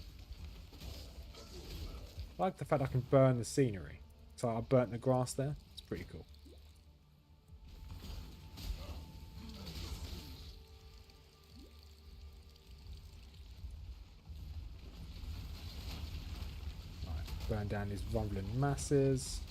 I like the fact I can burn the scenery. So I burnt the grass there. It's pretty cool. Right, burn down these rumbling masses.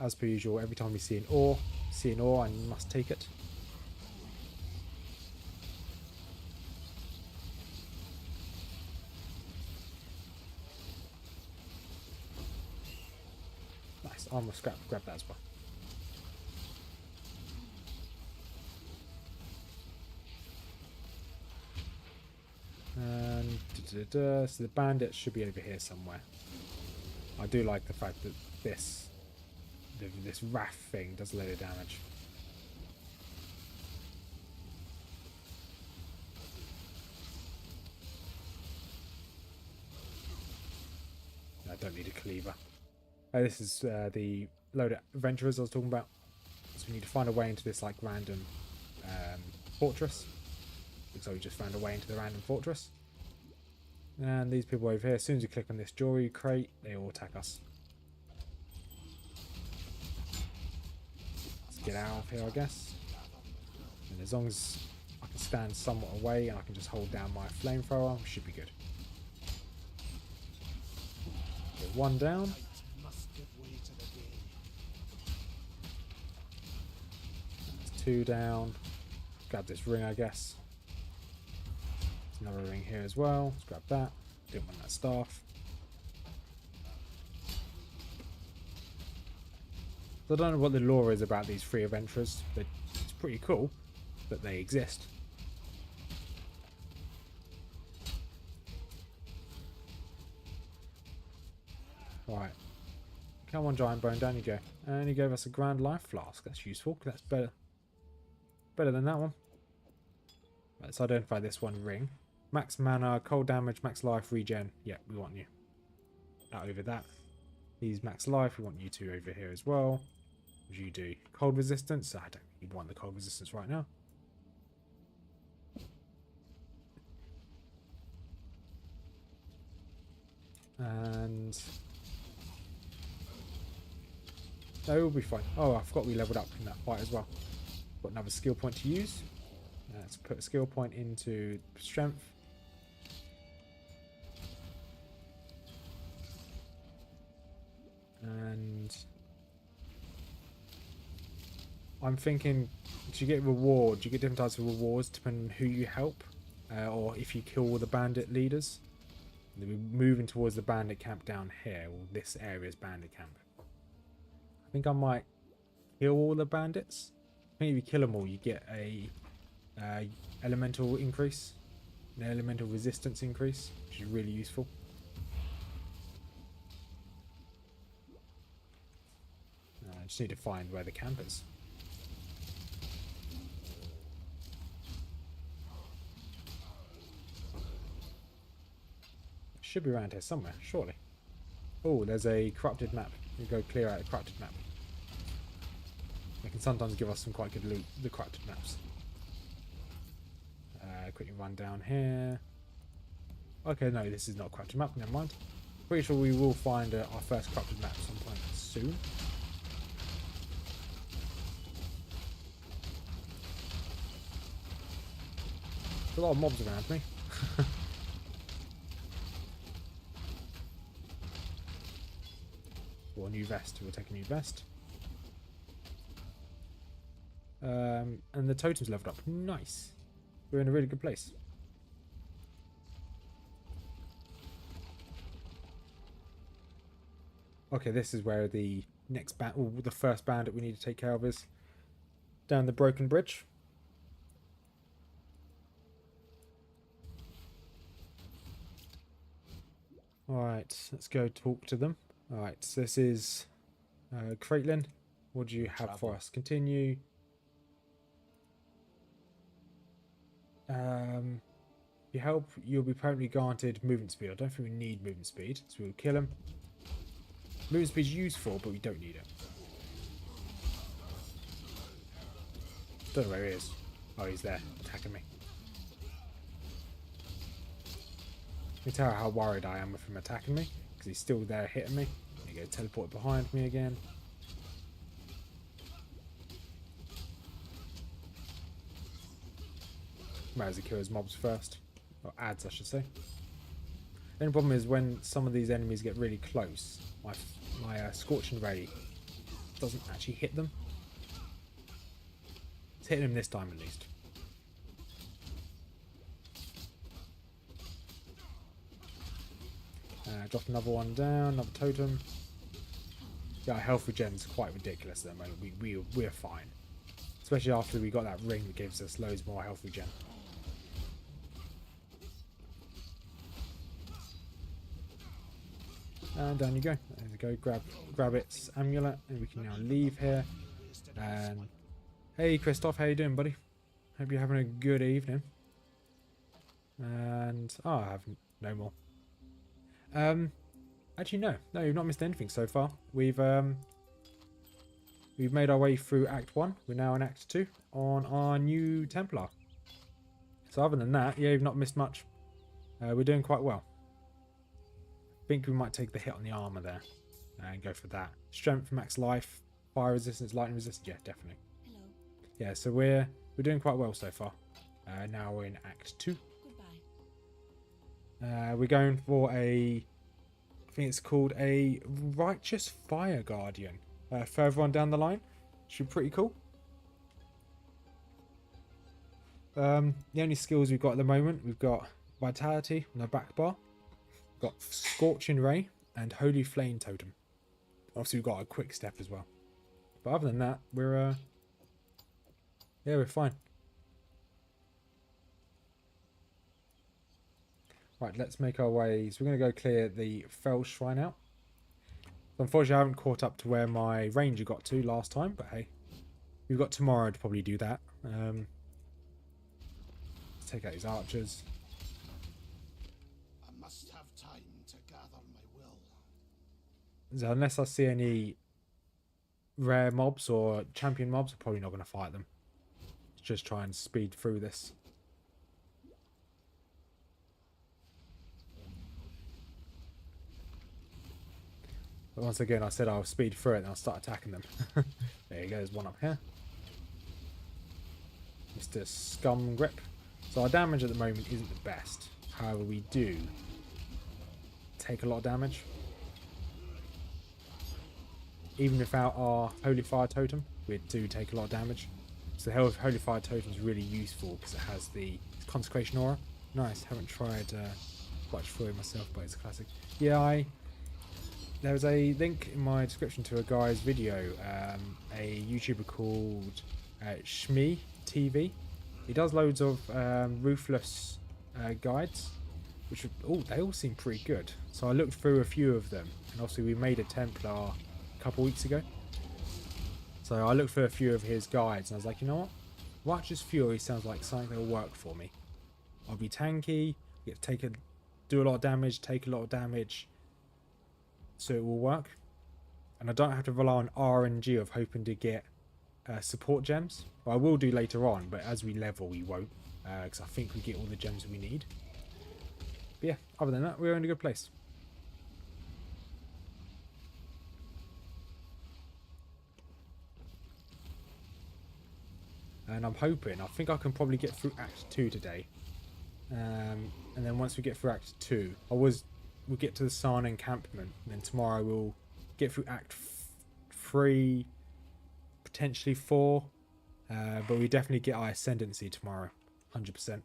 As per usual, every time we see an ore, I must take it. armor scrap. Grab that as well. And so the bandits should be over here somewhere. I do like the fact that this wrath thing does a load of damage. I don't need a cleaver. This is the load of adventurers I was talking about. So we need to find a way into this like random fortress. So we just found a way into the random fortress. And these people over here, as soon as you click on this jewelry crate, they all attack us. Let's get out of here, I guess. And as long as I can stand somewhat away and I can just hold down my flamethrower, we should be good. Get one down. That's two down. Grab this ring, I guess. Another ring here as well. Let's grab that. Didn't want that staff. So I don't know what the lore is about these three adventurers, but it's pretty cool that they exist. Right. Come on, giant bone, down you go. And he gave us a grand life flask. That's useful. That's better than that one. Let's identify this one ring. Max mana, cold damage, max life, regen. Yeah, we want you. That over that. These max life, we want you two over here as well. What do you do? Cold resistance? I don't really want the cold resistance right now. And that will be fine. Oh, I forgot we leveled up in that fight as well. Got another skill point to use. Let's put a skill point into strength. And I'm thinking, do you get rewards? You get different types of rewards depending on who you help, or if you kill all the bandit leaders. And then we're moving towards the bandit camp down here, or this area's bandit camp. I think I might kill all the bandits. I think if you kill them all, you get a elemental increase, an elemental resistance increase, which is really useful. I just need to find where the camp is. It should be around here somewhere, surely. Oh, there's a corrupted map. We go clear out a corrupted map. They can sometimes give us some quite good loot, the corrupted maps. Quickly run down here. Okay, no, this is not a corrupted map, never mind. Pretty sure we will find our first corrupted map sometime soon. There's a lot of mobs around me. Or a new vest. We'll take a new vest. And the totem's leveled up. Nice. We're in a really good place. Okay, this is where the next the first bandit we need to take care of is. Down the broken bridge. Alright, let's go talk to them. Alright, so this is Caitlin. What do you have for us? Continue. If you help, you'll be permanently granted movement speed. I don't think we need movement speed, so we'll kill him. Movement speed is useful, but we don't need it. Don't know where he is. Oh, he's there, attacking me. You can tell how worried I am with him attacking me, because he's still there hitting me. There you go, teleport behind me again. Might as well kill his mobs first. Or ads, I should say. The only problem is when some of these enemies get really close, my Scorching Ray doesn't actually hit them. It's hitting him this time at least. Drop another one down, another totem. Yeah, our health regen is quite ridiculous at the moment. We're fine. Especially after we got that ring that gives us loads more health regen. And down you go. There you go. Grab its amulet, and we can now leave here. And hey, Christoph, how you doing, buddy? Hope you're having a good evening. And oh, I have no more. Actually, no, you've not missed anything so far. We've made our way through Act 1. We're now in Act 2 on our new Templar. So other than that, yeah, you've not missed much. We're doing quite well. I think we might take the hit on the armor there and go for that. Strength, max life, fire resistance, lightning resistance. Yeah, definitely. Hello. Yeah, so we're doing quite well so far. Now we're in Act 2. Goodbye. We're going for I think it's called a Righteous Fire Guardian. Further on down the line. Should be pretty cool. The only skills we've got at the moment, we've got Vitality on the back bar. We've got Scorching Ray and Holy Flame Totem. Obviously we've got a quick step as well. But other than that, we're yeah, we're fine. Right, let's make our way. So we're going to go clear the Fell Shrine out. Unfortunately, I haven't caught up to where my ranger got to last time, but hey, we've got tomorrow to probably do that. Let's take out these archers. I must have time to gather my will. So unless I see any rare mobs or champion mobs, I'm probably not going to fight them. Just try and speed through this. But once again, I said I'll speed through it and I'll start attacking them. There you go, there's one up here. Mr. Scum Grip. So our damage at the moment isn't the best. However, we do take a lot of damage. Even without our Holy Fire Totem, we do take a lot of damage. So the Holy Fire Totem is really useful because it has the Consecration Aura. Nice, haven't tried Watch for it myself, but it's a classic. Yeah, there's a link in my description to a guy's video, a YouTuber called Shmi TV. He does loads of Ruthless guides, which they all seem pretty good. So I looked through a few of them, and obviously we made a Templar a couple weeks ago. So I looked for a few of his guides, and I was like, you know what? Righteous Fury sounds like something that will work for me. I'll be tanky, do a lot of damage, take a lot of damage, so it will work. And I don't have to rely on RNG of hoping to get support gems. Well, I will do later on, but as we level, we won't, because I think we get all the gems we need. But yeah, other than that, we're in a good place. And I'm hoping, I think I can probably get through Act 2 today. And then once we get through Act 2, we'll get to the Sarn encampment. And then tomorrow we'll get through Act 3, potentially 4. But we definitely get our Ascendancy tomorrow, 100%.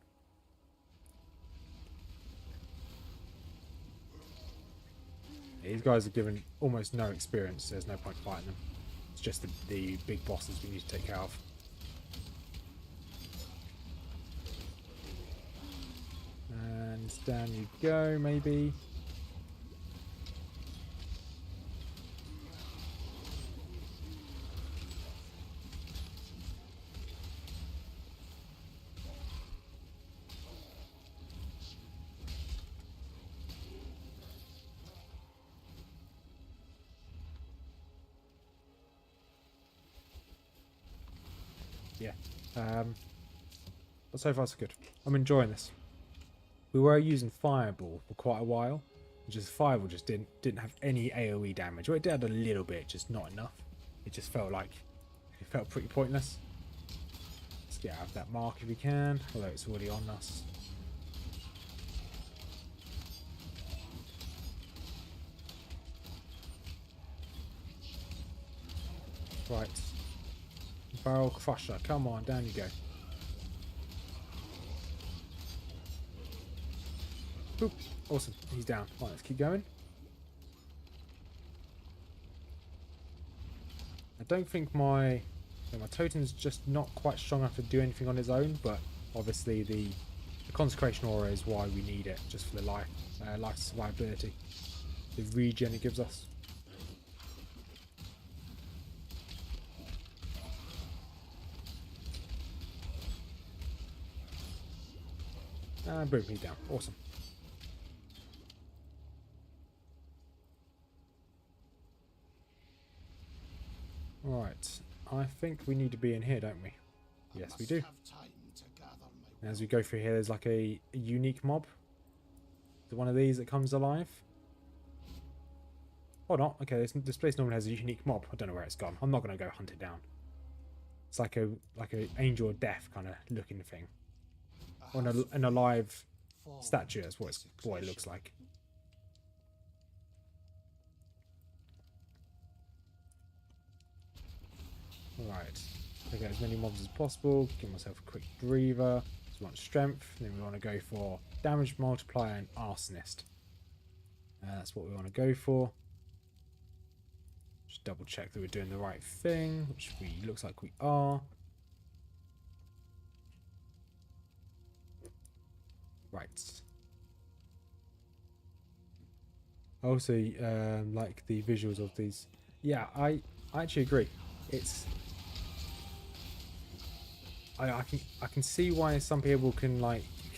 These guys are given almost no experience, so there's no point fighting them. It's just the big bosses we need to take care of. And down you go, maybe. Yeah. But so far so good. I'm enjoying this. We were using Fireball for quite a while. Just Fireball just didn't have any AoE damage. Well, it did a little bit, just not enough. It just felt pretty pointless. Let's get out of that mark if we can, although it's already on us. Right. Barrel Crusher, come on, down you go. Boop. Awesome, he's down. Right, let's keep going. I don't think my totem's just not quite strong enough to do anything on its own, but obviously the consecration aura is why we need it, just for the life survivability, the regen it gives us. And boom, he's down. Awesome. Right, I think we need to be in here, don't we? Yes, we do. And as we go through here, there's like a unique mob. Is it one of these that comes alive? Or not. Okay, this place normally has a unique mob. I don't know where it's gone. I'm not going to go hunt it down. It's like a angel of death kind of looking thing. Or an alive statue. That's what it looks like. Right, take out as many mobs as possible, give myself a quick breather. So we want strength, then we want to go for damage multiplier and arsonist. That's what we want to go for. Just double check that we're doing the right thing, which looks like we are. Right. I also like the visuals of these. Yeah, I actually agree. It's I can see why some people can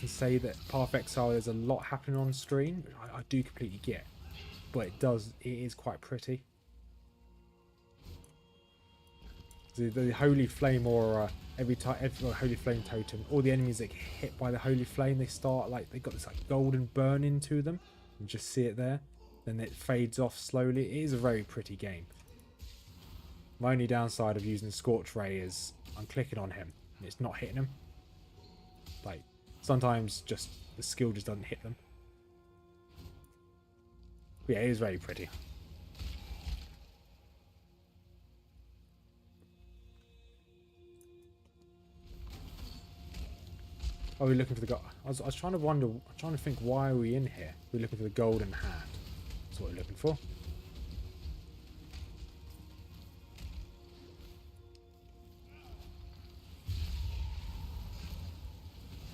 say that Path of Exile there's a lot happening on screen. I do completely get, but it is quite pretty. The holy flame aura, every holy flame totem, all the enemies that get hit by the holy flame, they got this golden burn into them. You just see it there, then it fades off slowly. It is a very pretty game. My only downside of using Scorch Ray is I'm clicking on him and it's not hitting him. Like, sometimes just the skill just doesn't hit them. But yeah, it is very pretty. Oh, we're looking for the gold. I was trying to think, why are we in here? We're looking for the golden hand. That's what we're looking for.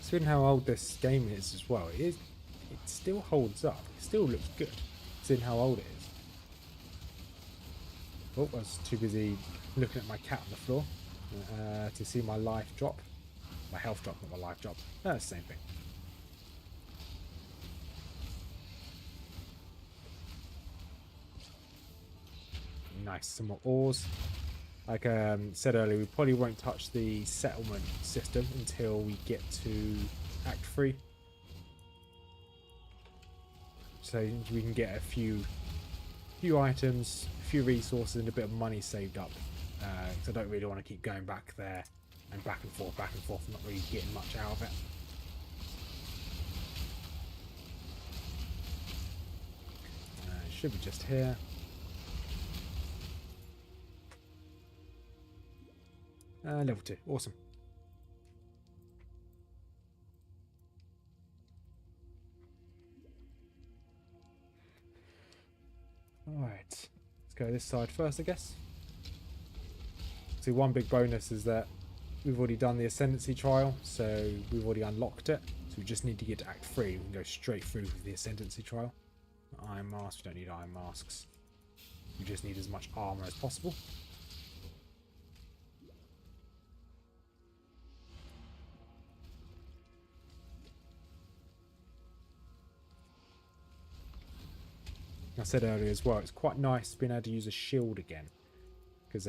Seeing how old this game is as well, it still holds up. It still looks good, seeing how old it is. Oh, I was too busy looking at my cat on the floor to see my life drop. My health drop, not my life drop. That's the same thing. Nice, some more ores. Like said earlier, we probably won't touch the settlement system until we get to Act 3. So we can get a few items, a few resources and a bit of money saved up. So I don't really want to keep going back there and back and forth, not really getting much out of it. It should be just here. Level 2, awesome. Alright, let's go this side first, I guess. See, one big bonus is that we've already done the Ascendancy trial, so we've already unlocked it. So we just need to get to Act 3. We can go straight through with the Ascendancy trial. Iron masks, we don't need iron masks. We just need as much armor as possible. I said earlier as well, it's quite nice being able to use a shield again, because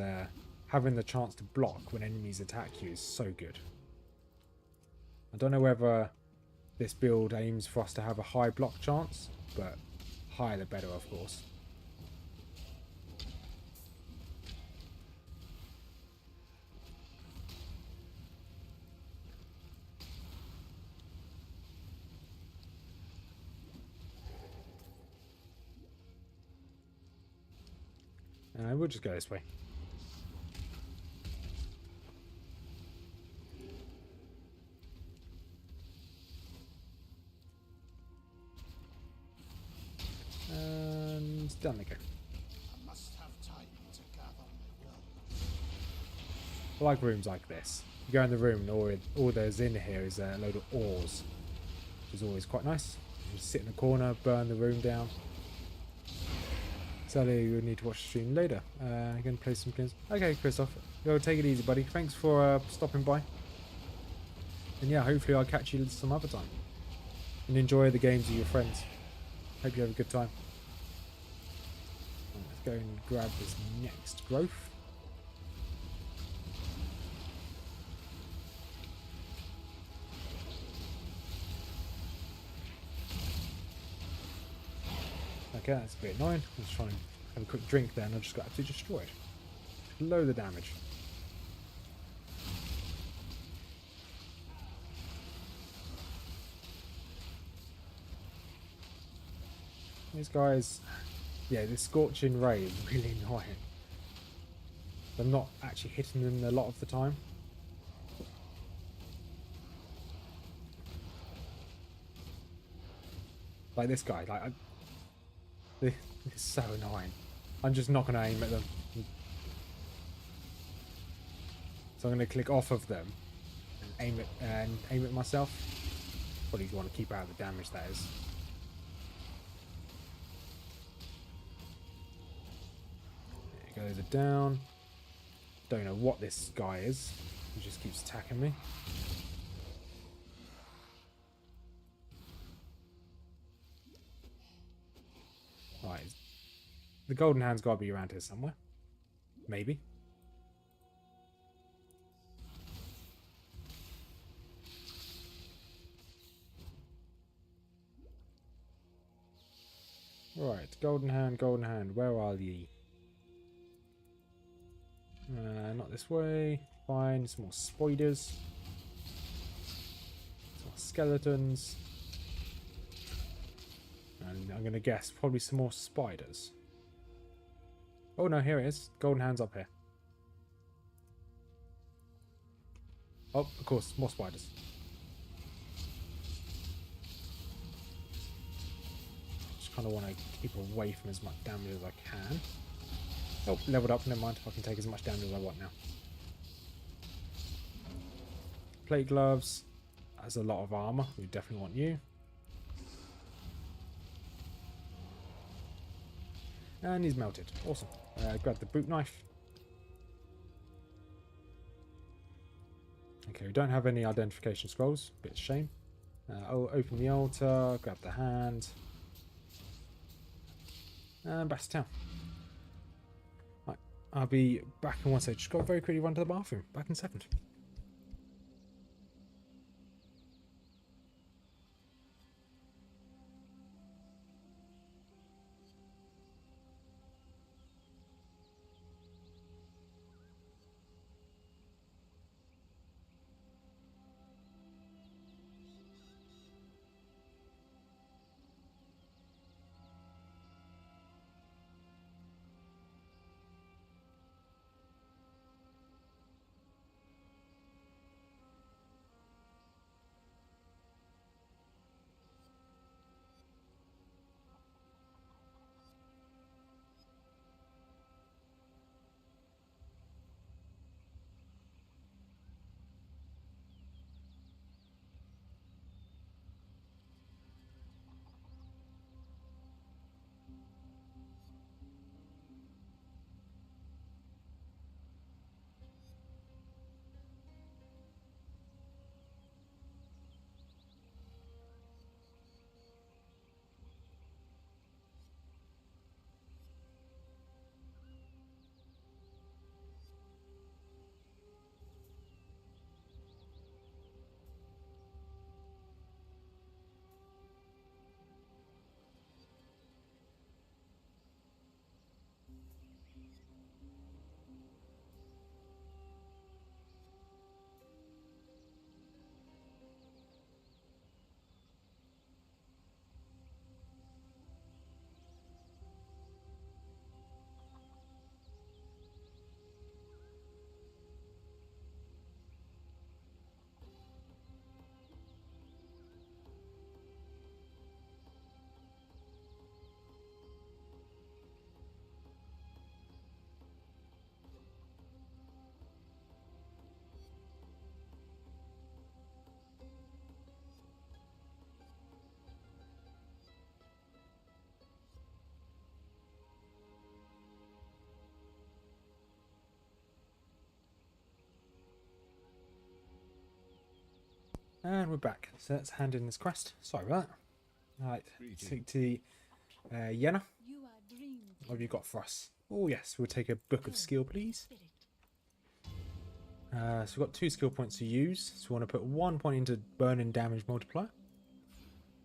having the chance to block when enemies attack you is so good. I don't know whether this build aims for us to have a high block chance, but higher the better, of course. We'll just go this way. And down they go. I must have time to gather my will. I like rooms like this. You go in the room and all there's in here is a load of ores, which is always quite nice. You just sit in the corner, burn the room down. Sadly, you'll need to watch the stream later. I'm going to play some games. Okay, Christoph, go take it easy, buddy. Thanks for stopping by. And yeah, hopefully I'll catch you some other time. And enjoy the games with your friends. Hope you have a good time. Let's go and grab this next growth. Okay, that's a bit annoying. Let's try and have a quick drink then. I just got absolutely destroyed. Load of damage. These guys, yeah, this scorching ray is really annoying. I'm not actually hitting them a lot of the time. Like this guy, like this is so annoying. I'm just not going to aim at them. So I'm going to click off of them and aim at myself. Probably want to keep out of the damage that is. There goes it down. Don't know what this guy is. He just keeps attacking me. Right. The golden hand's got to be around here somewhere. Maybe. Right, golden hand, where are ye? Not this way. Fine, some more spiders. Some more skeletons. And I'm going to guess probably some more spiders. Oh no, here it is. Golden hand's up here. Oh, of course, more spiders. Just kind of want to keep away from as much damage as I can. Oh, leveled up, never mind. I can take as much damage as I want now. Plate gloves. That's a lot of armor. We definitely want you. And he's melted. Awesome. Grab the boot knife. Okay, we don't have any identification scrolls. Bit of shame. I'll open the altar. Grab the hand. And back to town. Right, I'll be back in one second. Just got to very quickly run to the bathroom. Back in a second. And we're back. So let's hand in this quest. Sorry about that. Alright, speak to Yenna. You are dreamed. What have you got for us? Oh yes, we'll take a book of skill, please. So we've got 2 skill points to use. So we want to put 1 point into burn and damage multiplier.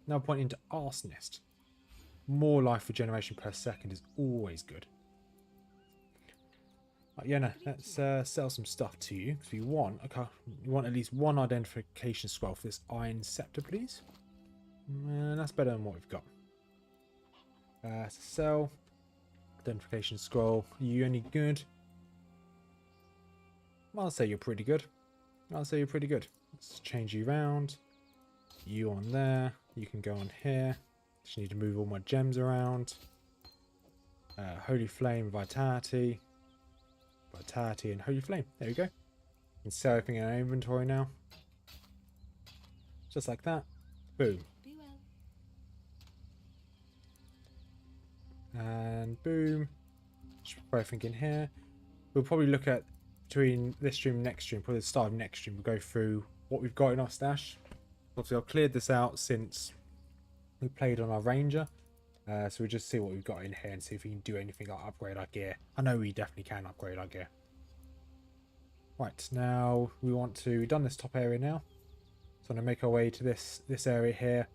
Another point into arsonist. More life regeneration per second is always good. Right, Yenna, let's sell some stuff to you. Because we want at least 1 identification scroll for this iron scepter, please. And that's better than what we've got. So sell. Identification scroll. Are you any good? I'll say you're pretty good. Let's change you around. You on there. You can go on here. Just need to move all my gems around. Holy Flame, Vitality. Vitality and Holy Flame. There we go. You can sell everything in our inventory now. Just like that. Boom. Be well. And boom. Just put everything in here. We'll probably look at between this stream and next stream, probably the start of next stream, we'll go through what we've got in our stash. Obviously I've cleared this out since we played on our ranger, so we'll just see what we've got in here and see if we can do anything like upgrade our gear. I know we definitely can upgrade our gear. Right, now we've done this top area now, so I'm going to make our way to this area here,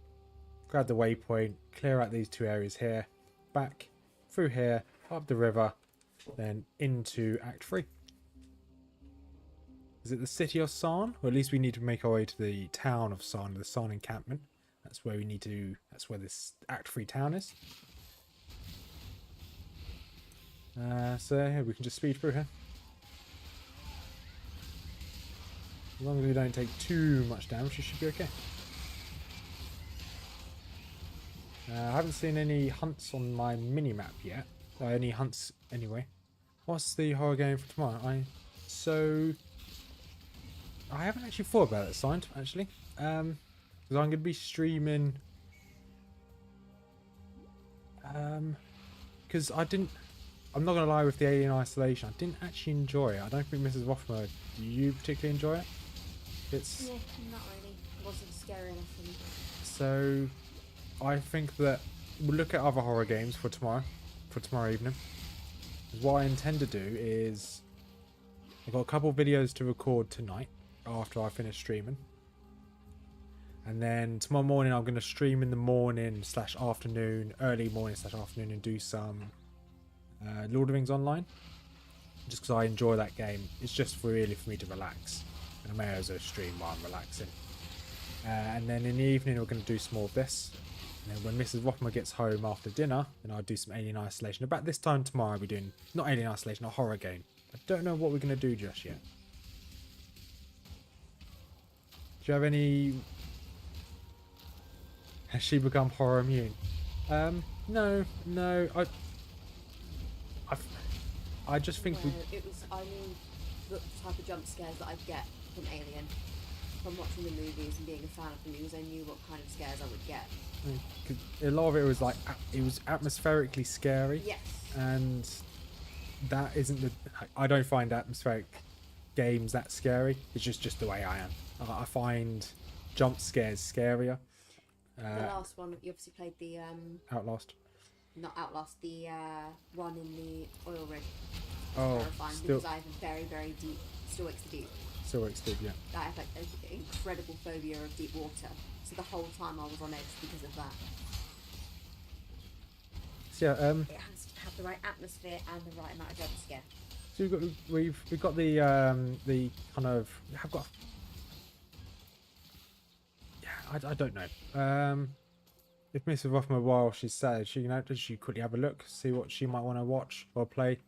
grab the waypoint, clear out these 2 areas here, back through here, up the river, then into Act 3. Is it the city of Sarn? Or at least we need to make our way to the town of Sarn, the Sarn encampment. That's where we need to. That's where this Act 3 town is. So yeah, we can just speed through here. As long as we don't take too much damage, we should be okay. I haven't seen any hunts on my mini-map yet. Any hunts anyway. What's the horror game for tomorrow? I haven't actually thought about it, signed, actually. Because I'm going to be streaming. Because I'm not going to lie, with the Alien Isolation, I didn't actually enjoy it. I don't think Mrs Rothmers, do you particularly enjoy it? Yeah, not really. It wasn't scary enough for me. So, I think that we'll look at other horror games for tomorrow evening. What I intend to do is, I've got a couple of videos to record tonight after I finish streaming, and then tomorrow morning I'm going to stream in the morning / afternoon, early morning / afternoon, and do some Lord of the Rings Online, just because I enjoy that game. It's just really for me to relax, and I may as well stream while I'm relaxing. And then in the evening we're going to do some more of this, and then when Mrs Rothmers gets home after dinner, then I'll do some Alien Isolation. About this time tomorrow I'll be doing, not Alien Isolation, a horror game. I don't know what we're going to do just yet. Do you have any... Has she become horror immune? No. I just think No, I knew the type of jump scares that I'd get from Alien. From watching the movies and being a fan of the movies, I knew what kind of scares I would get. A lot of it was like, it was atmospherically scary. Yes. And that isn't the... I don't find atmospheric games that scary. It's just the way I am. I find jump scares scarier. The last one, you obviously played the... Outlast. Not Outlast, the one in the oil rig. Oh, terrifying still... because I have a very, very deep... Still wakes the deep. Still wakes the deep, yeah. I have like an incredible phobia of deep water. So the whole time I was on edge because of that. So yeah, It has to have the right atmosphere and the right amount of jump scare. So we've got the kind of... We have got... Yeah, I don't know. If Mrs Rothmers, while she's sad, she can quickly have a look, see what she might want to watch or play.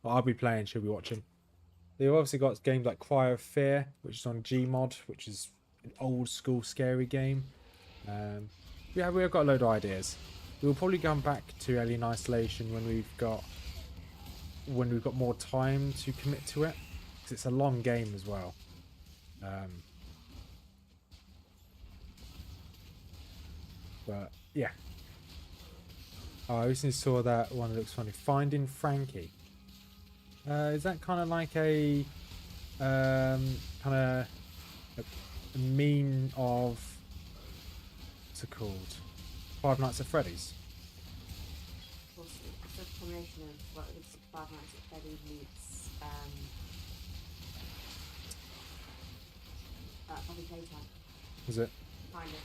Well, I'll be playing, she'll be watching. They've obviously got games like Cry of Fear, which is on Gmod, which is an old school scary game. Yeah, we've got a load of ideas. We'll probably come back to Alien Isolation when we've got more time to commit to it, because it's a long game as well. But yeah. Oh, I recently saw that one that looks funny. Finding Frankie. Is that kind of like a kind of a mean of, what's it called? Five Nights at Freddy's. Of course, it's a combination of what it was Five Nights at Freddy's meets Poppy Playtime. Is it? Kind of.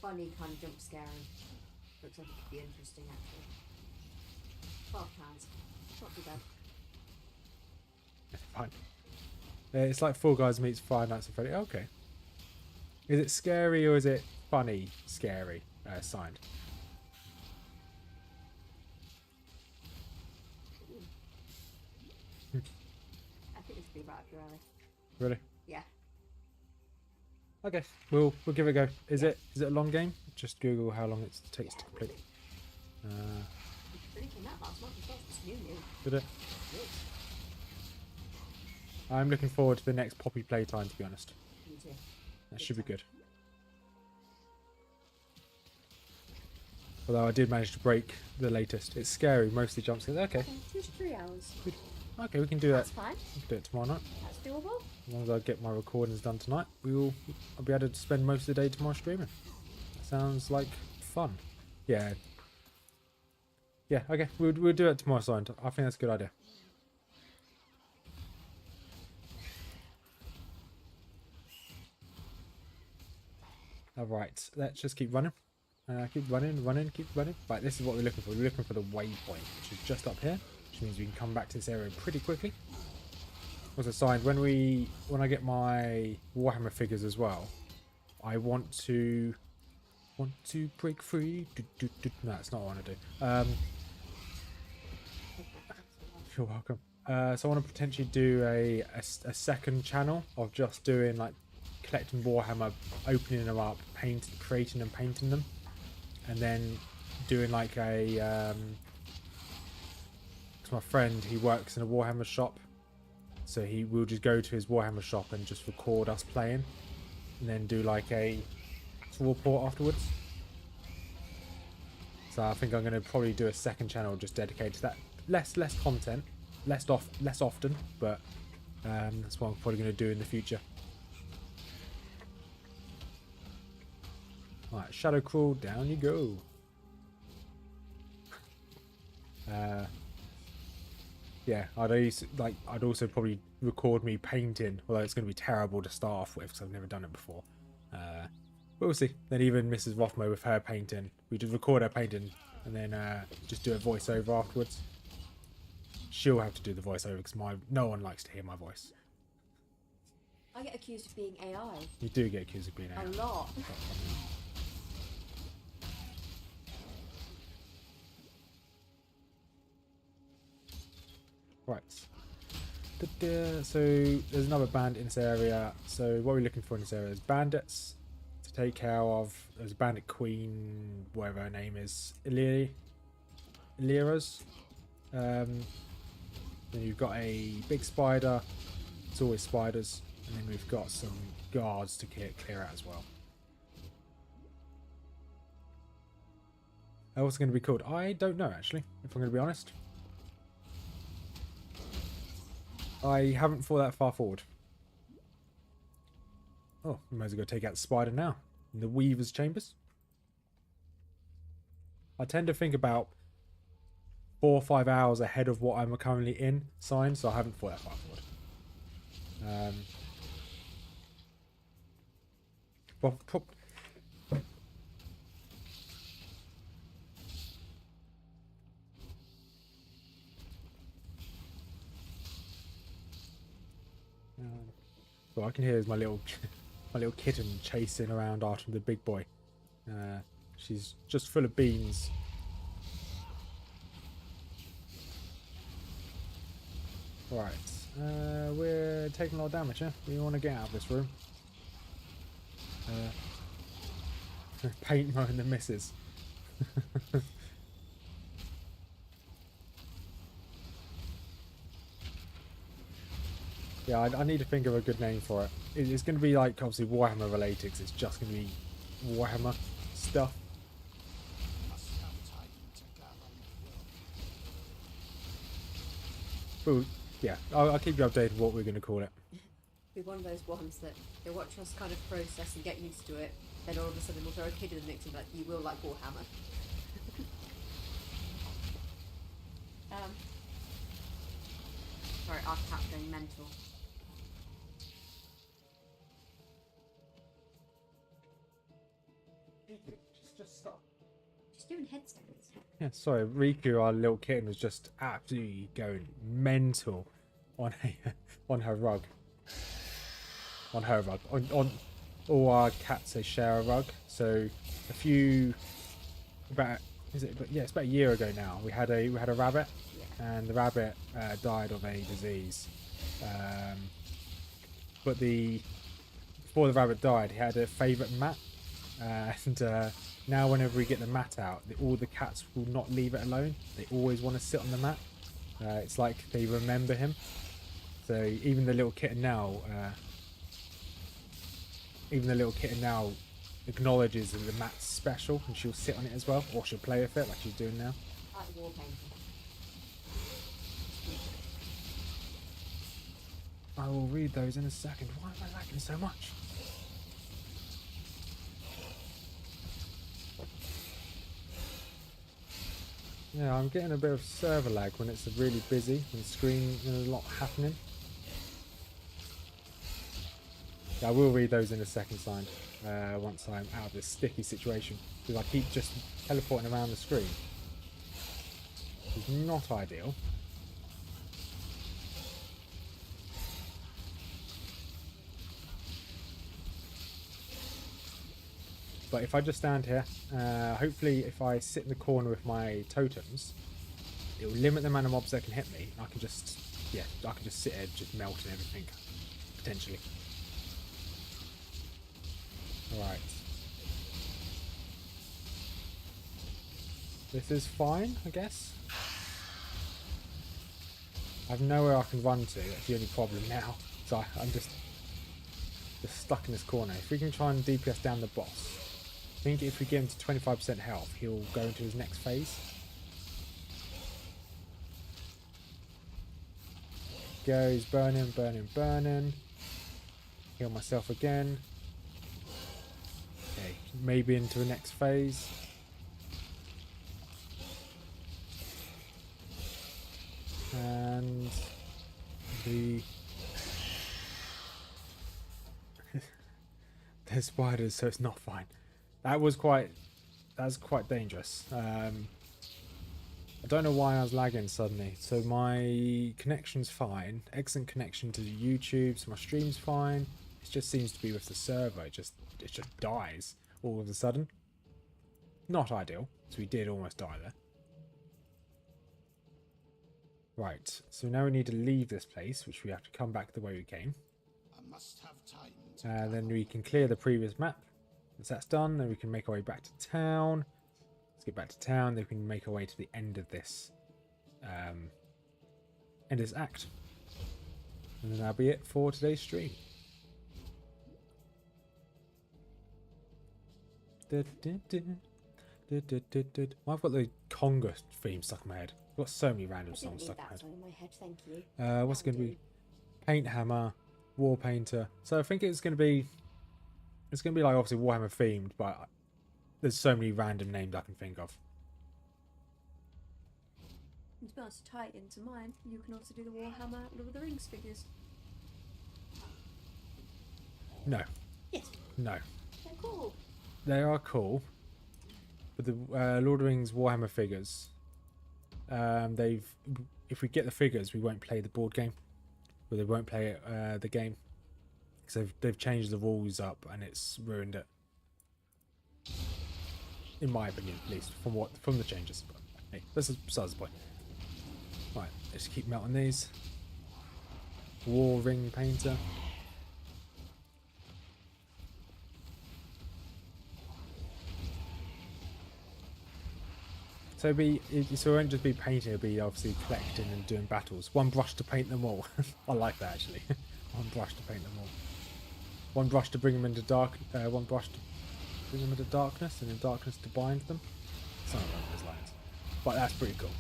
Funny, kind of jump scaring. Looks like it could be interesting actually. £12. Not too bad. Fine. It's like Four Guys meets Five Nights at Freddy's. Okay. Is it scary or is it funny? Scary. Signed. I think this could be right up your alley. Really? Yeah. Okay. We'll give it a go. Is it a long game? Just Google how long it takes to complete. It really came out last month as well. It's new. Did it? Yes. I'm looking forward to the next Poppy Playtime, to be honest. Me too. That should be good. Although I did manage to break the latest. It's scary, mostly jump scares. Okay. 2 to 3 hours. Okay, we can do that. That's fine. We can do it tomorrow night. That's doable. As long as I get my recordings done tonight, I'll be able to spend most of the day tomorrow streaming. Sounds like fun. Yeah. Yeah, okay. We'll do it tomorrow, Signed. I think that's a good idea. Alright, let's just keep running. Keep running. Right, this is what we're looking for. We're looking for the waypoint, which is just up here, which means we can come back to this area pretty quickly. Also, Signed, when I get my Warhammer figures as well, I want to break free. No, that's not what I want to do. You're welcome. So I want to potentially do a second channel of just doing like collecting Warhammer, opening them up, creating and painting them, and then doing like a. Cause my friend, he works in a Warhammer shop, so he will just go to his Warhammer shop and just record us playing, and then do like a report afterwards. So I think I'm going to probably do a second channel just dedicated to that. Less content, less often, but that's what I'm probably going to do in the future. Alright, Shadow Crawl, down you go. Yeah, I'd also probably record me painting, although it's going to be terrible to start off with because I've never done it before. But we'll see. Then even Mrs Rothmers with her painting, we just record her painting and then just do a voiceover afterwards. She'll have to do the voiceover because no one likes to hear my voice. I get accused of being AI. You do get accused of being AI. A lot. Right. So there's another bandit in this area. So what we're looking for in this area is bandits to take care of. There's a bandit queen, whatever her name is, Illyra's. Then you've got a big spider. It's always spiders. And then we've got some guards to clear out as well. What's it going to be called? I don't know, actually, if I'm going to be honest. I haven't thought that far forward. Oh, we might as well go take out the spider now. In the Weaver's Chambers. I tend to think about 4 or 5 hours ahead of what I'm currently in Signed, so I haven't thought that far forward. Well, I can hear my little kitten chasing around after the big boy. She's just full of beans. Right, we're taking a lot of damage, yeah? We want to get out of this room. Paint mowing the misses. Yeah, I need to think of a good name for it. It's going to be like obviously Warhammer related, 'cause it's just going to be Warhammer stuff. Must have time to gather my will. But yeah, I'll keep you updated what we're going to call it. Be one of those ones that they watch us kind of process and get used to it, then all of a sudden we'll throw a kid in the mix and be like, you will like Warhammer. Sorry, our cat's going mental. Just stop. She's doing headstands. Yeah, sorry, Riku, our little kitten, was just absolutely going mental on her rug. On her rug. On all our cats, they share a rug. So it's about a year ago now. We had a rabbit, and the rabbit died of a disease. But before the rabbit died, he had a favourite mat, and now whenever we get the mat out, all the cats will not leave it alone. They always want to sit on the mat. It's like they remember him. So even the little kitten now, acknowledges that the mat's special, and she'll sit on it as well, or she'll play with it like she's doing now. Like war painting. I will read those in a second. Why am I lagging so much? Yeah, I'm getting a bit of server lag when it's really busy and the screen and a lot happening. Yeah, I will read those in a second, signed, once I'm out of this sticky situation, because I keep just teleporting around the screen. It's not ideal. But if I just stand here, hopefully if I sit in the corner with my totems, it will limit the amount of mobs that can hit me. I can just sit here just melting everything, potentially. Alright. This is fine, I guess. I have nowhere I can run to, that's the only problem now. So I'm just stuck in this corner. If we can try and DPS down the boss, I think if we get him to 25% health, he'll go into his next phase. Goes burning, burning, burning. Heal myself again. Okay, maybe into the next phase. And there's spiders, so it's not fine. That's quite dangerous. I don't know why I was lagging suddenly. So my connection's fine. Excellent connection to YouTube, so my stream's fine. It just seems to be with the server. It just dies all of a sudden. Not ideal. So we did almost die there. Right, so now we need to leave this place, which we have to come back the way we came. I must have time to Then we can clear the previous map. Once that's done, then we can make our way back to town. Let's get back to town, then we can make our way to the end of this act. And then that'll be it for today's stream. Well, I've got the conga theme stuck in my head. I've got so many random songs stuck in my head. In my head, thank you. What's going to be? Paint Hammer, War Painter. So I think it's going to be like obviously Warhammer themed, but there's so many random names I can think of. And to be honest, to tie it into mine, you can also do the Warhammer Lord of the Rings figures. No. Yes. No. They're cool. They are cool, but the Lord of the Rings Warhammer figures, if we get the figures, we won't play the board game, or they won't play the game, because they've changed the rules up and it's ruined it. In my opinion, at least from the changes. But hey, this is besides the point. Right, let's keep melting these. War Ring Painter. So it won't just be painting, it'll be obviously collecting and doing battles. One brush to paint them all. I like that actually. One brush to paint them all. One brush to bring them into one brush to bring them into darkness, and in darkness to bind them. Something along those lines. But that's pretty cool.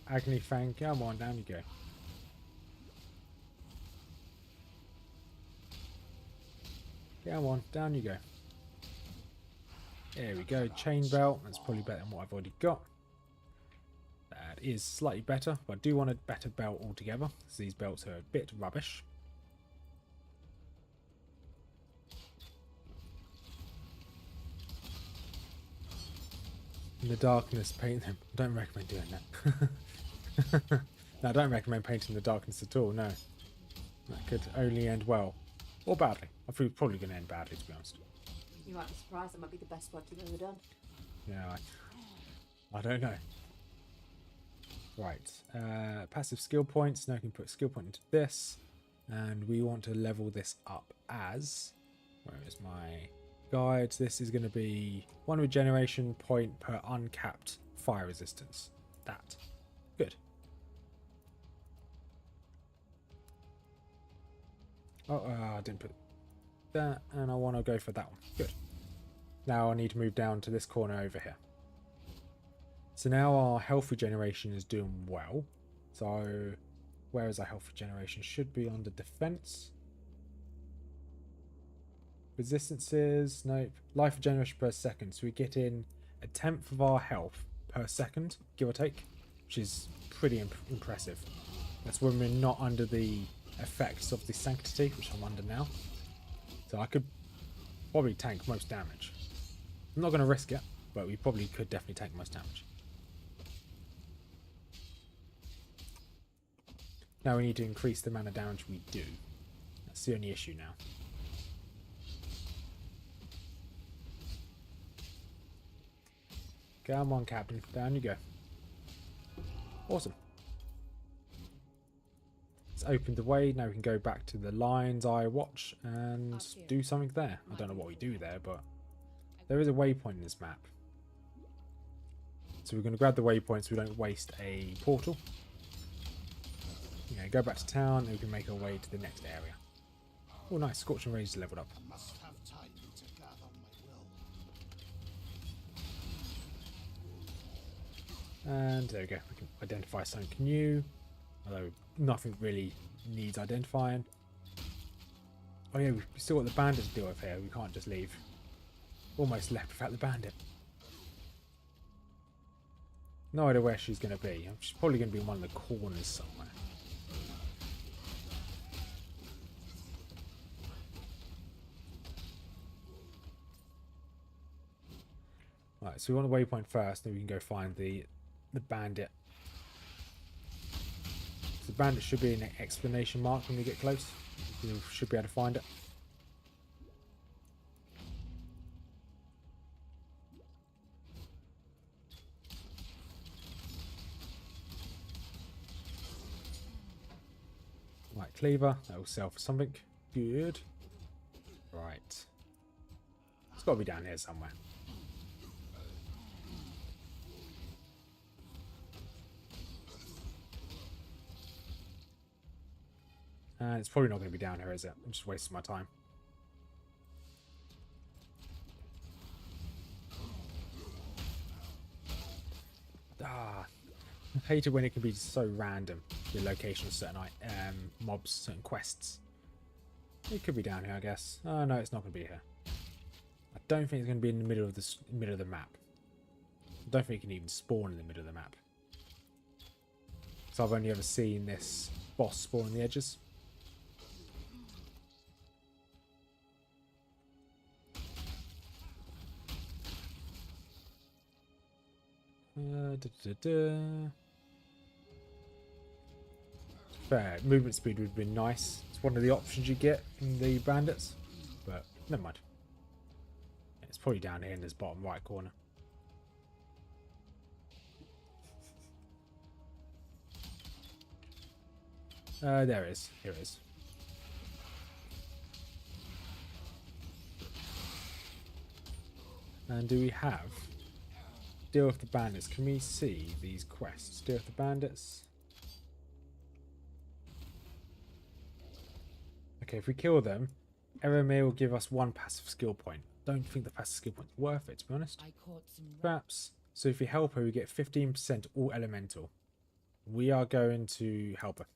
Agony Fang. Come on, down you go. Come on, down you go. There we go. Chain belt. That's probably better than what I've already got. That is slightly better, but I do want a better belt altogether, because these belts are a bit rubbish. In the darkness, paint them. I don't recommend doing that. No, I don't recommend painting the darkness at all, no. That could only end well. Or badly. I feel it's probably going to end badly, to be honest. You might be surprised, that might be the best one you've ever done. Yeah, I don't know. Right. Passive skill points. Now I can put skill point into this. And we want to level this up as... Where is my guide? This is going to be 1 regeneration point per uncapped fire resistance. That. Good. Oh, I didn't put that, and I want to go for that one. Good. Now I need to move down to this corner over here. So now our health regeneration is doing well. So where is our health regeneration? Should be under defense. Resistances, nope. Life regeneration per second. So we get in 1/10 of our health per second, give or take, which is pretty impressive. That's when we're not under the effects of the sanctity, which I'm under now. So I could probably tank most damage. I'm not going to risk it, but we probably could definitely tank most damage. Now we need to increase the amount of damage we do. That's the only issue now. Come on, Captain. Down you go. Awesome. It's opened the way. Now we can go back to the lines I watch and do something there. I don't know what we do there, but there is a waypoint in this map. So we're going to grab the waypoint so we don't waste a portal. Yeah, go back to town and we can make our way to the next area. Oh, nice. Scorching Rage leveled up. I must have time to gather my will. And there we go. We can identify something new. Although nothing really needs identifying. Oh yeah, we've still got the bandits to deal with here. We can't just leave. Almost left without the bandit. No idea where she's going to be. She's probably going to be in one of the corners somewhere. Right, so we want the waypoint first, then we can go find the bandit. So the bandit should be an exclamation mark when we get close. You should be able to find it. Right, cleaver. That will sell for something. Good. Right. It's got to be down here somewhere. And it's probably not going to be down here, is it? I'm just wasting my time. Ah, I hate it when it can be so random. The location of certain mobs, certain quests. It could be down here, I guess. Oh no, it's not going to be here. I don't think it's going to be in the middle of the map. I don't think it can even spawn in the middle of the map. So I've only ever seen this boss spawn on the edges. Fair, movement speed would have been nice. It's one of the options you get in the bandits, but never mind. It's probably down here in this bottom right corner. There it is. Here it is. And do we have deal with the bandits? Can we see these quests? Deal with the bandits. Okay, if we kill them, Eremir will give us 1 passive skill point. Don't think the passive skill point's worth it, to be honest. I caught some Perhaps. So if we help her, we get 15% all elemental. We are going to help her.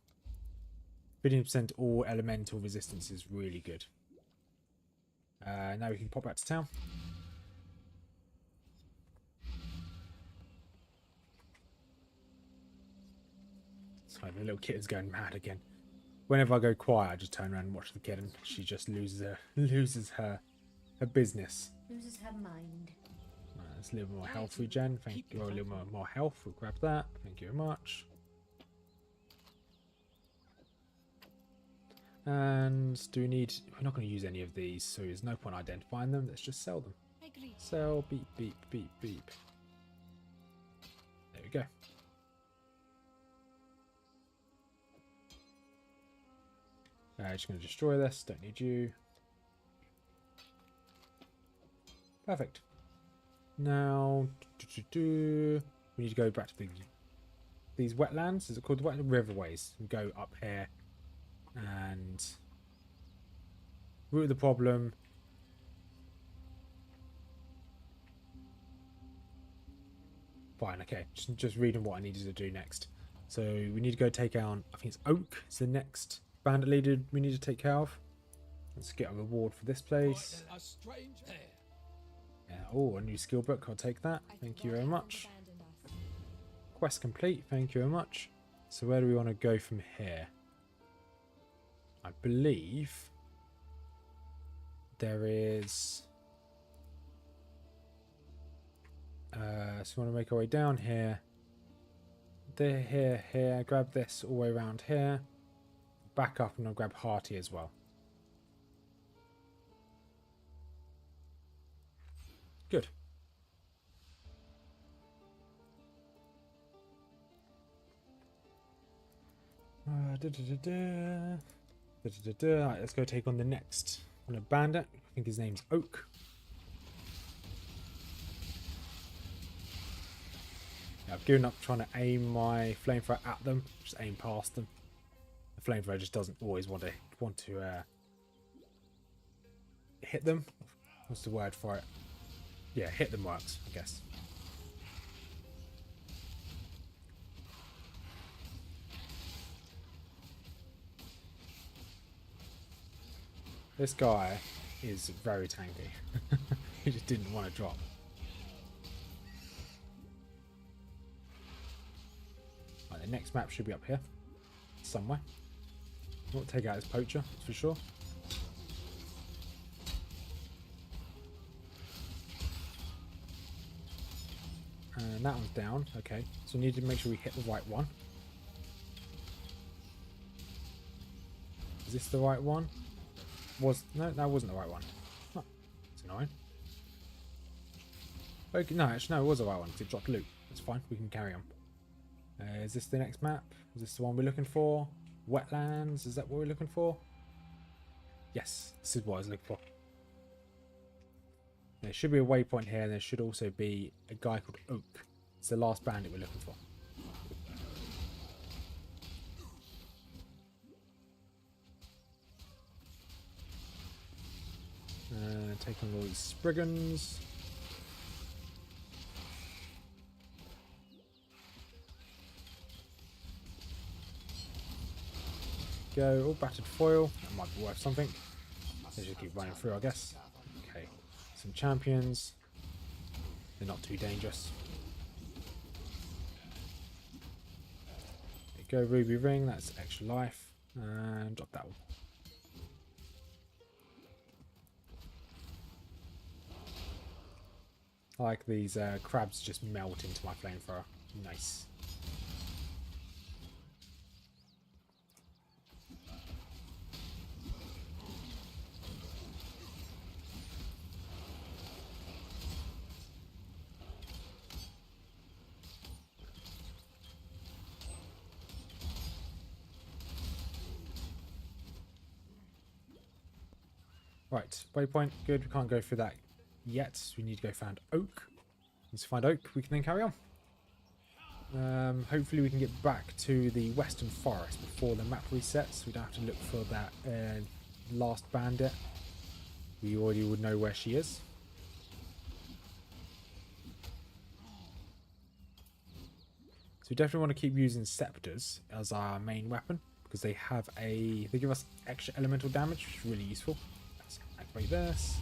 15% all elemental resistance is really good. Now we can pop back to town. Sorry, the little kitten's going mad again. Whenever I go quiet, I just turn around and watch the kitten. She just loses her business. Loses her mind. That's a little more health regen. Thank you. A little more health. We'll grab that. Thank you very much. And do we need... We're not going to use any of these, so there's no point identifying them. Let's just sell them. Agreed. Sell, beep, beep, beep, beep. There we go. Just going to destroy this. Don't need you. Perfect. Now, we need to go back to these wetlands. Is it called the wetland? Riverways. And go up here and root of the problem. Fine, okay. Just reading what I needed to do next. So we need to go take out, I think it's Oak. It's the next bandit leader we need to take care of. Let's get a reward for this place. A strange air. Yeah. Oh, a new skill book. I'll take that. Thank you very much. Quest complete. Thank you very much. So where do we want to go from here? I believe there is... so we want to make our way down here. There, here, here. Grab this all the way around here. Back up and I'll grab Hearty as well. Good. Right, let's go take on the next on a bandit. I think his name's Oak. Yeah, I've given up trying to aim my flamethrower at them. Just aim past them. The flamethrower just doesn't always want to hit them. What's the word for it? Yeah, hit them works, I guess. This guy is very tanky. He just didn't want to drop. Right, the next map should be up here. Somewhere. We'll take out his poacher, that's for sure. And that one's down. Okay, so we need to make sure we hit the right one. Is this the right one? No, that wasn't the right one. Oh, it's annoying. Okay, no, actually, no, it was the right one because it dropped loot. That's fine. We can carry on. Is this the next map? Is this the one we're looking for? Wetlands? Is that what we're looking for? Yes, this is what I was looking for. There should be a waypoint here, and there should also be a guy called Oak. It's the last bandit we're looking for. Take on all these Spriggans. Go. Oh, battered foil. That might be worth something. Let's just keep running through, I guess. Okay. Some champions. They're not too dangerous. There you go, Ruby Ring. That's extra life. And drop that one. I like these crabs just melt into my flamethrower. Nice. Right, waypoint. Good. We can't go through that yet. We need to go find Oak. Once we find Oak, we can then carry on. Hopefully we can get back to the Western Forest before the map resets. We don't have to look for that last bandit. We already would know where she is. So we definitely want to keep using scepters as our main weapon because they give us extra elemental damage, which is really useful. Let's activate this.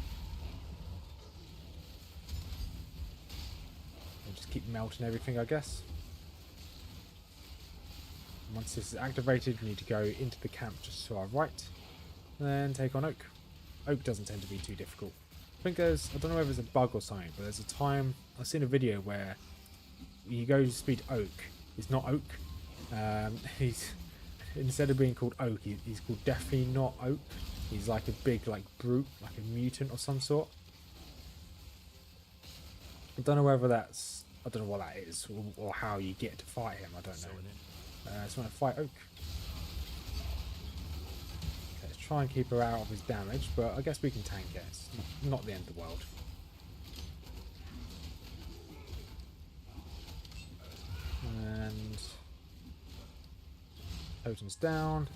And just keep melting everything, I guess. Once this is activated, we need to go into the camp just to our right, and then take on Oak. Oak doesn't tend to be too difficult. I don't know whether it's a bug or something, but there's a time I've seen a video where you go to speed Oak. He's not Oak. He's instead of being called Oak, he's called definitely not Oak. He's like a big brute, like a mutant of some sort. I don't know whether I don't know what that is or how you get to fight him. I don't know. So I'm going to fight Oak. Okay, let's try and keep her out of his damage, but I guess we can tank it. It's not the end of the world. And totem's down.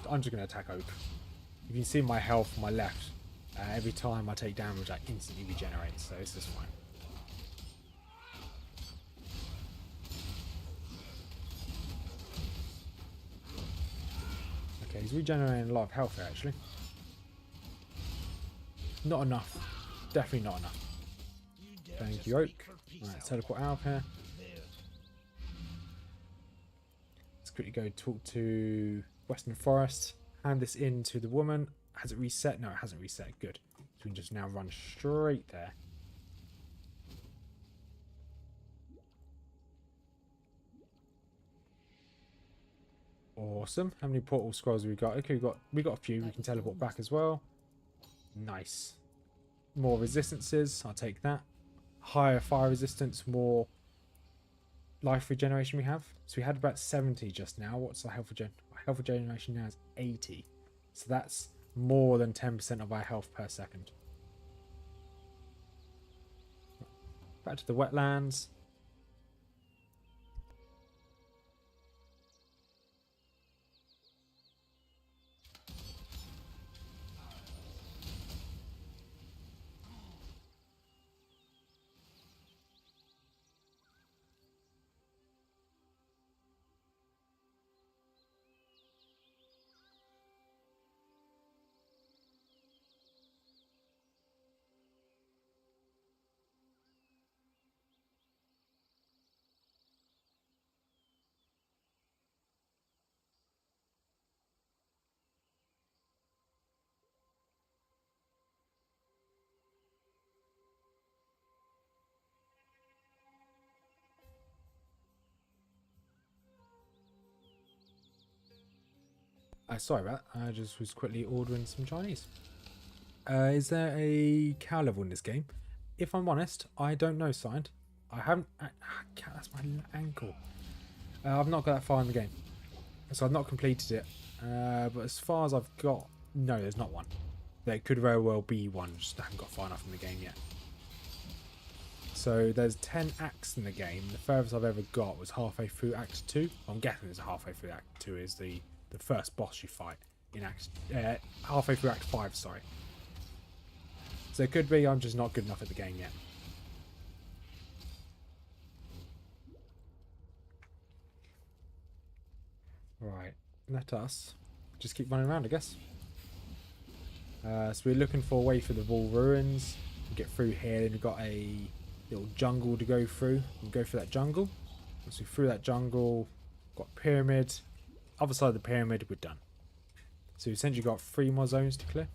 I'm just going to attack Oak. You can see my health on my left. Every time I take damage, I instantly regenerate, so this is fine. Okay, he's regenerating a lot of health here, actually. Not enough. Definitely not enough. Thank you, Oak. Alright, teleport out of here. Let's quickly go talk to Western Forest. Hand this in to the woman. Has it reset? No, it hasn't reset. Good. So we can just now run straight there. Awesome. How many portal scrolls have we got? Okay, we got a few. We can teleport back as well. Nice. More resistances. I'll take that. Higher fire resistance, more life regeneration we have. So we had about 70 just now. What's our health regen? Our health regeneration now is 80. So that's more than 10% of our health per second. Back to the wetlands. Sorry about that. I just was quickly ordering some Chinese. Is there a cow level in this game? If I'm honest, I don't know, signed. I haven't... that's my ankle. I've not got that far in the game. So I've not completed it. But as far as I've got... No, there's not one. There could very well be one, just haven't got far enough in the game yet. So there's 10 acts in the game. The furthest I've ever got was halfway through Act 2. I'm guessing it's halfway through Act 2 is the first boss you fight in halfway through Act 5, sorry. So it could be I'm just not good enough at the game yet. Right, let us just keep running around, I guess. So we're looking for a way through the Wall Ruins. We get through here, then we've got a little jungle to go through. We'll go through that jungle. Once we're through that jungle, got pyramid. Other side of the pyramid, we're done. So we've essentially got 3 more zones to clear.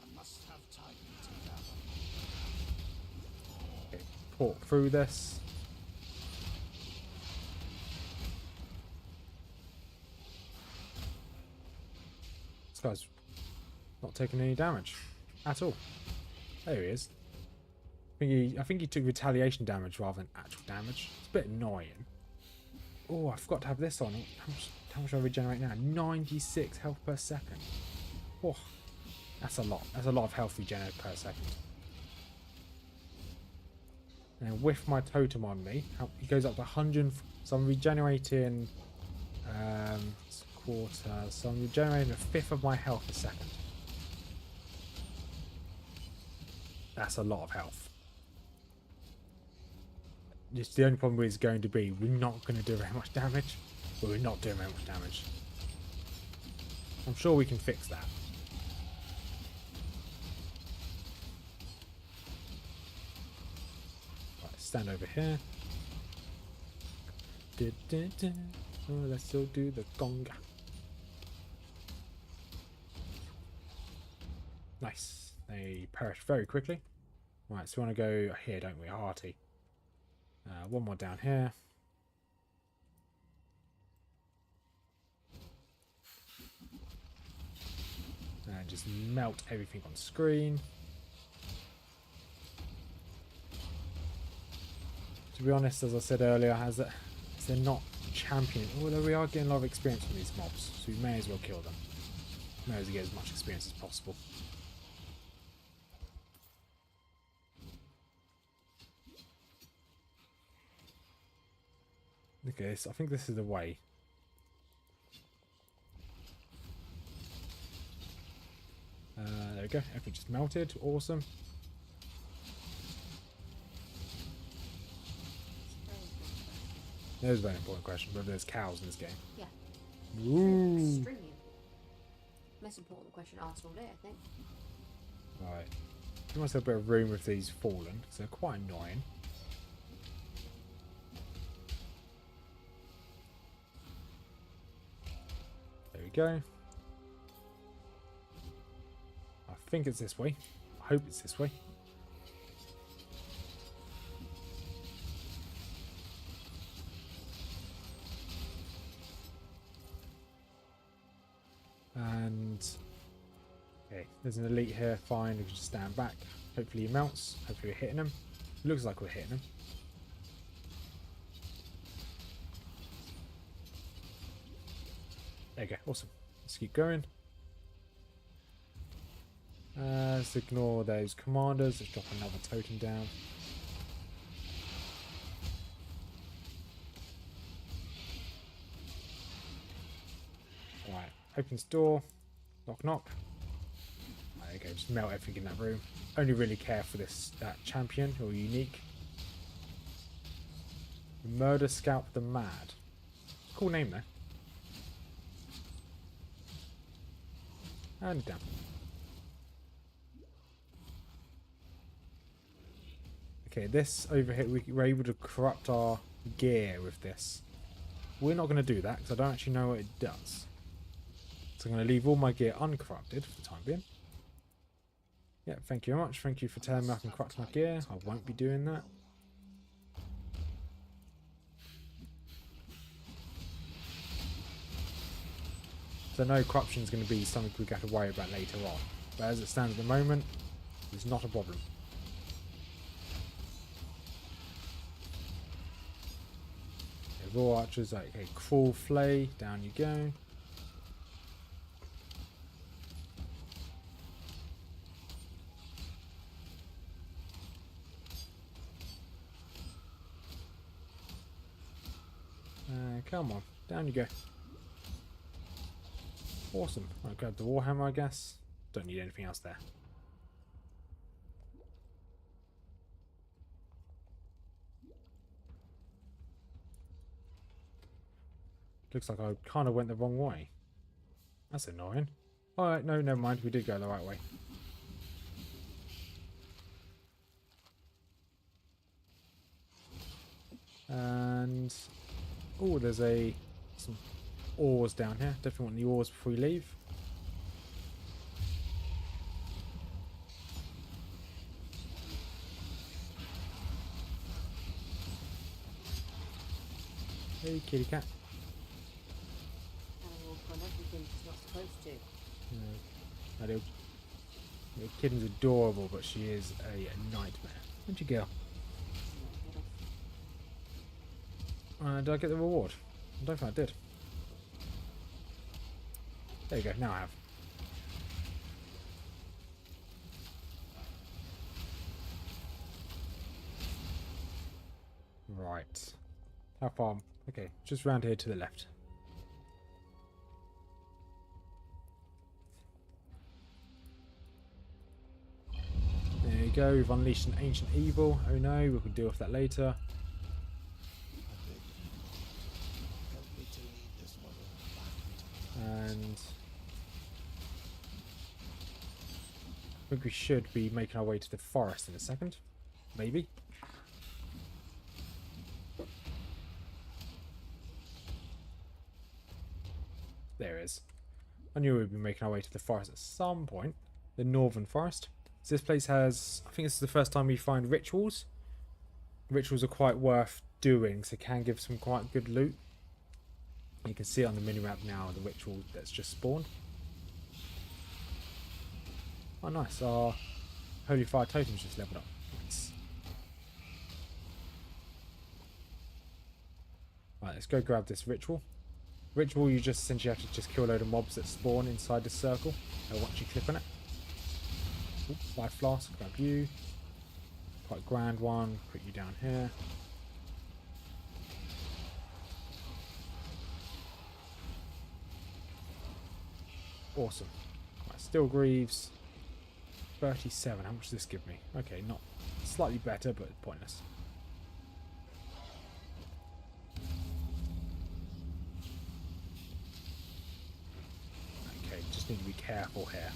I must have time to gather. Okay, port through this. This guy's not taking any damage at all. There he is. I think he took retaliation damage rather than actual damage. It's a bit annoying. Oh, I forgot to have this on. How much do I regenerate now? 96 health per second. Oh, that's a lot. That's a lot of health regenerated per second. And with my totem on me, it goes up to 100. So I'm regenerating it's a quarter. So I'm regenerating 1/5 of my health a second. That's a lot of health. Just the only problem is going to be we're not going to do very much damage. But we're not doing very much damage. I'm sure we can fix that. Right, stand over here. Oh, let's still do the conga. Nice. They perish very quickly. Right, so we want to go here, don't we? Hearty. One more down here. And just melt everything on screen. To be honest, as I said earlier, as they're not champion, although we are getting a lot of experience from these mobs, so we may as well kill them. May as well get as much experience as possible. Okay, so I think this is the way. There we go, everything just melted, awesome. There's a very important question, but there's cows in this game. Yeah. Ooh. Extremely important. Most important question asked all day, I think. Right. Give myself a bit of room with these fallen, because they're quite annoying. There we go. I think it's this way. I hope it's this way. And okay, there's an elite here. Fine, we can just stand back. Hopefully he melts. Hopefully we're hitting him. Looks like we're hitting him. There you go. Awesome. Let's keep going. Let's ignore those commanders. Let's drop another totem down. Right. Opens door. Knock knock. There you go. Just melt everything in that room. Only really care for that champion or unique. Murder Scalp the Mad. Cool name though. And down. Okay, this over here, we're able to corrupt our gear with this. We're not going to do that because I don't actually know what it does. So I'm going to leave all my gear uncorrupted for the time being. Yeah, thank you very much. Thank you for telling me I can corrupt my gear. I won't be doing that. So no corruption is going to be something we have to worry about later on. But as it stands at the moment, it's not a problem. Okay, raw archers, okay, crawl flay, down you go. Come on, down you go. Awesome. I'll grab the warhammer, I guess. Don't need anything else there. Looks like I kind of went the wrong way. That's annoying. Alright, no, never mind. We did go the right way. And oh, there's some ores down here. Definitely want the ores before we leave. Hey, kitty cat. And I walk on everything she's not supposed to. No, little kitten's adorable, but she is a nightmare. Where'd you go? Did I get the reward? I don't think I did. There you go, now I have. Right. How far? Okay, just round here to the left. There you go, we've unleashed an ancient evil. Oh no, we can deal with that later. And I think we should be making our way to the forest in a second. Maybe. There it is. I knew we'd be making our way to the forest at some point. The northern forest. So this place has, I think this is the first time we find rituals. Rituals are quite worth doing, so can give some quite good loot. You can see it on the minimap now, the ritual that's just spawned. Oh nice, our Holy Fire Totem's just leveled up. Nice. Right, let's go grab this ritual. Ritual, you just essentially have to just kill a load of mobs that spawn inside the circle once you click on it. Ooh, life flask, grab you. Quite a grand one, put you down here. Awesome. Right, Steel Greaves. 37, how much does this give me? Okay, not slightly better, but pointless. Okay, just need to be careful here.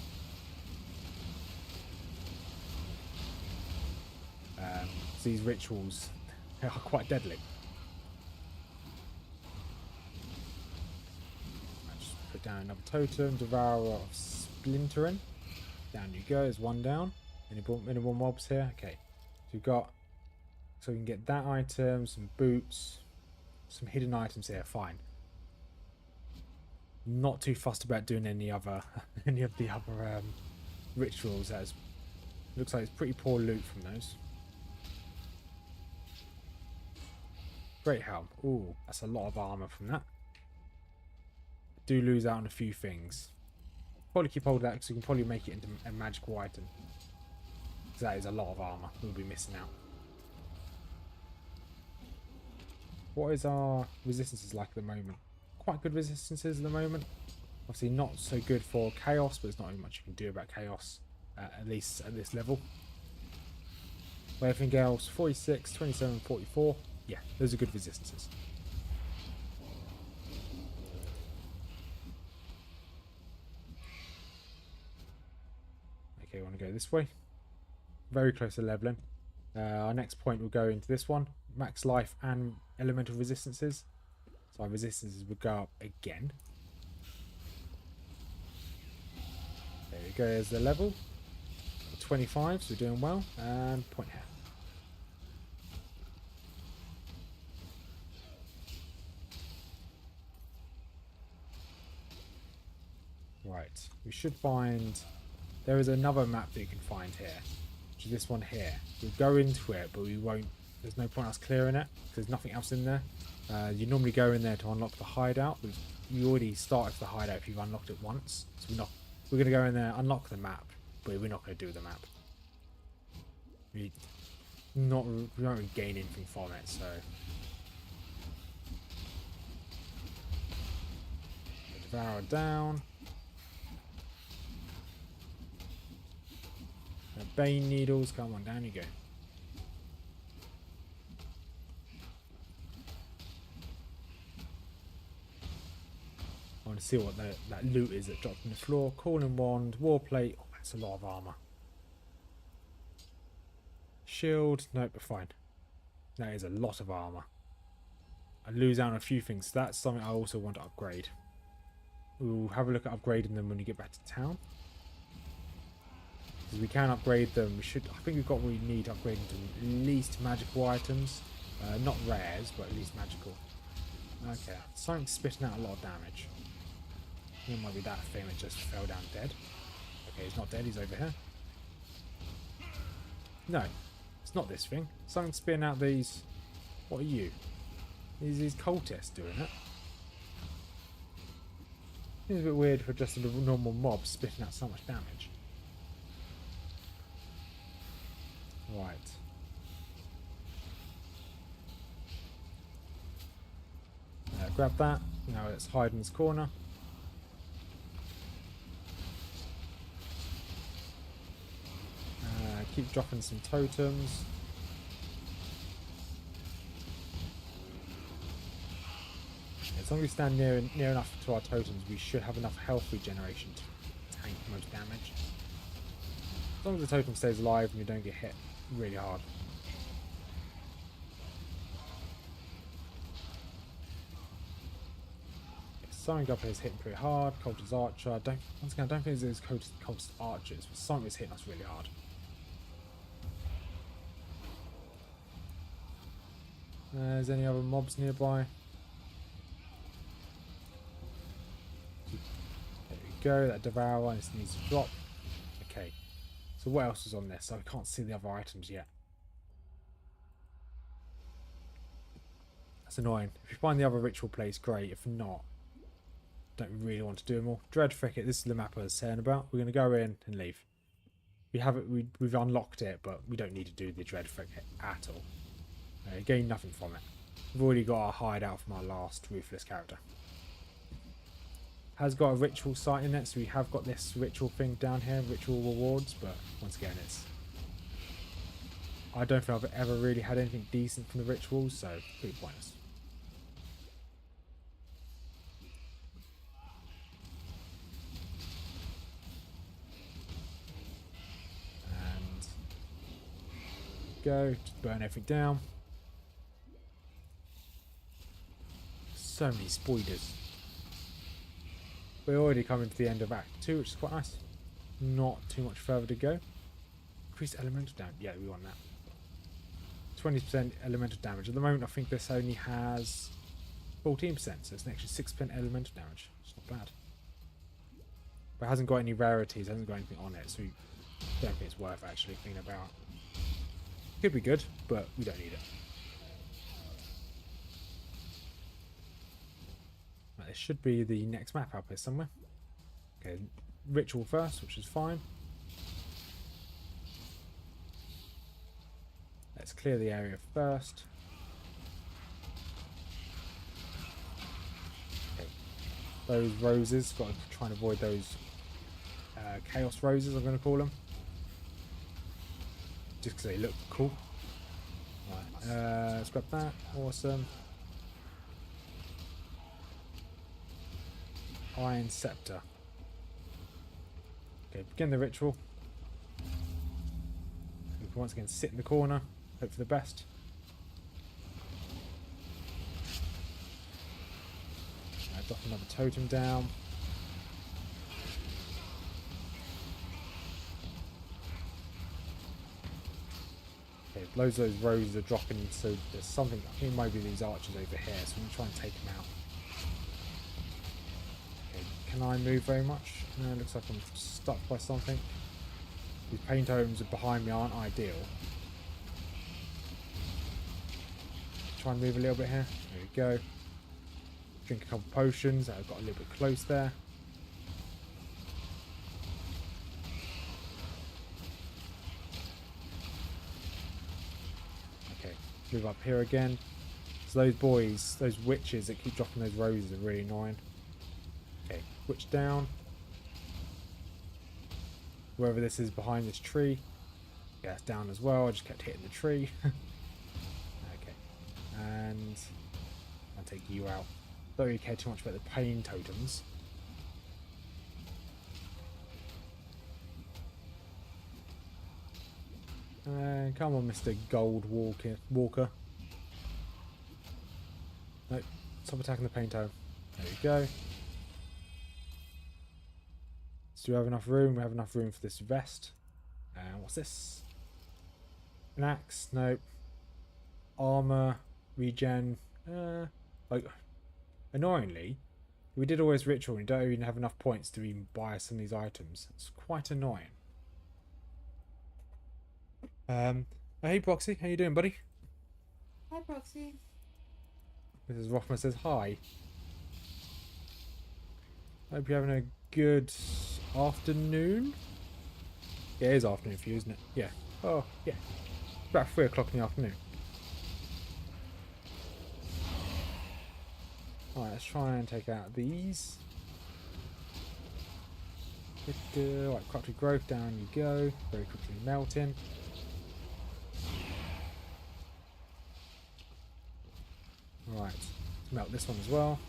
These rituals are quite deadly. I just put down another totem, Devourer of Splintering. Down you go, there's one down. Any more mobs here? Okay. So we've got, so we can get that item, some boots, some hidden items here, fine. Not too fussed about doing any of the other rituals, as looks like it's pretty poor loot from those. Great helm. Ooh, that's a lot of armor from that. Do lose out on a few things. Probably keep hold of that because you can probably make it into a magical item. Because that is a lot of armor we'll be missing out. What is our resistances like at the moment? Quite good resistances at the moment. Obviously not so good for chaos, but there's not really much you can do about chaos, at least at this level. But everything else, 46, 27, 44. Yeah, those are good resistances. Okay, we want to go this way. Very close to leveling. Our next point will go into this one. Max life and elemental resistances. So our resistances will go up again. There we go, there's the level. 25, so we're doing well. And point here. Right, we should find... There is another map that you can find here, which is this one here. We'll go into it, but we won't... There's no point us clearing it, because there's nothing else in there. You normally go in there to unlock the hideout. You already started the hideout if you've unlocked it once. So we're going to go in there, unlock the map, but we're not going to do the map. We don't really gain anything from it, so... Devour down. Bane needles, come on, down you go. I want to see what that loot is that dropped from the floor. Calling wand, war plate. Oh, that's a lot of armor. Shield, nope, we're fine. That is a lot of armor. I lose out on a few things. So that's something I also want to upgrade. We'll have a look at upgrading them when we get back to town. Because we can upgrade them. We should. I think we've got what we need upgrading to at least magical items. Not rares, but at least magical. Okay, something's spitting out a lot of damage. It might be that thing that just fell down dead. Okay, he's not dead, he's over here. No, it's not this thing. Something's spitting out these... What are you? These cultists doing it. Seems a bit weird for just a normal mob spitting out so much damage. Right. Grab that. Now let's hide in this corner. Keep dropping some totems. As long as we stand near enough to our totems, we should have enough health regeneration to tank most damage. As long as the totem stays alive and we don't get hit really hard. Something up here is hitting pretty hard. Cultist Archer. Once again, I don't think there's Cultist Archers, but something is hitting us really hard. There's any other mobs nearby? There we go. That Devourer just needs to drop. Okay. So what else is on this? I can't see the other items yet. That's annoying. If you find the other ritual place, great. If not, don't really want to do them all. Dread Thicket, this is the map I was saying about. We're going to go in and leave. We have it. We've unlocked it, but we don't need to do the Dread Thicket at all. Gain nothing from it. We've already got our hideout from our last Ruthless character. Has got a ritual site in it, so we have got this ritual thing down here, ritual rewards, but once again, I don't think I've ever really had anything decent from the rituals, so pretty pointless. Go, just burn everything down. So many spoilers. We're already coming to the end of Act 2, which is quite nice. Not too much further to go. Increase elemental damage. Yeah, we want that. 20% elemental damage. At the moment, I think this only has 14%, so it's an extra 6% elemental damage. It's not bad. But it hasn't got any rarities, hasn't got anything on it, so we don't think it's worth actually thinking about. Could be good, but we don't need it. Right, this should be the next map up here somewhere. Okay, ritual first, which is fine. Let's clear the area first. Okay. Those roses, got to try and avoid those chaos roses, I'm going to call them. Just because they look cool. Right, let's grab that. Awesome. Iron Scepter. Okay, begin the ritual. We can once again sit in the corner, hope for the best. Drop another totem down. Okay, loads of those roses are dropping, so there's something. I think it might be these archers over here, so I'm going to try and take them out. Okay, can I move very much? No, it looks like I'm stuck by something. These paint totems behind me aren't ideal. Try and move a little bit here. There we go. Drink a couple potions. I've got a little bit close there. Move up here again. So those boys, those witches that keep dropping those roses are really annoying. Okay, witch down. Wherever this is behind this tree. Yeah, it's down as well. I just kept hitting the tree. Okay. And I'll take you out. Don't really care too much about the pain totems. Come on, Mr. Gold Walker. Nope. Stop attacking the paint tome. There we go. So do we have enough room? We have enough room for this vest. What's this? An axe? Nope. Armor. Regen. Like, annoyingly, we did always ritual and we don't even have enough points to even buy some of these items. It's quite annoying. Hey Proxy, how you doing, buddy? Hi, Proxy. Mrs Rothmers says hi. Hope you're having a good afternoon. Yeah, it is afternoon for you, isn't it? Yeah. Oh, yeah. About 3 o'clock in the afternoon. Alright, let's try and take out these. Right, corrupted growth, down you go. Very quickly melting. Right, let's melt this one as well.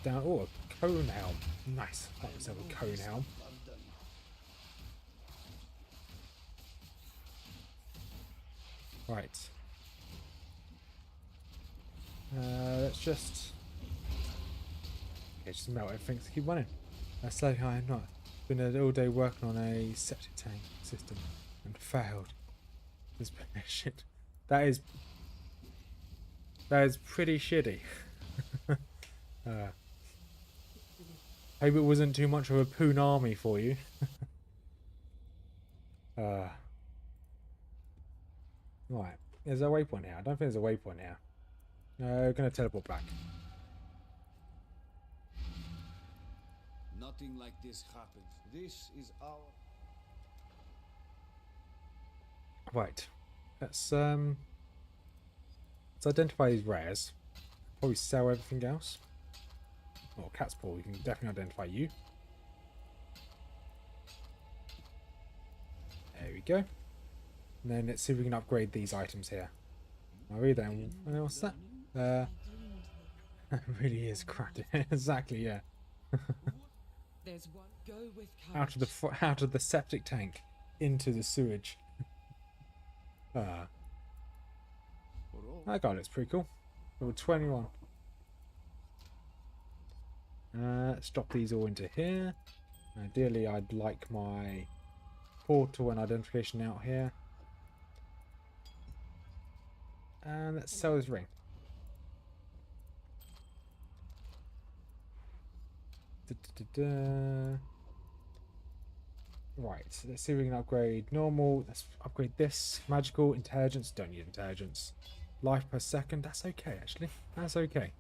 that down. Oh, a cone helm. Nice. Got myself a cone helm. Right. Let's just... Okay, just melt everything to keep running. Slowly, I'm not. Been all day working on a septic tank system and failed. This shit. That is pretty shitty. Hope it wasn't too much of a poon army for you. Right. There's a waypoint here. I don't think there's a waypoint here. We're going to teleport back. Nothing like this happened. This is our... Right. Let's identify these rares. Probably sell everything else. Or cat's paw, we can definitely identify you. There we go. And then let's see if we can upgrade these items here. I'll read that. What's that? It really is crap. Exactly, yeah. There's one. Go with out of the septic tank into the sewage. That guy looks pretty cool. Level 21. Let's drop these all into here. Ideally, I'd like my portal and identification out here. And let's sell this ring. Right, so let's see if we can upgrade normal. Let's upgrade this. Magical, intelligence. Don't need intelligence. Life per second. That's okay, actually. That's okay.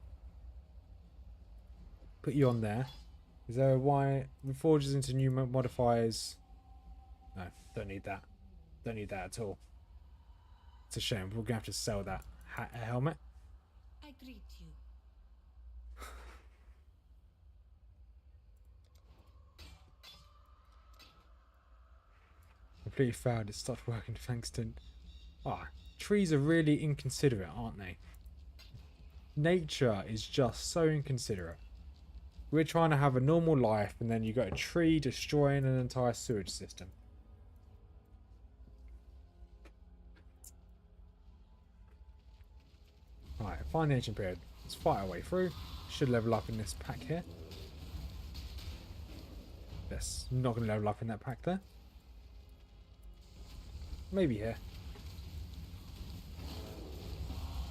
Put you on there. Is there a why? Reforges into new modifiers. No, don't need that. Don't need that at all. It's a shame. We're going to have to sell that helmet. I greet you. Completely failed. It stopped working thanks to... trees are really inconsiderate, aren't they? Nature is just so inconsiderate. We're trying to have a normal life and then you got a tree destroying an entire sewage system. Right, find the ancient period. Let's fight our way through. Should level up in this pack here. Yes, not going to level up in that pack there. Maybe here.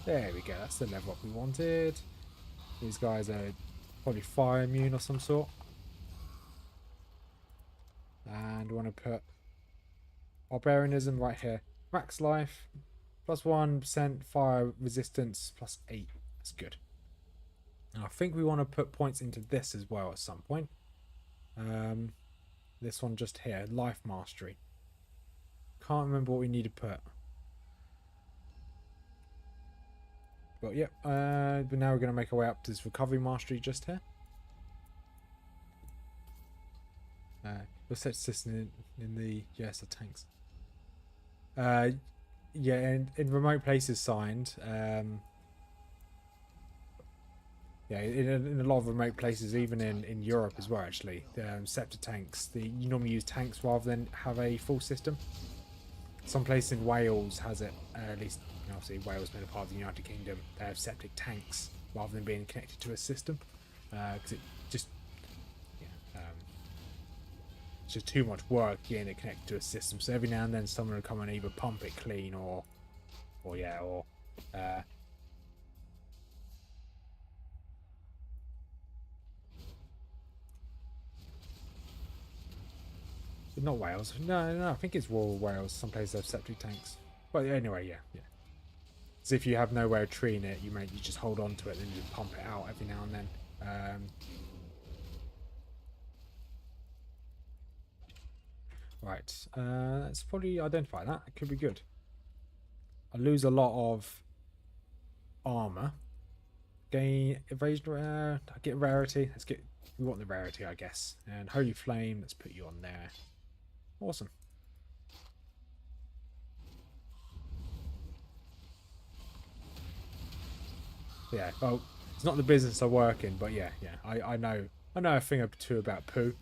There we go, that's the level up we wanted. These guys are probably fire immune or some sort. And we want to put Barbarianism right here. Max life, plus 1% fire resistance, plus 8. That's good. And I think we want to put points into this as well at some point. This one just here, life mastery. Can't remember what we need to put. But yep, but now we're going to make our way up to this recovery mastery just here. We'll set system in the the tanks. Yeah, in remote places signed. Yeah, in a lot of remote places, even in Europe as well. Actually, septic tanks. You normally use tanks rather than have a full system. Some place in Wales has it, at least, obviously Wales being a part of the United Kingdom, they have septic tanks rather than being connected to a system, because it just, it's just too much work getting it connected to a system. So every now and then someone will come and either pump it clean or not Wales. No, I think it's Royal Wales. Some places have septic tanks. But anyway, yeah. So if you have nowhere to treat it, you just hold on to it and you pump it out every now and then. Right. Let's probably identify that. It could be good. I lose a lot of armor. Gain evasion. I get rarity. We want the rarity, I guess. And Holy Flame. Let's put you on there. Awesome. Yeah, well, It's not the business I work in, but yeah, I know a thing or two about poo.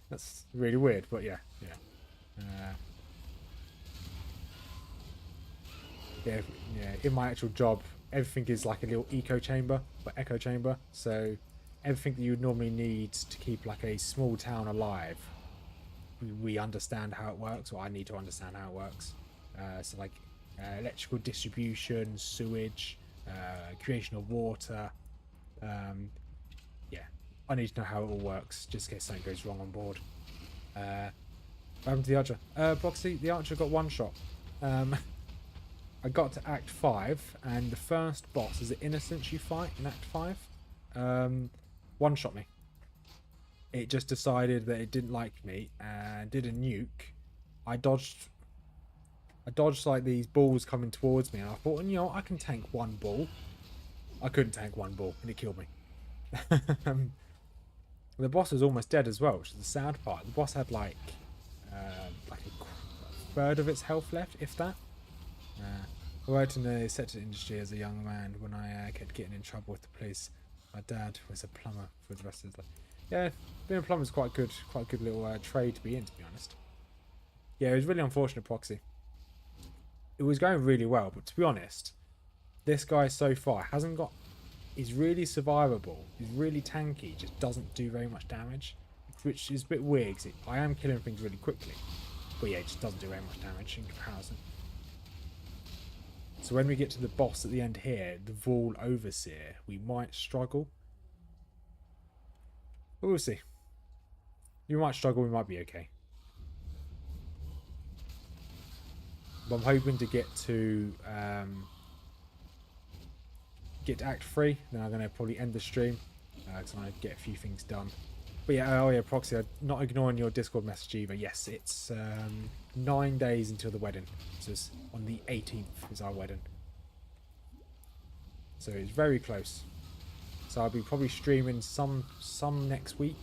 That's really weird, but yeah. Yeah, in my actual job, everything is like a little echo chamber, or echo chamber. So everything that you would normally need to keep like a small town alive, we understand how it works, or I need to understand how it works. So like electrical distribution, sewage, creation of water. Yeah, I need to know how it all works, just in case something goes wrong on board. What happened to the archer? Proxy, the archer got one shot. I got to Act 5, and the first boss is the Innocence you fight in Act 5. One shot me. It just decided that it didn't like me and did a nuke. I dodged like these balls coming towards me, and I thought, you know, I can tank one ball. I couldn't tank one ball, and it killed me. The boss was almost dead as well, which is the sad part. The boss had like a third of its health left, if that. I worked in the sector industry as a young man when I kept getting in trouble with the police. My dad was a plumber for the rest of his life. Yeah, being a plumber is quite a good little trade to be in, to be honest. Yeah, it was really unfortunate, Proxy. It was going really well, but to be honest, this guy so far hasn't got... He's really survivable. He's really tanky. Just doesn't do very much damage, which is a bit weird because I am killing things really quickly. But yeah, it just doesn't do very much damage in comparison. So when we get to the boss at the end here, the Vaul Overseer, we might struggle. But we'll see. We might struggle, we might be okay. But I'm hoping to get to Act 3. Then I'm going to probably end the stream. Because I want to get a few things done. But yeah, oh yeah, Proxy, I'm not ignoring your Discord message either. Yes, it's 9 days until the wedding. So it's on the 18th is our wedding. So it's very close. So I'll be probably streaming some next week,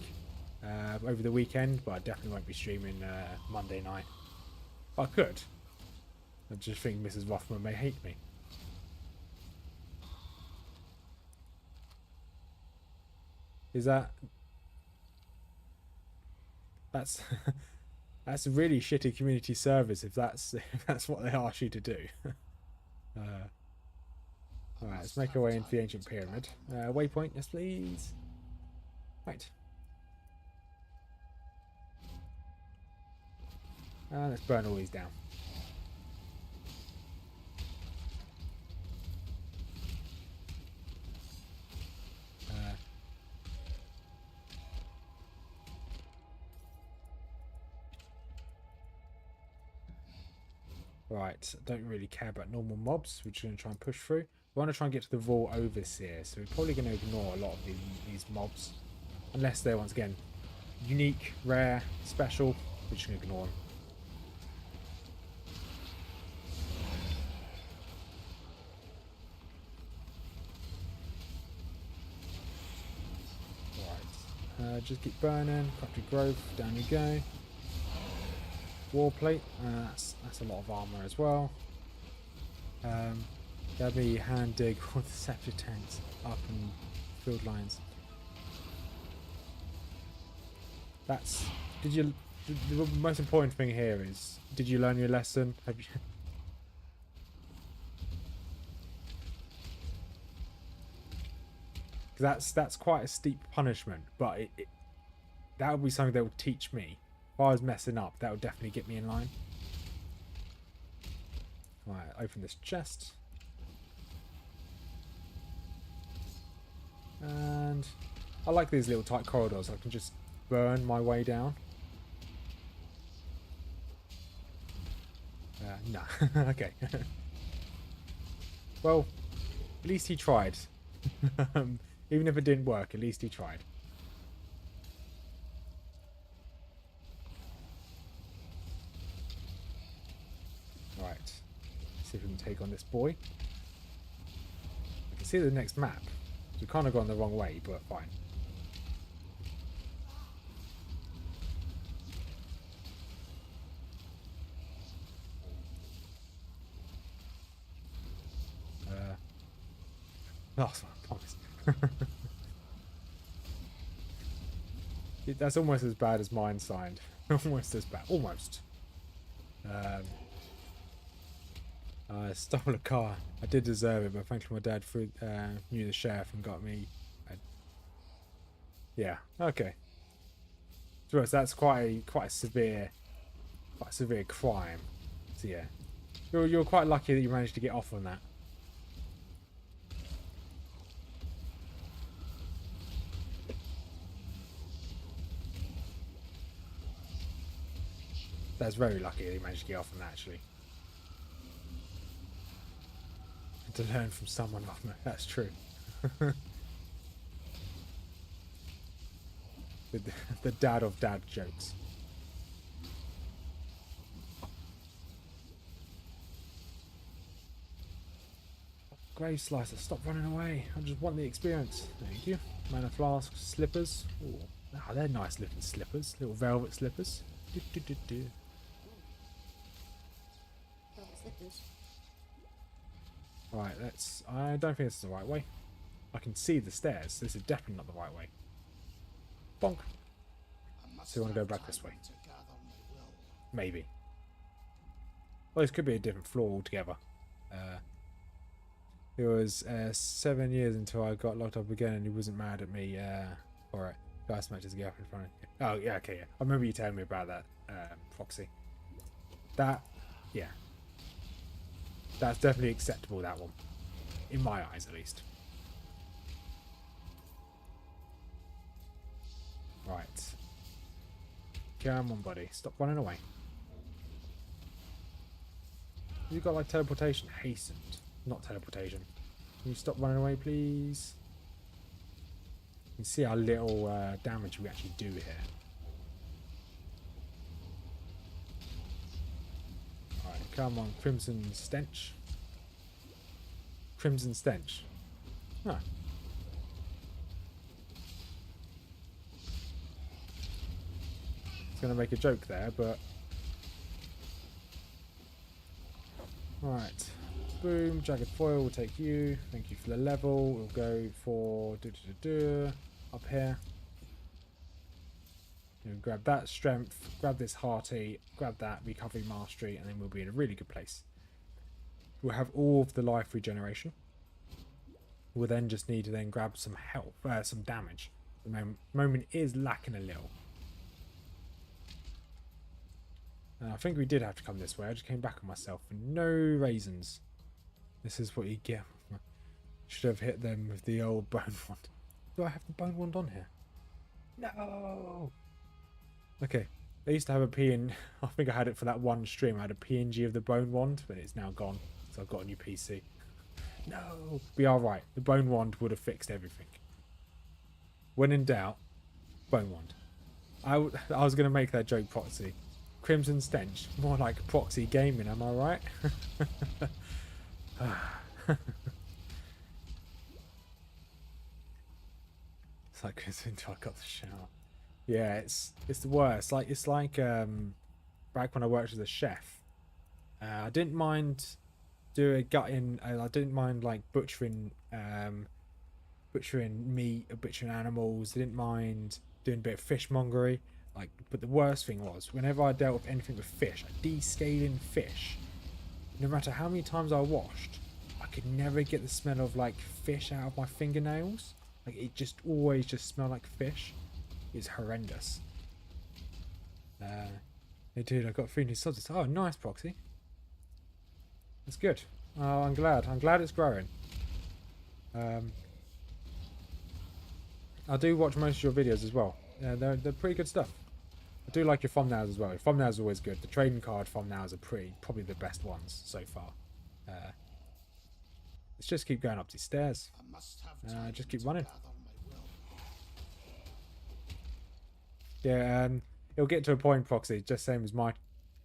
over the weekend, but I definitely won't be streaming Monday night. But I could. I just think Mrs Rothmers may hate me. Is that... That's that's a really shitty community service if that's what they ask you to do. Alright, let's make our way into the ancient pyramid. Waypoint, yes please. Right. Let's burn all these down. Right, I don't really care about normal mobs. We're just going to try and push through. We want to try and get to the Vault Overseer, so we're probably going to ignore a lot of these mobs. Unless they're, once again, unique, rare, special. We're just going to ignore them. Right, just keep burning. Country Grove, down you go. War plate, that's a lot of armor as well. That'd be hand dig all the scepter tanks up and field lines. That's... the most important thing here is, did you learn your lesson? Have you... that's quite a steep punishment, but that would be something that would teach me. If I was messing up, that would definitely get me in line. Right, open this chest. And I like these little tight corridors. I can just burn my way down. Nah, okay. Well, at least he tried. Even if it didn't work, at least he tried. Right, see if we can take on this boy. I can see the next map. We've kind of gone the wrong way, but fine. Last one, I promise. That's almost as bad as mine signed. Almost as bad. Almost. I stole a car. I did deserve it, but thankfully my dad knew the sheriff and got me. Yeah. Okay. To be honest, that's quite a severe crime. So yeah, you're quite lucky that you managed to get off on that. That's very lucky that you managed to get off on that, actually. And to learn from someone, that's true. the dad of dad jokes. Grave Slicer, stop running away. I just want the experience. Thank you. Mana Flask, slippers. Ooh. Oh, they're nice looking slippers. Little velvet slippers. Velvet slippers. Right, I don't think this is the right way. I can see the stairs. This is definitely not the right way. Bonk. So you want to go back this way? Maybe. Well, this could be a different floor altogether. It was 7 years until I got locked up again, and he wasn't mad at me. Alright, guy smacked his girlfriend in front of him. Oh yeah, okay, yeah. I remember you telling me about that, Proxy. That, yeah. That's definitely acceptable. That one, in my eyes, at least. Right. Come on, buddy. Stop running away. You got like teleportation hastened. Not teleportation. Can you stop running away, please? You can see how little damage we actually do here. Alright, come on. Crimson Stench. Crimson Stench. Huh. It's going to make a joke there, but... Alright. Boom. Jagged Foil will take you. Thank you for the level. We'll go for... up here. We'll grab that strength. Grab this hearty. Grab that recovery mastery. And then we'll be in a really good place. We'll have all of the life regeneration. We'll then just need to then grab some health, some damage. The moment is lacking a little. I think we did have to come this way. I just came back on myself for no raisins. This is what you get. Should have hit them with the old bone wand. Do I have the bone wand on here? No. Okay. They used to have a PN. I think I had it for that one stream. I had a PNG of the bone wand, but it's now gone. So I've got a new PC. No. Be alright. The bone wand would have fixed everything. When in doubt, bone wand. I was going to make that joke, Proxy. Crimson Stench. More like Proxy Gaming, am I right? It's like Crimson until I got the shower. Yeah, it's the worst. It's like back when I worked as a chef. I didn't mind doing gutting. I didn't mind like butchering meat, butchering animals. I didn't mind doing a bit of fishmongery. But the worst thing was, whenever I dealt with anything with fish, descaling fish, no matter how many times I washed, I could never get the smell of like fish out of my fingernails. Like it just always just smelled like fish. It's horrendous. Hey dude, I got 3 new subs. Oh, nice, Proxy. That's good. Oh, I'm glad. I'm glad it's growing. I do watch most of your videos as well. They're pretty good stuff. I do like your thumbnails as well. Your thumbnails are always good. The trading card thumbnails are probably the best ones so far. Let's just keep going up these stairs. Just keep running. Yeah, it'll get to a point, Proxy, just same as my...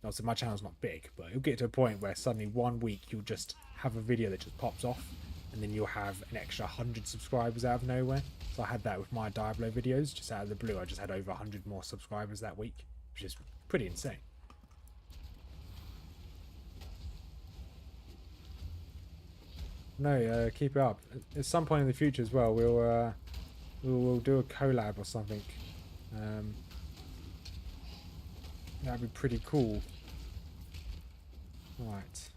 Obviously, my channel's not big, but it'll get to a point where suddenly 1 week you'll just have a video that just pops off, and then you'll have an extra 100 subscribers out of nowhere. So I had that with my Diablo videos, just out of the blue. I just had over 100 more subscribers that week, which is pretty insane. No, keep it up. At some point in the future as well, we'll do a collab or something. That'd be pretty cool. Right.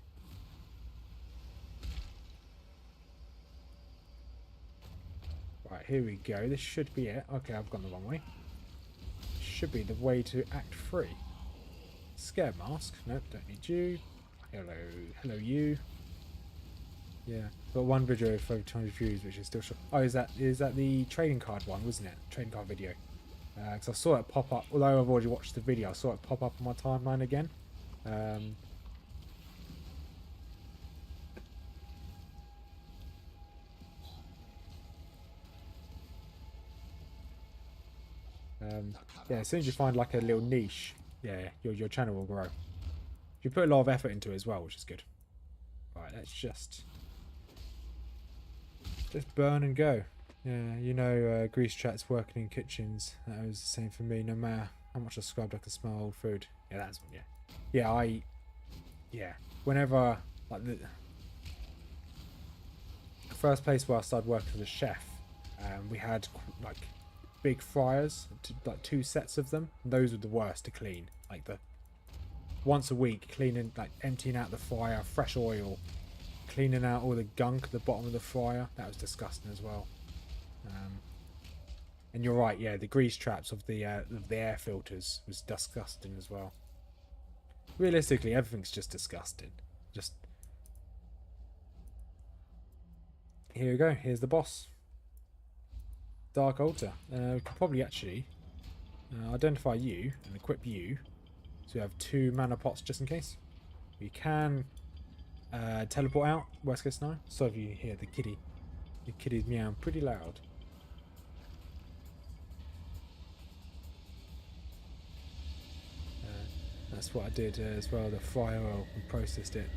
Right, here we go. This should be it. Okay, I've gone the wrong way. Should be the way to Act 3. Scare mask. Nope, don't need you. Hello you. Yeah, got one video with over 200 views, which is still short. Oh, is that the trading card one, wasn't it? Trading card video. Because I saw it pop up. Although I've already watched the video, I saw it pop up on my timeline again. Yeah, as soon as you find like a little niche, yeah, your channel will grow. You put a lot of effort into it as well, which is good. Right, let's just burn and go. Yeah, you know, grease traps working in kitchens. That was the same for me. No matter how much I scrubbed, I could smell old food. Yeah, that's one. Yeah. Whenever like the first place where I started working as a chef, we had like big fryers, like 2 sets of them. And those were the worst to clean. Like the once a week, cleaning, like emptying out the fryer, fresh oil, cleaning out all the gunk at the bottom of the fryer. That was disgusting as well. And you're right, yeah, the grease traps of the air filters was disgusting as well. Realistically, everything's just disgusting. Just here we go. Here's the boss. Dark Altar. We could probably actually identify you and equip you. So we have 2 mana pots just in case. We can teleport out, worst case scenario. So if you hear the kitty's meowing pretty loud. That's what I did as well. The fry oil, we processed it.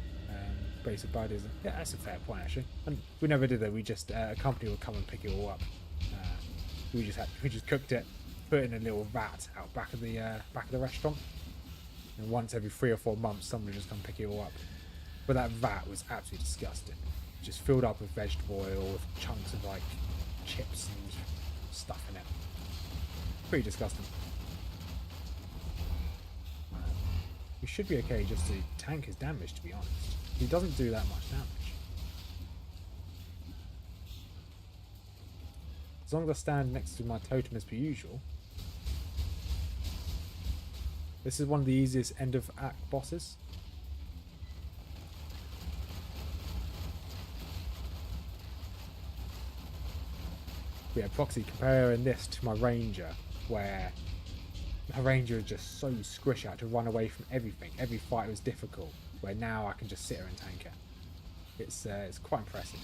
Basic bodies. Yeah, that's a fair point actually. And we never did that. We just a company would come and pick it all up. We just cooked it, put it in a little vat out back of the restaurant. And once every 3 or 4 months, somebody would just come pick it all up. But that vat was absolutely disgusting. Just filled up with vegetable oil, with chunks of like chips and stuff in it. Pretty disgusting. We should be okay just to tank his damage, to be honest. He doesn't do that much damage. As long as I stand next to my totem as per usual. This is one of the easiest end of act bosses. Yeah, proxy, comparing this to my ranger, where my ranger is just so squishy. I had to run away from everything. Every fight was difficult, where now I can just sit here and tank it. It's quite impressive.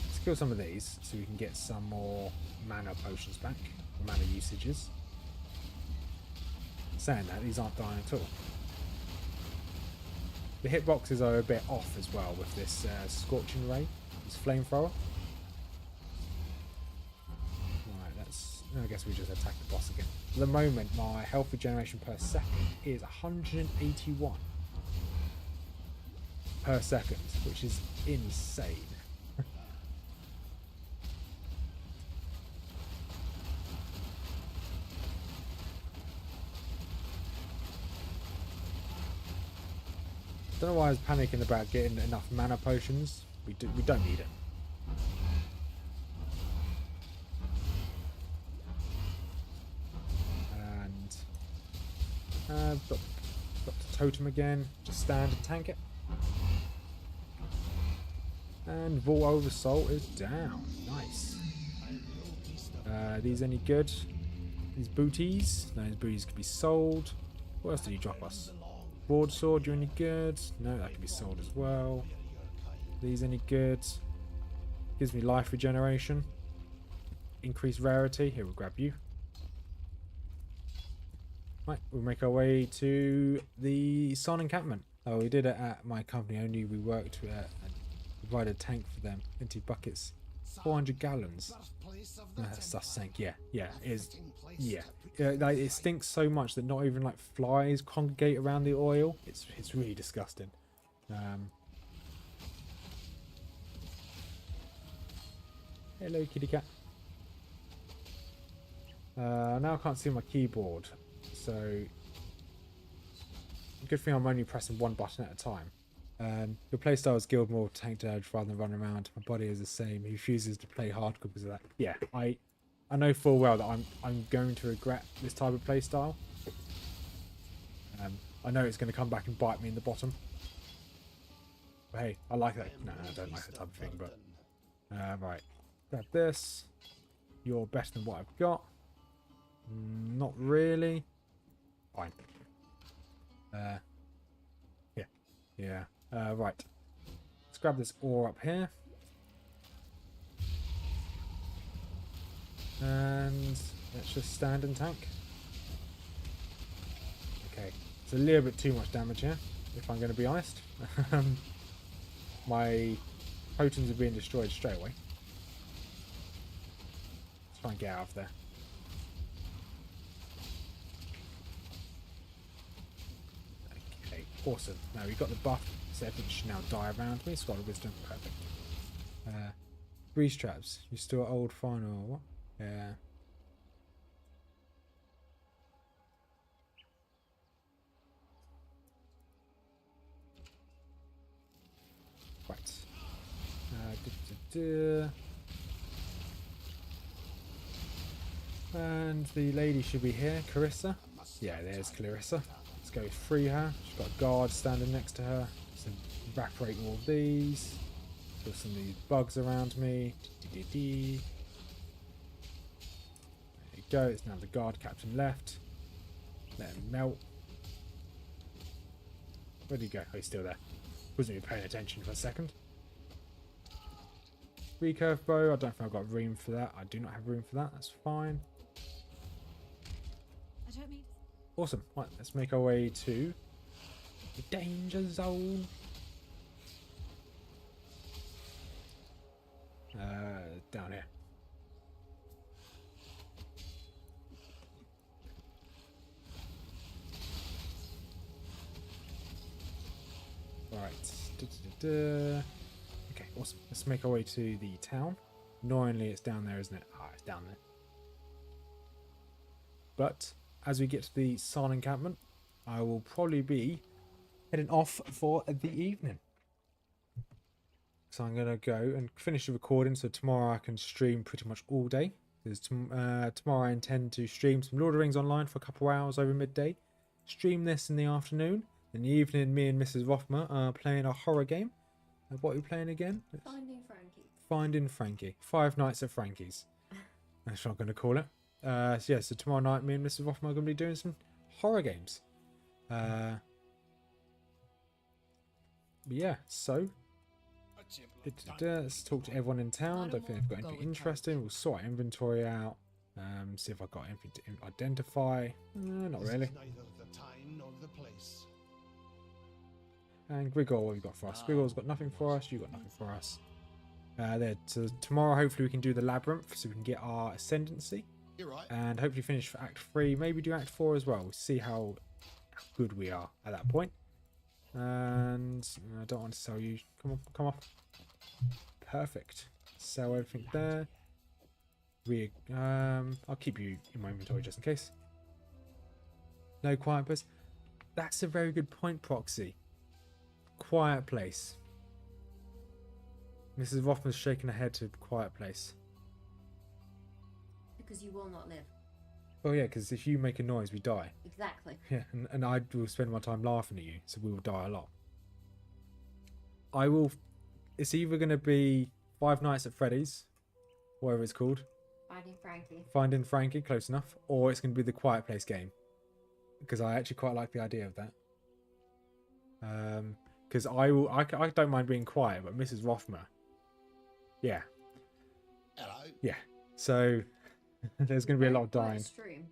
Let's kill some of these so we can get some more mana potions back, or mana usages. Saying that, these aren't dying at all. The hitboxes are a bit off as well with this scorching ray, this flamethrower. I guess we just attack the boss again. At the moment, my health regeneration per second is 181 per second, which is insane. Don't know why I was panicking about getting enough mana potions. We don't need it. Got the totem again. Just stand and tank it. And Vault Oversoul is down. Nice. These any good? These booties? No, these booties could be sold. What else did he drop us? Broadsword, you any good? No, that can be sold as well. These any good? Gives me life regeneration. Increased rarity. Here, we'll grab you. Right, we'll make our way to the Sun Encampment. Oh, we did it at my company. Only we worked with provided a tank for them. Empty buckets. 400 gallons. That stuff sank. Yeah, it is. Yeah. Like, it stinks so much that not even like flies congregate around the oil. It's really disgusting. Hello, kitty cat. Now I can't see my keyboard, so good thing I'm only pressing one button at a time. Your playstyle is guild more tank edge rather than run around. My body is the same. He refuses to play hardcore because of that. Yeah, I know full well that I'm going to regret this type of playstyle. I know it's going to come back and bite me in the bottom. But hey, I like that. No, I don't like that type of thing. But right, grab this. You're better than what I've got. Not really. Fine. Yeah. Right. Let's grab this ore up here. And let's just stand and tank. Okay. It's a little bit too much damage here, if I'm going to be honest. My potens are being destroyed straight away. Let's try and get out of there. Awesome. Now we've got the buff, so everything should now die around me. Scholar Wisdom, perfect. Breeze traps. You still old fine or what? Yeah. Right. And the lady should be here, Clarissa. Yeah, there's Clarissa. Let's go free her. She's got a guard standing next to her. So evaporate all of these. Kill some of these bugs around me. There you go. It's now the guard captain left. Let him melt. Where'd he go? Oh, he's still there. Wasn't even paying attention for a second. Recurve bow. I don't think I've got room for that. I do not have room for that. That's fine. I don't mean. Awesome. Right, let's make our way to the danger zone. Down here. Right. Okay, awesome. Let's make our way to the town. Annoyingly, it's down there, isn't it? Ah, it's down there. But as we get to the Sarn encampment, I will probably be heading off for the evening. So I'm going to go and finish the recording so tomorrow I can stream pretty much all day. Because tomorrow I intend to stream some Lord of the Rings online for a couple of hours over midday. Stream this in the afternoon. In the evening, me and Mrs Rothmer are playing a horror game. What are we playing again? Finding Frankie. Finding Frankie. 5 Nights at Frankie's. That's what I'm going to call it. So yeah, so tomorrow night me and Mrs Rothmer are going to be doing some horror games. But yeah, so let's talk to everyone in town. Don't think they've got anything interesting. We'll sort our inventory out. See if I've got anything to identify. Not really. Neither the time nor the place. And Grigor, what have you got for us? Grigor's got nothing for us. You got nothing for us. There. So tomorrow, hopefully, we can do the labyrinth, so we can get our ascendancy, You're right. and hopefully finish for Act 3. Maybe do Act 4 as well. We'll see how good we are at that point. And I don't want to sell you. Come on, come off. Perfect. Sell everything there. I'll keep you in my inventory just in case. No quiet place. That's a very good point, Proxy. Quiet place. Mrs. Rothman's shaking her head to quiet place. Because you will not live. Well, yeah, because if you make a noise, we die. Exactly. Yeah, and I will spend my time laughing at you, so we will die a lot. I will. It's either going to be 5 Nights at Freddy's, whatever it's called. Finding Frankie. Finding Frankie, close enough. Or it's going to be the Quiet Place game. Because I actually quite like the idea of that. Because I don't mind being quiet, but Mrs. Rothmer. Yeah. Hello. Yeah. So there's going to be a lot of Quiet dying. Stream.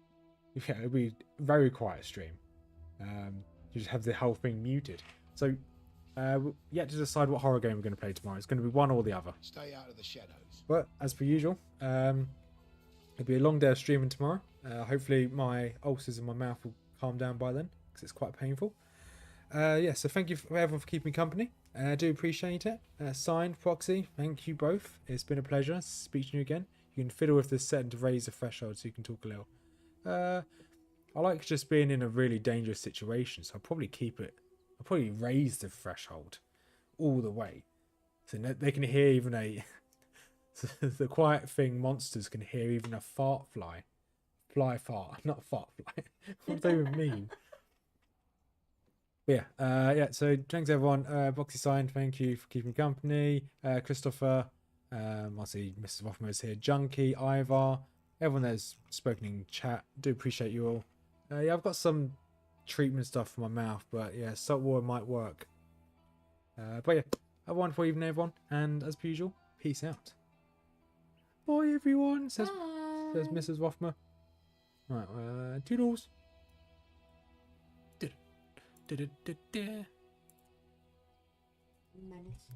Yeah, it'll be a very quiet stream. You just have the whole thing muted. So yet to decide what horror game we're going to play tomorrow. It's going to be one or the other. Stay out of the shadows. But as per usual, it'll be a long day of streaming tomorrow. Hopefully my ulcers in my mouth will calm down by then, because it's quite painful. Yeah, so thank you for everyone for keeping company. I do appreciate it. Signed, Proxy, thank you both. It's been a pleasure. Speak to you again. You can fiddle with the setting to raise the threshold so you can talk a little. I like just being in a really dangerous situation, so I'll probably keep it. I'll probably raise the threshold all the way. So they can hear even a... the quiet thing monsters can hear even a fart fly. Fly fart, not fart fly. What do they even mean? But yeah, so thanks everyone. Boxy signed, thank you for keeping company. Christopher, I see Mrs Rothmers here, Junkie, Ivar, everyone that's spoken in chat. Do appreciate you all. Yeah, I've got some treatment stuff for my mouth, but yeah, salt water might work. But yeah, have a wonderful evening, everyone, and as per usual, peace out. Bye, everyone, says Mrs Rothmer. Right, toodles. Menace.